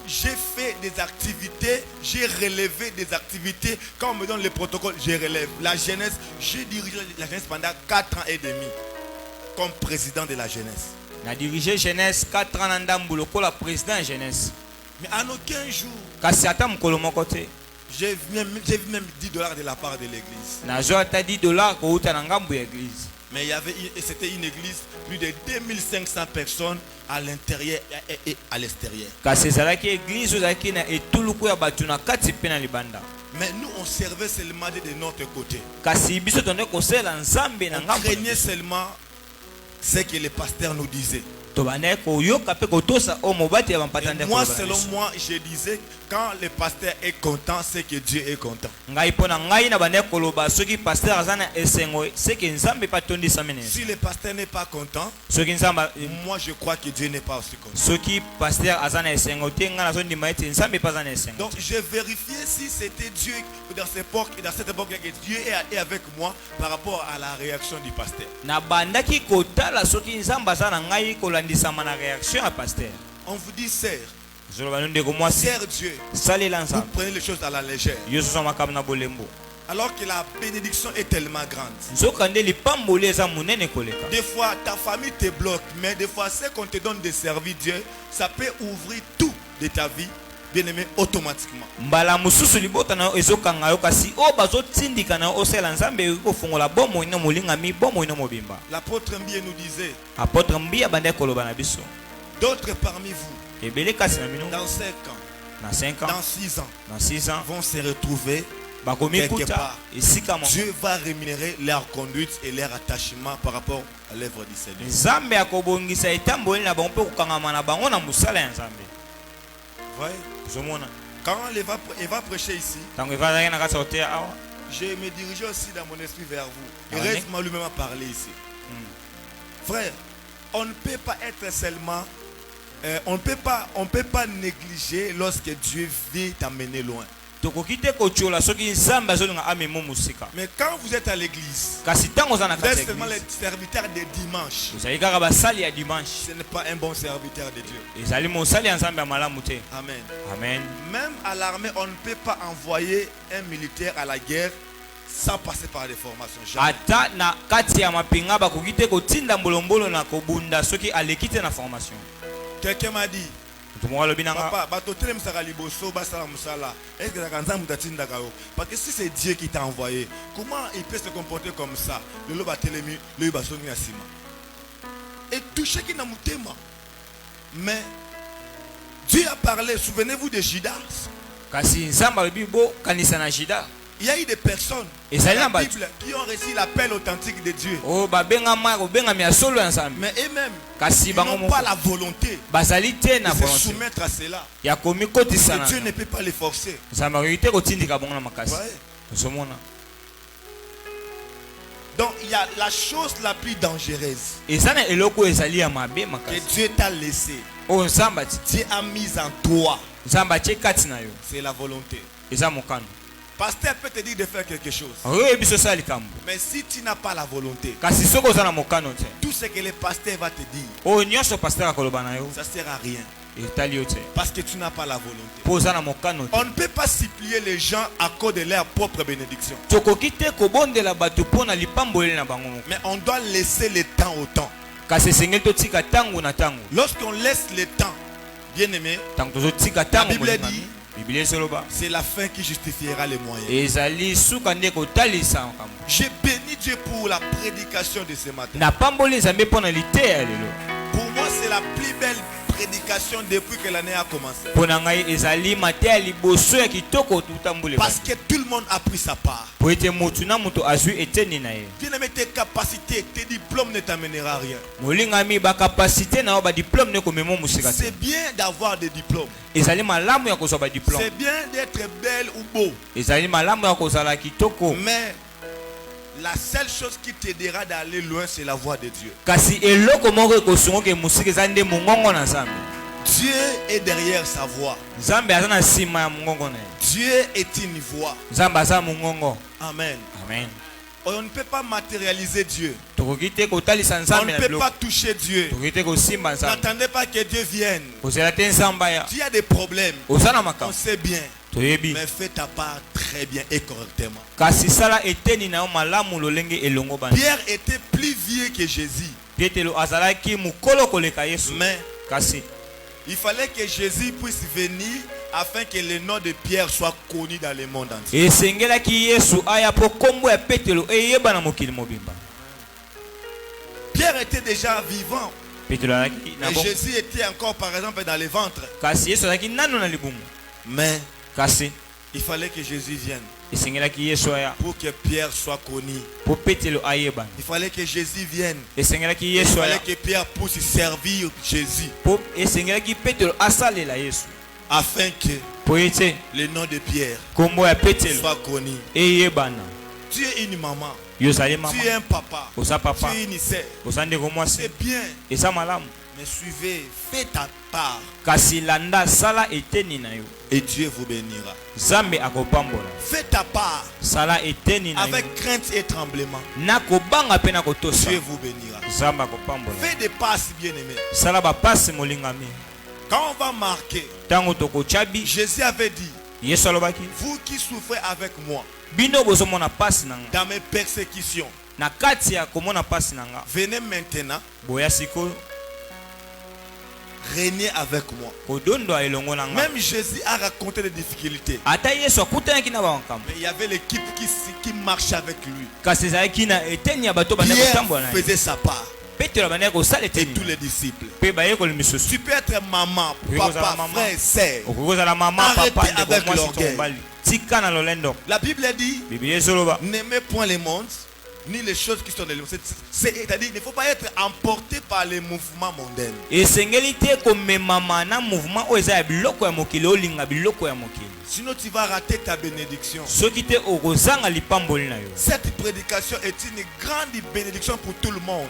Speaker 6: J'ai fait des activités, j'ai relevé des activités. Quand on me donne les protocoles, je relève. La jeunesse, j'ai dirigé la jeunesse pendant 4 ans et demi comme président de la jeunesse.
Speaker 5: Na dirigé jeunesse 4 ans ndambulo ko la président jeunesse.
Speaker 6: Mais en aucun jour, j'ai vu même $10 de la part de l'église.
Speaker 5: Na jo ata $10 ko uta na ngambu ya église.
Speaker 6: Mais c'était une église, plus de 2500 personnes à l'intérieur et à l'extérieur. Mais nous, on servait seulement de notre côté. On craignait seulement ce que les pasteurs nous disaient. Et moi, selon moi, je disais, quand le pasteur est content, c'est que Dieu est content. Si le pasteur n'est pas content, moi je crois que Dieu n'est pas aussi content. Donc j'ai vérifié si c'était Dieu dans cette époque que Dieu est avec moi par rapport à la réaction du pasteur. On vous dit sers Dieu, vous prenez les choses à la légère. Alors que la bénédiction est tellement grande. Des fois ta famille te bloque, mais des fois ce qu'on te donne de servir Dieu, ça peut ouvrir tout de ta vie, bien aimé, automatiquement. L'apôtre Mbie nous disait, d'autres parmi vous, dans 5 ans, dans 6 ans, vont se retrouver quelque part. Dieu va rémunérer leur conduite et leur attachement par rapport à l'œuvre du Seigneur. Voyez? Quand il va prêcher ici, Je me dirigeais aussi dans mon esprit vers vous. Et Reste m'a lui-même à parler ici. Frère, on ne peut pas être seulement... on ne peut pas négliger lorsque Dieu veut t'amener loin. Mais quand vous êtes à l'église, vous êtes seulement le serviteur des dimanches. Ce n'est pas un bon serviteur de Dieu. Amen.
Speaker 5: Amen.
Speaker 6: Même à l'armée, on ne peut pas envoyer un militaire à la guerre sans passer par des formations. Jamais. Quelqu'un m'a dit, papa, parce que si c'est Dieu qui t'a envoyé, comment il peut se comporter comme ça? Et toucher qui n'a pas. Mais Dieu a parlé, souvenez-vous de Judas. Il y a eu des personnes dans la Bible qui ont reçu l'appel authentique de Dieu. Mais eux-mêmes, ils n'ont pas la volonté de se soumettre à cela. Et Dieu ne peut pas les forcer. Donc il y a la chose la plus dangereuse que Dieu t'a laissé. Dieu a mis en toi. C'est la volonté. Pasteur peut te dire de faire quelque chose. Mais si tu n'as pas la volonté, tout ce que le pasteur va te dire, ça ne sert à rien. Parce que tu n'as pas la volonté. On ne peut pas supplier les gens à cause de leur propre bénédiction. Mais on doit laisser le temps au temps. Lorsqu'on laisse le temps, bien aimé, la Bible dit, c'est la fin qui justifiera les moyens. J'ai béni Dieu pour la prédication de ce matin. Pour moi, c'est la plus belle prédication depuis que l'année a commencé. Parce que tout le monde a pris sa part. Bien aimé, tes capacités, tes diplômes ne t'amèneront à rien. C'est bien d'avoir des diplômes. C'est bien d'être belle ou beau. Mais la seule chose qui t'aidera d'aller loin, c'est la voix de Dieu. Dieu est derrière sa voix. Dieu est une voix. Amen.
Speaker 5: Amen.
Speaker 6: On ne peut pas matérialiser Dieu. On ne peut pas toucher Dieu. N'attendez pas que Dieu vienne. Tu as des problèmes. On sait bien. Mais fais ta part très bien et correctement. Pierre était plus vieux que Jésus. Mais il fallait que Jésus puisse venir afin que le nom de Pierre soit connu dans le monde entier. Pierre était déjà vivant. Et Jésus était encore par exemple dans le ventre. Mais il fallait que Jésus vienne pour que Pierre soit connu. Il fallait que Jésus vienne. Il fallait que Pierre puisse servir Jésus. Afin que le nom de Pierre soit connu. Tu es une maman. Tu es un papa. Tu es une sœur. C'est bien. Mais suivez, faites ta part. Et Dieu vous bénira. Faites ta part. Avec crainte et tremblement. Dieu vous bénira. Faites des passes bien aimés. Quand on va marquer, Jésus avait dit, vous qui souffrez avec moi dans mes persécutions, venez maintenant, régnez avec moi. Même Jésus a raconté les difficultés. Mais il y avait l'équipe qui marchait avec lui. Pierre faisait sa part. Et tous les disciples. Tu peux être maman, papa, frère, sœur. Arrêtez avec l'orgueil. La Bible dit, n'aimez point le monde, ni les choses qui sont dans le monde. C'est-à-dire, il ne faut pas être emporté par les mouvements mondains. Sinon, tu vas rater ta bénédiction. Cette prédication est une grande bénédiction pour tout le monde.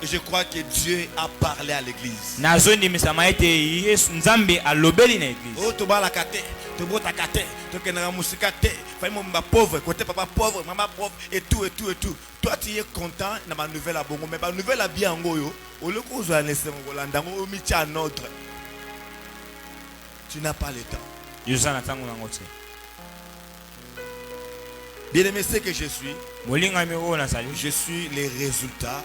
Speaker 6: Et je crois que Dieu a parlé à l'église. Oh, tu vas la cater, tu vas la cater, tu vas la musicater, maman pauvre, côté papa pauvre, maman pauvre, et tout, et tout, et tout. Toi, tu es content dans ma nouvelle à Bongo, mais ma nouvelle à bien en goyo. Au lieu que je laisse mon Hollande, au milieu à notre. Tu n'as pas le temps. Bien aimé, c'est que je suis les résultats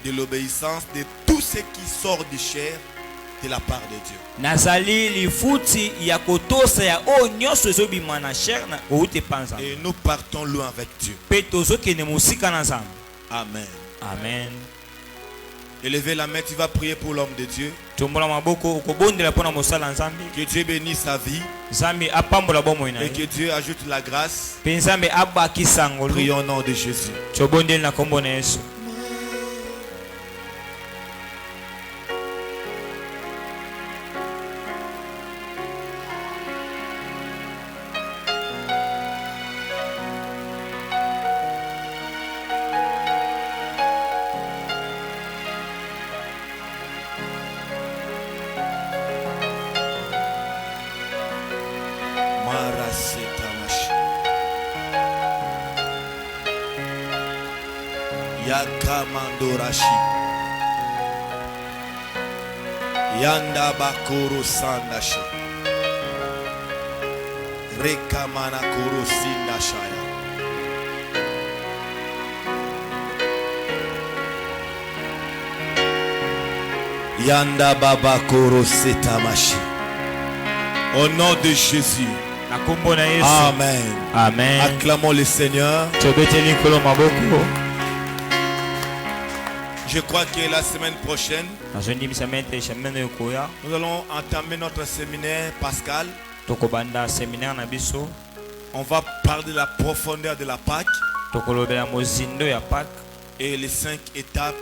Speaker 6: de l'obéissance de tout ce qui sort du chair de la part de Dieu. Et nous partons loin avec Dieu. Amen.
Speaker 5: Amen.
Speaker 6: Élevez la main, tu vas prier pour l'homme de Dieu. Que Dieu bénisse sa vie. Et que Dieu ajoute la grâce. Prions au nom de Jésus. Yakamandorashi Yanda bakuru sandashi Rekamana kuru sindashaya Yanda baba kuru setamashi. Au nom de Jésus. Amen.
Speaker 5: Amen.
Speaker 6: Acclamons le Seigneur. Je crois que la semaine prochaine, nous allons entamer notre séminaire pascal. On va parler de la profondeur de la Pâque et les 5 étapes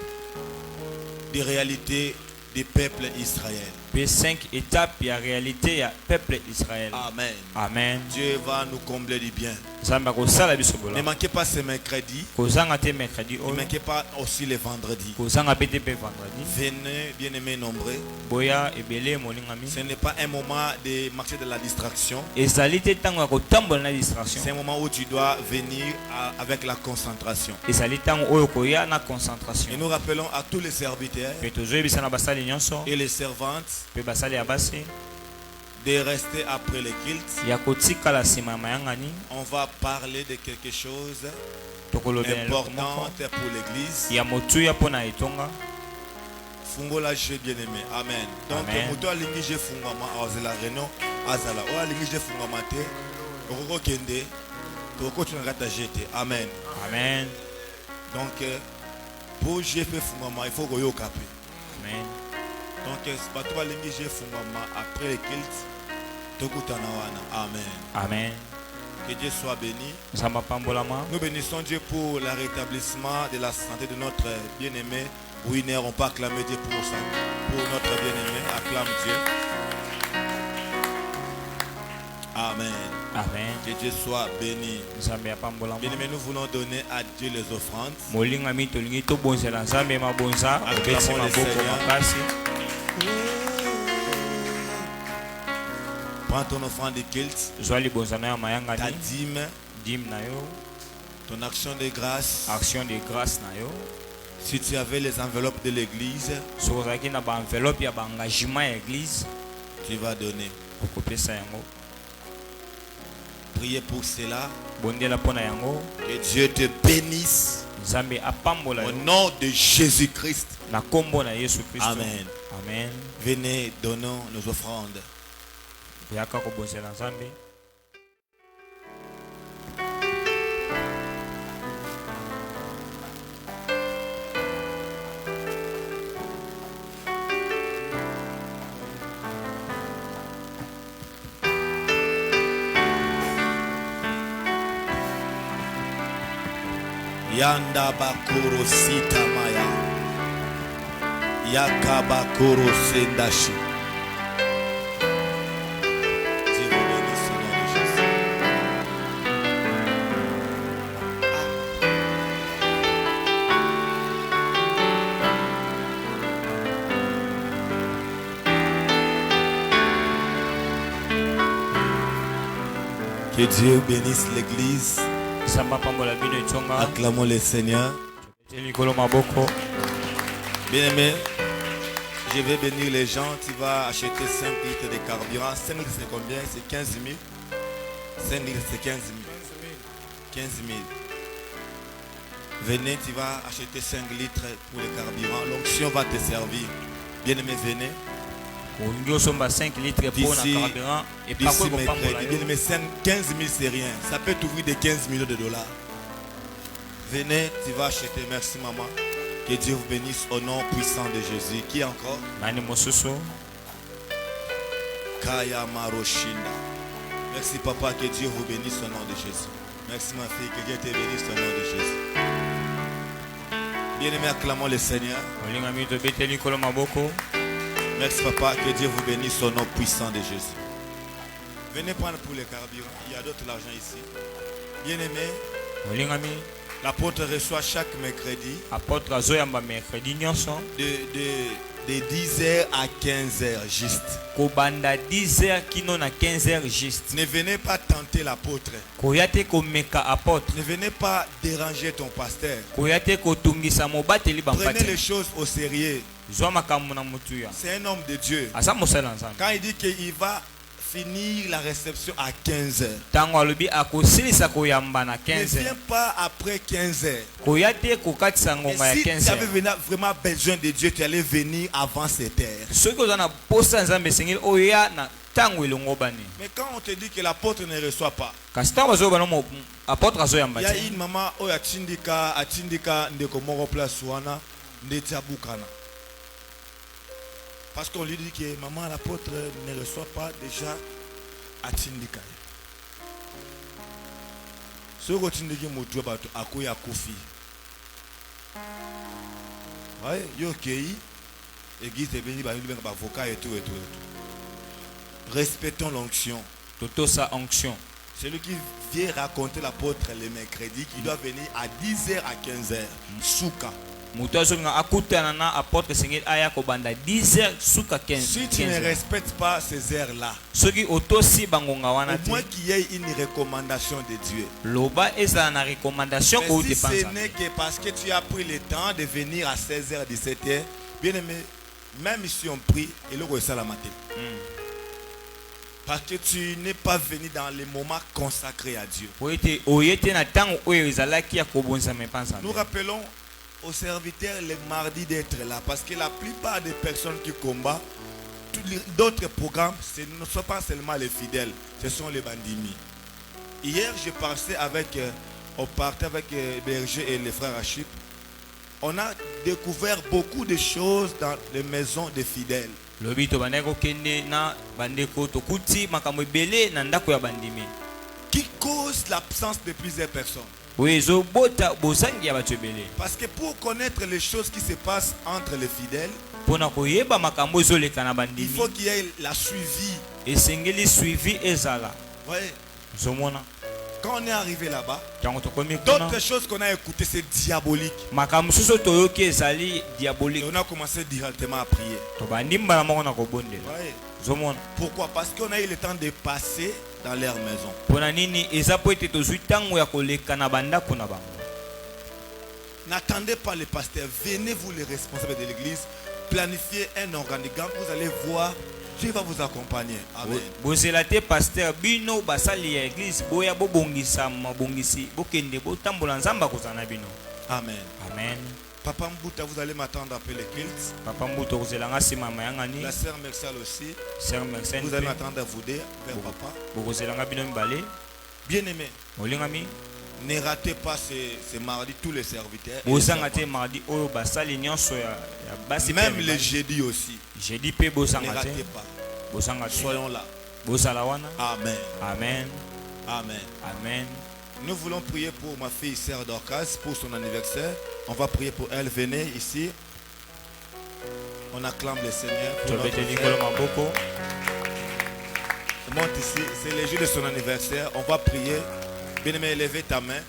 Speaker 6: des réalités du peuple Israël.
Speaker 5: 5 étapes de la réalité du peuple Israël.
Speaker 6: Amen.
Speaker 5: Amen.
Speaker 6: Dieu va nous combler du bien. Ne manquez pas ce mercredi. Ne manquez pas aussi les vendredis. Venez, bien-aimés nombreux. Ce n'est pas un moment de marcher de la distraction. C'est un moment où tu dois venir avec la concentration. Et nous rappelons à tous les serviteurs et les servantes de rester après le culte. On va parler de quelque chose d'important pour l'église. Fungola je bien aimé. Amen. Donc moto alingi je fungama azela reno azala o alingi je fungama te okoko kende toko tunakata jete. Amen.
Speaker 5: Amen.
Speaker 6: Donc pour je fais fungama il faut que yo capé.
Speaker 5: Amen.
Speaker 6: Donc bato alingi je fungama après le culte. Amen.
Speaker 5: Amen.
Speaker 6: Que Dieu soit béni. Nous bénissons Dieu pour le rétablissement de la santé de notre bien-aimé Winner. On peut acclamer Dieu pour ça. Pour notre bien-aimé, acclame Dieu. Amen.
Speaker 5: Amen.
Speaker 6: Que Dieu soit béni. Bien-aimé, nous voulons donner à Dieu les offrandes. Acclamons le Seigneur. Prends ton offrande de culte, ta dîme, ton action de grâce. Si tu avais les enveloppes de l'église, tu vas donner. Priez pour cela. Que Dieu te bénisse. Au nom de Jésus-Christ. Amen.
Speaker 5: Amen.
Speaker 6: Venez, donnons nos offrandes. Yanda bakoro sita maya. Yakabakoro sendashi. Dieu vous bénisse au nom de Jésus. Que Dieu bénisse l'église. Acclamons le Seigneur. Bien-aimé, je vais bénir les gens. Tu vas acheter 5 litres de carburant. 5 litres c'est combien? C'est 15 000. 5 litres c'est 15 000. 15 000. Venez, tu vas acheter 5 litres pour le carburant. L'onction va te servir. Bien-aimé, venez. D'ici mercredi, bien-aimé, 15 000 c'est rien. Ça peut t'ouvrir des 15 millions de dollars. Venez, tu vas acheter. Merci maman. Que Dieu vous bénisse au nom puissant de Jésus. Qui encore? Kaya Maroshinda. Merci papa, que Dieu vous bénisse au nom de Jésus. Merci ma fille, que Dieu te bénisse au nom de Jésus. Bien-aimé, acclamons le Seigneur. Merci papa, que Dieu vous bénisse au nom puissant de Jésus. Venez prendre pour le carburant. Il y a d'autres l'argent ici. Bien-aimé, l'apôtre reçoit chaque mercredi de 10h à 15h juste. Ne venez pas tenter l'apôtre. Ne venez pas déranger ton pasteur. Prenez les choses au sérieux. C'est un homme de Dieu. Quand il dit qu'il va finir la réception à 15h, ne viens pas après 15h. Si tu avais vraiment besoin de Dieu, tu allais venir avant cette heure. Mais quand on te dit que l'apôtre ne reçoit pas, il y a une maman qui a parce qu'on lui dit que maman, l'apôtre ne reçoit pas déjà à Tindika. Ce que tu dis que mon job a koya kofi. Ouais, yo kei. Église est bénie par un avocat et tout. Respectons l'onction. Toto sa onction. Celui qui vient raconter l'apôtre le mercredi, qui doit venir à 10h à 15h. Souka. Si tu ne respectes pas ces heures-là, au moins qu'il y ait une recommandation de Dieu. Mais si ce n'est que parce que tu as pris le temps de venir à 16h, 17h, bien aimé, même si on prie, et le ressent la matin. Parce que tu n'es pas venu dans les moments consacrés à Dieu. Nous rappelons aux serviteurs le mardi d'être là, parce que la plupart des personnes qui combattent d'autres programmes, ce ne sont pas seulement les fidèles, ce sont les bandits. Hier, on partait avec Berger et les frères Achip. On a découvert beaucoup de choses dans les maisons des fidèles. Qui cause l'absence de plusieurs personnes. Parce que pour connaître les choses qui se passent entre les fidèles, il faut qu'il y ait la suivi. Ouais. Quand on est arrivé là-bas, d'autres choses qu'on a écoutées, c'est diabolique. Et on a commencé directement à prier. Ouais. Pourquoi? Parce qu'on a eu le temps de passer dans leur maison. N'attendez pas les pasteurs. Venez vous les responsables de l'église. Planifiez un organigramme. Vous allez voir. Dieu va vous accompagner. Amen. Amen. Amen. Papa Mbouta, vous allez m'attendre après le culte. La sœur Mercial aussi. Vous allez m'attendre à vous dire vers papa. Bien aimé, ne ratez pas ce mardi tous les serviteurs. Même le jeudi aussi. Ne ratez pas. Soyons là. Amen. Amen. Amen.
Speaker 5: Amen.
Speaker 6: Nous voulons prier pour ma fille Sœur Dorcas pour son anniversaire. On va prier pour elle. Venez ici. On acclame le Seigneur pour notre frère. Monte ici. C'est le jour de son anniversaire. On va prier. Bien-aimé, levez ta main.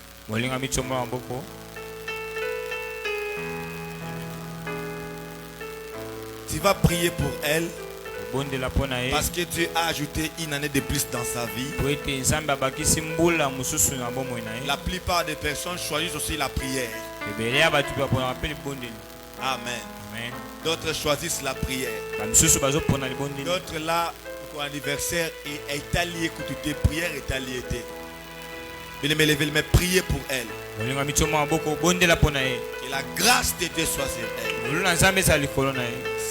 Speaker 6: Tu vas prier pour elle. Parce que Dieu a ajouté une année de plus dans sa vie. La plupart des personnes choisissent aussi la prière. Amen. D'autres choisissent la prière. D'autres là, pour l'anniversaire, est allié écouter prière, est allié. Mais priez pour elle. Que la grâce de Dieu soit sur elle.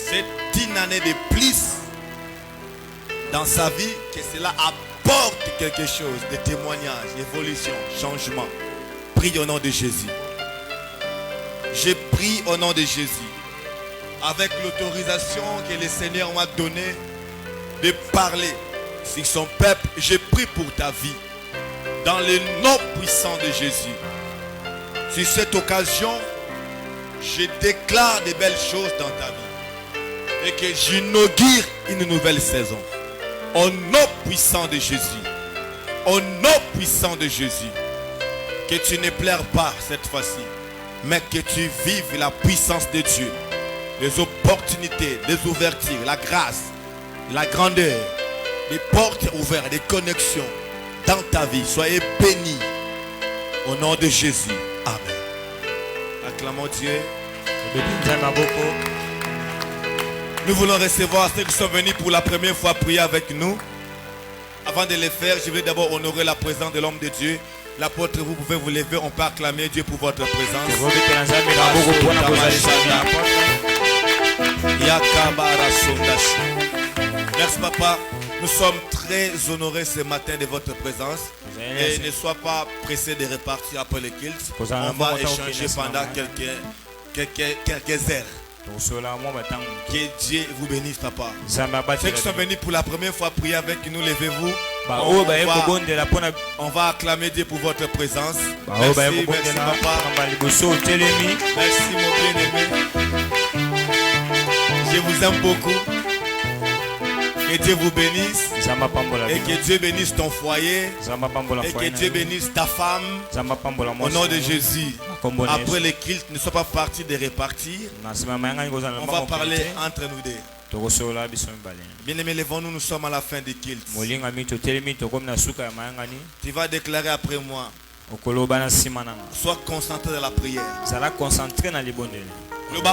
Speaker 6: C'est une année de plus dans sa vie, que cela apporte quelque chose, de témoignage, d'évolution, changement. Prie au nom de Jésus. Je prie au nom de Jésus, avec l'autorisation que le Seigneur m'a donnée de parler sur son peuple. Je prie pour ta vie, dans le nom puissant de Jésus. Sur cette occasion, je déclare de belles choses dans ta vie et que j'inaugure une nouvelle saison. Au nom puissant de Jésus. Au nom puissant de Jésus. Que tu ne pleures pas cette fois-ci, mais que tu vives la puissance de Dieu. Les opportunités, les ouvertures, la grâce, la grandeur, les portes ouvertes, les connexions dans ta vie. Soyez bénis. Au nom de Jésus. Amen. Acclamons Dieu. Nous voulons recevoir ceux qui sont venus pour la première fois prier avec nous. Avant de le faire, je vais d'abord honorer la présence de l'homme de Dieu. L'apôtre, vous pouvez vous lever, on peut acclamer Dieu pour votre présence. Merci papa, nous sommes très honorés ce matin de votre présence. Et ne sois pas pressé de repartir après le culte. On va échanger pendant quelques heures. Que Dieu vous bénisse, papa. Ceux qui sont venus pour la première fois prier avec nous, levez-vous. On va acclamer Dieu pour votre présence. Merci, merci papa. Merci mon bien-aimé. Je vous aime beaucoup. Que Dieu vous bénisse. Et que Dieu bénisse ton foyer. Et que Dieu bénisse ta femme. Au nom de Jésus. Après le culte, ne sois pas parti de repartir. On va parler entre nous deux. Bien aimé, levons-nous, nous sommes à la fin du culte. Tu vas déclarer après moi. Sois concentré dans la prière.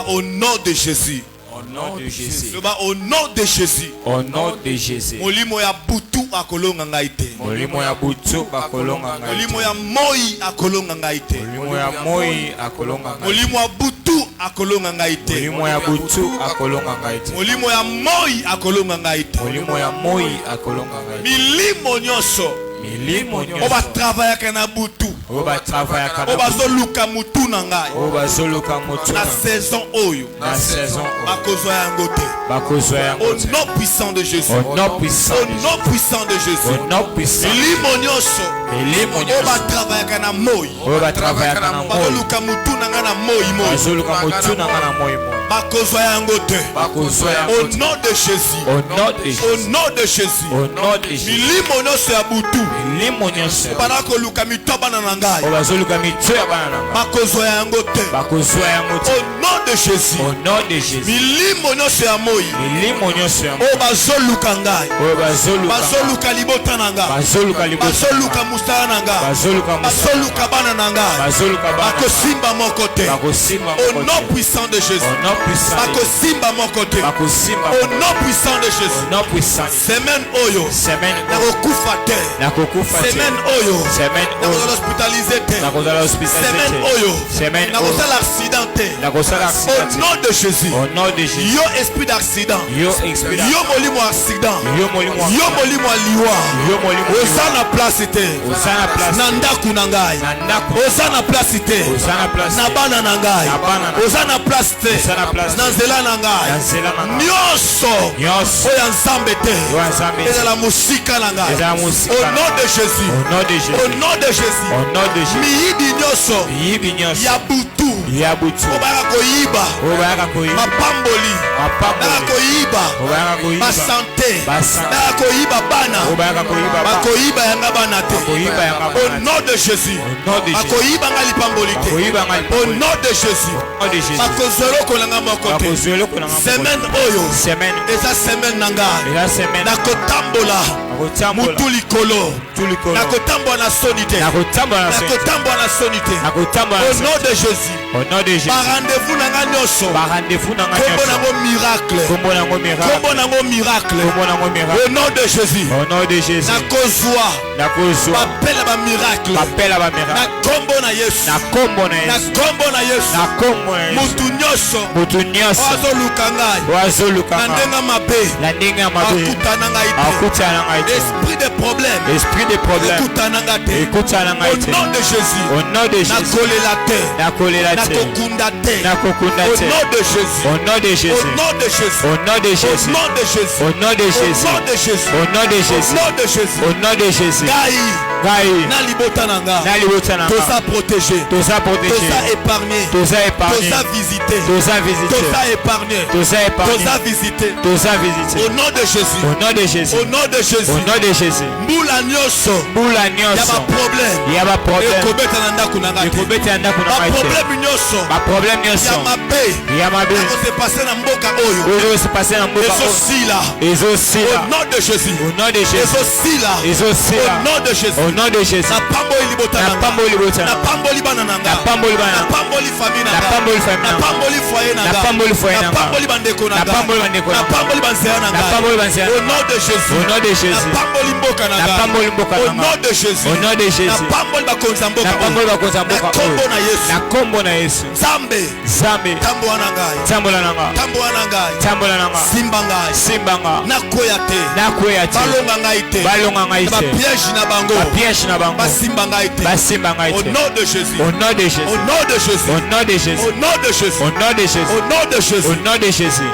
Speaker 6: Au nom de Jésus.
Speaker 5: Au nom de Jésus.
Speaker 6: Au nom de Jésus.
Speaker 5: Au nom de Jésus.
Speaker 6: Molimo ya butu akolonga ngaite.
Speaker 5: Molimo ya butu akolonga ngaite.
Speaker 6: Molimo ya moi akolonga ngaite.
Speaker 5: Molimo ya moi akolonga ngaite.
Speaker 6: Molimo ya butu akolonga ngaite.
Speaker 5: Molimo ya butu akolonga ngaite.
Speaker 6: Molimo ya moi akolonga ngaite.
Speaker 5: Molimo ya moi akolonga ngaite.
Speaker 6: Milimo nyonso.
Speaker 5: Milimo nyonso.
Speaker 6: Oba travailler kana butu.
Speaker 5: Oba travailler kana.
Speaker 6: Oba zoluka mutu na ngai.
Speaker 5: Oba zoluka mutu.
Speaker 6: Na saison oyo.
Speaker 5: Na saison oyo.
Speaker 6: Bakozwa yango te.
Speaker 5: Bakozwa yango te.
Speaker 6: Au nom puissant de Jésus.
Speaker 5: Au nom puissant.
Speaker 6: Au nom puissant de Jésus.
Speaker 5: Au nom puissant.
Speaker 6: Milimo nyonso.
Speaker 5: Milimo nyonso.
Speaker 6: Oba travailler kana moi.
Speaker 5: Oba travailler kana moi.
Speaker 6: Bazoluka mutu na ngai na moi moi.
Speaker 5: Bazoluka mutu na ngai na moi moi.
Speaker 6: Bakozwa yango te.
Speaker 5: Bakozwa yango te.
Speaker 6: Au nom de Jésus.
Speaker 5: Au nom de Jésus.
Speaker 6: Au nom de Jésus.
Speaker 5: Au nom de Jésus.
Speaker 6: Milimo nyonso ya butu.
Speaker 5: Milimo nyonso.
Speaker 6: Barakoluka mitoba na ngai.
Speaker 5: Bazoluka mitoba bana na.
Speaker 6: Bakozwa yango te.
Speaker 5: Bakozwa yango te.
Speaker 6: Au nom de Jésus.
Speaker 5: Au nom de Jésus.
Speaker 6: Milimo nyonso ya moi.
Speaker 5: Milimo nyonso ya moi.
Speaker 6: O bazoluka ngai.
Speaker 5: O bazoluka.
Speaker 6: Bazoluka libota na ngai.
Speaker 5: Bazoluka libota.
Speaker 6: Bazoluka mustara na ngai.
Speaker 5: Bazoluka mustara.
Speaker 6: Bazoluka bana na ngai.
Speaker 5: Bazoluka bana.
Speaker 6: Bakosimba mon côté.
Speaker 5: Bakosimba
Speaker 6: au nom puissant de Jésus.
Speaker 5: Au nom puissant.
Speaker 6: Bakosimba mon côté.
Speaker 5: Bakosimba.
Speaker 6: Au nom puissant de Jésus.
Speaker 5: Au nom puissant.
Speaker 6: Semaine oyo.
Speaker 5: Semaine.
Speaker 6: Nakokufa te.
Speaker 5: Nakokufa te.
Speaker 6: Semaine oyo.
Speaker 5: Semaine oyo.
Speaker 6: Nakozala hospitalisé te.
Speaker 5: Nakozala hospitalisé te.
Speaker 6: Semaine oyo.
Speaker 5: Semaine oyo.
Speaker 6: Nakozala accident te.
Speaker 5: Nakozala accident.
Speaker 6: Au nom de Jésus.
Speaker 5: Au nom de Jésus.
Speaker 6: Yo esprit d'accident.
Speaker 5: Yo esprit d'accident.
Speaker 6: Yo molimo accident.
Speaker 5: Yo molimo.
Speaker 6: Yo molimo liwa.
Speaker 5: Yo molimo.
Speaker 6: Osana place te.
Speaker 5: Osana place.
Speaker 6: Nandaku nangai.
Speaker 5: Nandaku.
Speaker 6: Osana place te.
Speaker 5: Osana place.
Speaker 6: Na bana nangai.
Speaker 5: Na bana.
Speaker 6: Osana place te.
Speaker 5: Osana place.
Speaker 6: Na nzela nangai.
Speaker 5: Na nzela nangai.
Speaker 6: Nyonso.
Speaker 5: Nyonso.
Speaker 6: Oya nzambe te.
Speaker 5: Oya nzambe.
Speaker 6: Ezala musika nangai.
Speaker 5: Ezala musika.
Speaker 6: Au nom de Jésus.
Speaker 5: Au nom de Jésus.
Speaker 6: Au nom de Jésus.
Speaker 5: Au nom nom de Jésus.
Speaker 2: Miyibi nyoso.
Speaker 5: Miyibi nyoso.
Speaker 2: Ya butu.
Speaker 5: Ya butu.
Speaker 2: Obaka koyiba.
Speaker 5: Obaka koyiba.
Speaker 2: Mapamboli.
Speaker 5: Mapamboli.
Speaker 2: Obaka koyiba.
Speaker 5: Obaka koyiba.
Speaker 2: Ba santé.
Speaker 5: Ba santé.
Speaker 2: Obaka koyiba bana.
Speaker 5: Obaka koyiba.
Speaker 2: Bakoyiba yanga bana te.
Speaker 5: Bakoyiba yanga
Speaker 2: Au
Speaker 5: bana te.
Speaker 2: nom de Jésus.
Speaker 5: Au nom de Jésus.
Speaker 2: Bakoyiba ngali pamboli te.
Speaker 5: Bakoyiba ngali
Speaker 2: Au
Speaker 5: pamboli.
Speaker 2: nom de Jésus.
Speaker 5: Au nom de Jésus.
Speaker 2: Bakozolo kolanga moko te.
Speaker 5: Bakozolo kolanga moko te.
Speaker 2: Semaine oyo.
Speaker 5: Semaine.
Speaker 2: Eza semaine nanga.
Speaker 5: Eza semaine.
Speaker 2: Nakotambola.
Speaker 5: Nakotambola.
Speaker 2: Mutu likolo.
Speaker 5: Mutu likolo.
Speaker 2: Nakotambola na soni te.
Speaker 5: Nakotambola na soni te.
Speaker 2: Nakotambola na soni te.
Speaker 5: Nakotambola na
Speaker 2: Au
Speaker 5: soni
Speaker 2: nom
Speaker 5: te.
Speaker 2: de Jésus.
Speaker 5: Au nom de Jésus.
Speaker 2: Ba rendez-vous nanga nyonso.
Speaker 5: Ba rendez-vous nanga
Speaker 2: Kombo
Speaker 5: nyonso.
Speaker 2: nango miracle.
Speaker 5: Kombo nango miracle.
Speaker 2: Kombo nango miracle.
Speaker 5: Kombo nango miracle.
Speaker 2: Au nom de Jésus.
Speaker 5: Au nom de Jésus.
Speaker 2: Nakozwa.
Speaker 5: Nakozwa.
Speaker 2: Bapela ba miracle.
Speaker 5: Bapela ba
Speaker 2: Na
Speaker 5: miracle.
Speaker 2: kombo na Yesu.
Speaker 5: Na kombo na
Speaker 2: Na
Speaker 5: Yesu.
Speaker 2: kombo na Yesu.
Speaker 5: Na kombo na Yesu.
Speaker 2: Mutu nyonso.
Speaker 5: Mutu nyonso.
Speaker 2: Wazoluka ngai.
Speaker 5: Wazoluka
Speaker 2: Na
Speaker 5: ngai.
Speaker 2: ndenga mabe.
Speaker 5: Na ndenge ya mabe.
Speaker 2: Akutana ngai te.
Speaker 5: Akutana ngai te.
Speaker 2: Esprit de problème.
Speaker 5: Esprit de problème.
Speaker 2: Ekutana ngai te.
Speaker 5: Ekutana ngai
Speaker 2: Au
Speaker 5: te.
Speaker 2: nom de Jésus.
Speaker 5: Au nom de Jésus.
Speaker 2: Nakolela te.
Speaker 5: Nakolela te.
Speaker 2: Nakokunda te.
Speaker 5: Nakokunda
Speaker 2: Au
Speaker 5: te.
Speaker 2: nom de Jésus.
Speaker 5: Au nom de
Speaker 2: Au
Speaker 5: Jésus.
Speaker 2: nom de Jésus.
Speaker 5: Au nom de
Speaker 2: Au
Speaker 5: Jésus.
Speaker 2: nom de Jésus.
Speaker 5: Au nom de
Speaker 2: Au
Speaker 5: Jésus.
Speaker 2: nom de Jésus.
Speaker 5: Au nom de
Speaker 2: Au
Speaker 5: Jésus.
Speaker 2: nom de Jésus.
Speaker 5: Au nom de Jésus.
Speaker 2: Ngai.
Speaker 5: Ngai.
Speaker 2: Na libota na nga.
Speaker 5: Na libota na nga.
Speaker 2: Toza protégé.
Speaker 5: Toza protégé.
Speaker 2: Toza épargné.
Speaker 5: Toza épargné.
Speaker 2: Toza visité.
Speaker 5: Toza visité.
Speaker 2: Toza épargné.
Speaker 5: Toza épargné.
Speaker 2: Toza visité.
Speaker 5: Toza visité.
Speaker 2: Au nom de Jésus.
Speaker 5: Au nom de Jésus.
Speaker 2: Au nom de Jésus.
Speaker 5: Au nom de Jésus.
Speaker 2: Mbula nyonso.
Speaker 5: Mbula
Speaker 2: Ya
Speaker 5: nyonso.
Speaker 2: ba problème.
Speaker 5: Ya ba problème.
Speaker 2: Ekobeta na ndako na nga te.
Speaker 5: Ekobeta ndako na
Speaker 2: Ba
Speaker 5: ngai te.
Speaker 2: problème nyonso.
Speaker 5: Ba problème
Speaker 2: Ya
Speaker 5: nyonso.
Speaker 2: mabe.
Speaker 5: Ya mabe.
Speaker 2: Yako se passe na mboka oyo.
Speaker 5: Oyo se passe na mboka oyo.
Speaker 2: Ezosila.
Speaker 5: Ezosila.
Speaker 2: Au nom de Jésus.
Speaker 5: Au nom de Jésus.
Speaker 2: Ezosila.
Speaker 5: Ezosila.
Speaker 2: Au nom de Jésus.
Speaker 5: Au nom de Jésus.
Speaker 2: Na pamboli libota na nga.
Speaker 5: Napamboli libota na nga.
Speaker 2: Napamboli bana na nga.
Speaker 5: Napamboli bana na nga.
Speaker 2: Napamboli famille na nga.
Speaker 5: Napamboli famille na nga.
Speaker 2: Napamboli foyer na nga.
Speaker 5: Napamboli foyer na nga.
Speaker 2: Napamboli bandeko na nga.
Speaker 5: Napamboli bandeko na nga.
Speaker 2: Napamboli banzela na nga.
Speaker 5: Napamboli banzela na nga.
Speaker 2: Au nom de Jésus.
Speaker 5: Au nom de Jésus.
Speaker 2: Napamboli mboka na nga.
Speaker 5: Napamboli mboka na
Speaker 2: Au
Speaker 5: nga.
Speaker 2: nom de Jésus.
Speaker 5: Au nom de Jésus.
Speaker 2: Napamboli bakonzi ya mboka
Speaker 5: Napamboli
Speaker 2: oyo.
Speaker 5: bakonzi ya mboka
Speaker 2: Na kombo
Speaker 5: oyo.
Speaker 2: na Yesu.
Speaker 5: Na kombo na Yesu.
Speaker 2: Nzambe.
Speaker 5: Nzambe.
Speaker 2: Tambola na ngai.
Speaker 5: Tambola na nga.
Speaker 2: Tambola na ngai.
Speaker 5: Tambola na nga.
Speaker 2: Simba ngai.
Speaker 5: Simba nga.
Speaker 2: Nakoya te.
Speaker 5: Nakweya te.
Speaker 2: Balonga ngai te.
Speaker 5: Balonga ngai
Speaker 2: Ba
Speaker 5: te.
Speaker 2: piège na bango.
Speaker 5: Ba piège na bango.
Speaker 2: Basimba ngai te.
Speaker 5: Basimba ngai
Speaker 2: Au
Speaker 5: te.
Speaker 2: nom de Jésus.
Speaker 5: Au nom de
Speaker 2: Au
Speaker 5: Jésus.
Speaker 2: nom de Jésus.
Speaker 5: Au nom de Jésus.
Speaker 2: Au nom de Jésus.
Speaker 5: Au nom de Jésus.
Speaker 2: Au nom de
Speaker 5: Au
Speaker 2: Jésus.
Speaker 5: nom de Jésus.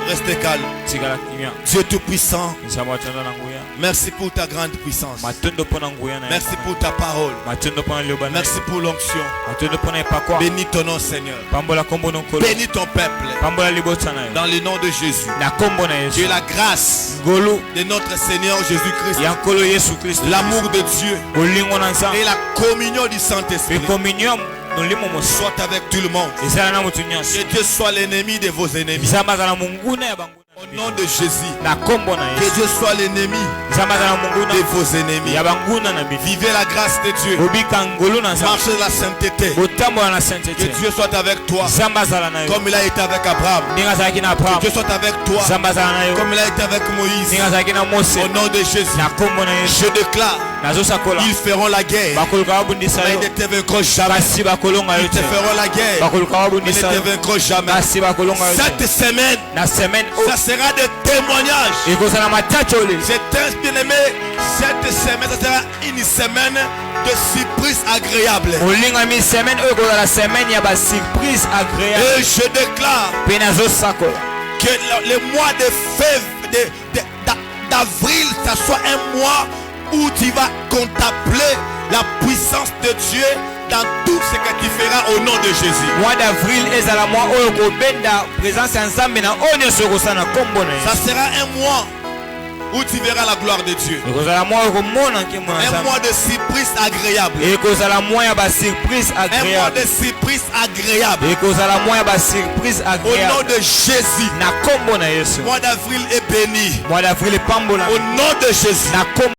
Speaker 2: Restez calme.
Speaker 5: Tikala kimya.
Speaker 2: Dieu Tout-Puissant,
Speaker 5: Nzambe atanda na nguya.
Speaker 2: merci pour ta grande puissance.
Speaker 5: Matondo pona nguya na.
Speaker 2: Merci pour ta parole.
Speaker 5: Matondo pona loba na.
Speaker 2: Merci pour l'onction.
Speaker 5: Matondo pona epakwa.
Speaker 2: Bénis ton nom, Seigneur.
Speaker 5: Pambola kombo no kolo.
Speaker 2: Bénis ton peuple.
Speaker 5: Pambola libota na.
Speaker 2: Dans le nom de Jésus.
Speaker 5: Na kombo na Yesu.
Speaker 2: Dieu, la grâce
Speaker 5: Ngolo
Speaker 2: de notre Seigneur Jésus-Christ,
Speaker 5: ya nkolo Yesu Kristo.
Speaker 2: l'amour de Dieu
Speaker 5: Bolingo na nzambe.
Speaker 2: et la communion du Saint-Esprit
Speaker 5: Communion molimo moso.
Speaker 2: soient avec tout le monde.
Speaker 5: Ezala na mutu nyonso.
Speaker 2: Que Dieu soit l'ennemi de vos ennemis.
Speaker 5: Nzambe azala munguna ya banguna.
Speaker 2: Au nom de Jésus.
Speaker 5: Na kombo na
Speaker 2: Que
Speaker 5: Yesu.
Speaker 2: Dieu soit l'ennemi
Speaker 5: Nzambe azala munguna
Speaker 2: de vos ennemis.
Speaker 5: ya banguna na bidi.
Speaker 2: Vivez la grâce de Dieu.
Speaker 5: Obika ngolo na nzambe.
Speaker 2: Marchez la sainteté.
Speaker 5: Botambola na
Speaker 2: Que
Speaker 5: sainteté.
Speaker 2: Dieu soit avec toi.
Speaker 5: Nzambe azala na yo.
Speaker 2: Comme il a été avec Abraham.
Speaker 5: Ndenge azalaki na
Speaker 2: Que
Speaker 5: Abraham.
Speaker 2: Dieu soit avec toi.
Speaker 5: Nzambe azala na yo.
Speaker 2: Comme il a été avec Moïse.
Speaker 5: Ndenge azalaki na Mose.
Speaker 2: Au nom de Jésus.
Speaker 5: Na kombo na Yesu.
Speaker 2: Je déclare,
Speaker 5: Nazosakola.
Speaker 2: ils feront la guerre.
Speaker 5: Bakoluka babundisa
Speaker 2: Mais
Speaker 5: yo.
Speaker 2: ils ne te vaincront jamais.
Speaker 5: Basi bakolonga yo
Speaker 2: Ils te
Speaker 5: te.
Speaker 2: feront la guerre.
Speaker 5: Bakoluka
Speaker 2: Mais ils
Speaker 5: babundisa
Speaker 2: ne
Speaker 5: yo.
Speaker 2: te vaincront jamais.
Speaker 5: Basi bakolonga yo te.
Speaker 2: Cette semaine,
Speaker 5: Na semaine o.
Speaker 2: ça sera des témoignages.
Speaker 5: Ekozala matacholi.
Speaker 2: C'est un bien-aimé. Cette semaine, ça sera une semaine de surprise agréable.
Speaker 5: Olingami semaine oyo ekozala semaine ya ba surprise agréable.
Speaker 2: Et je déclare
Speaker 5: Pe nazosakola.
Speaker 2: que le mois de février, d'avril, ça soit un mois où tu vas contempler la puissance de Dieu dans tout ce que tu feras au nom de Jésus.
Speaker 5: Mois d'avril ezala mois oyo kobenda présence ya Nzambe na oyo nyonso ekosala na kombo na
Speaker 2: Ça
Speaker 5: Yesu.
Speaker 2: sera un mois où tu verras la gloire de Dieu.
Speaker 5: Ekozala mois oyo komona nkembo na
Speaker 2: Un
Speaker 5: Nzambe.
Speaker 2: mois de surprise agréable.
Speaker 5: Ekozala mois ya ba surprise
Speaker 2: Un mois
Speaker 5: agréable.
Speaker 2: de surprise agréable.
Speaker 5: Ekozala mois ya ba surprise
Speaker 2: Au nom
Speaker 5: agréable.
Speaker 2: de Jésus.
Speaker 5: Na kombo na Yesu.
Speaker 2: Le mois d'avril est béni.
Speaker 5: Mois d'avril epambola.
Speaker 2: Au nom de Jésus.
Speaker 5: Na kombo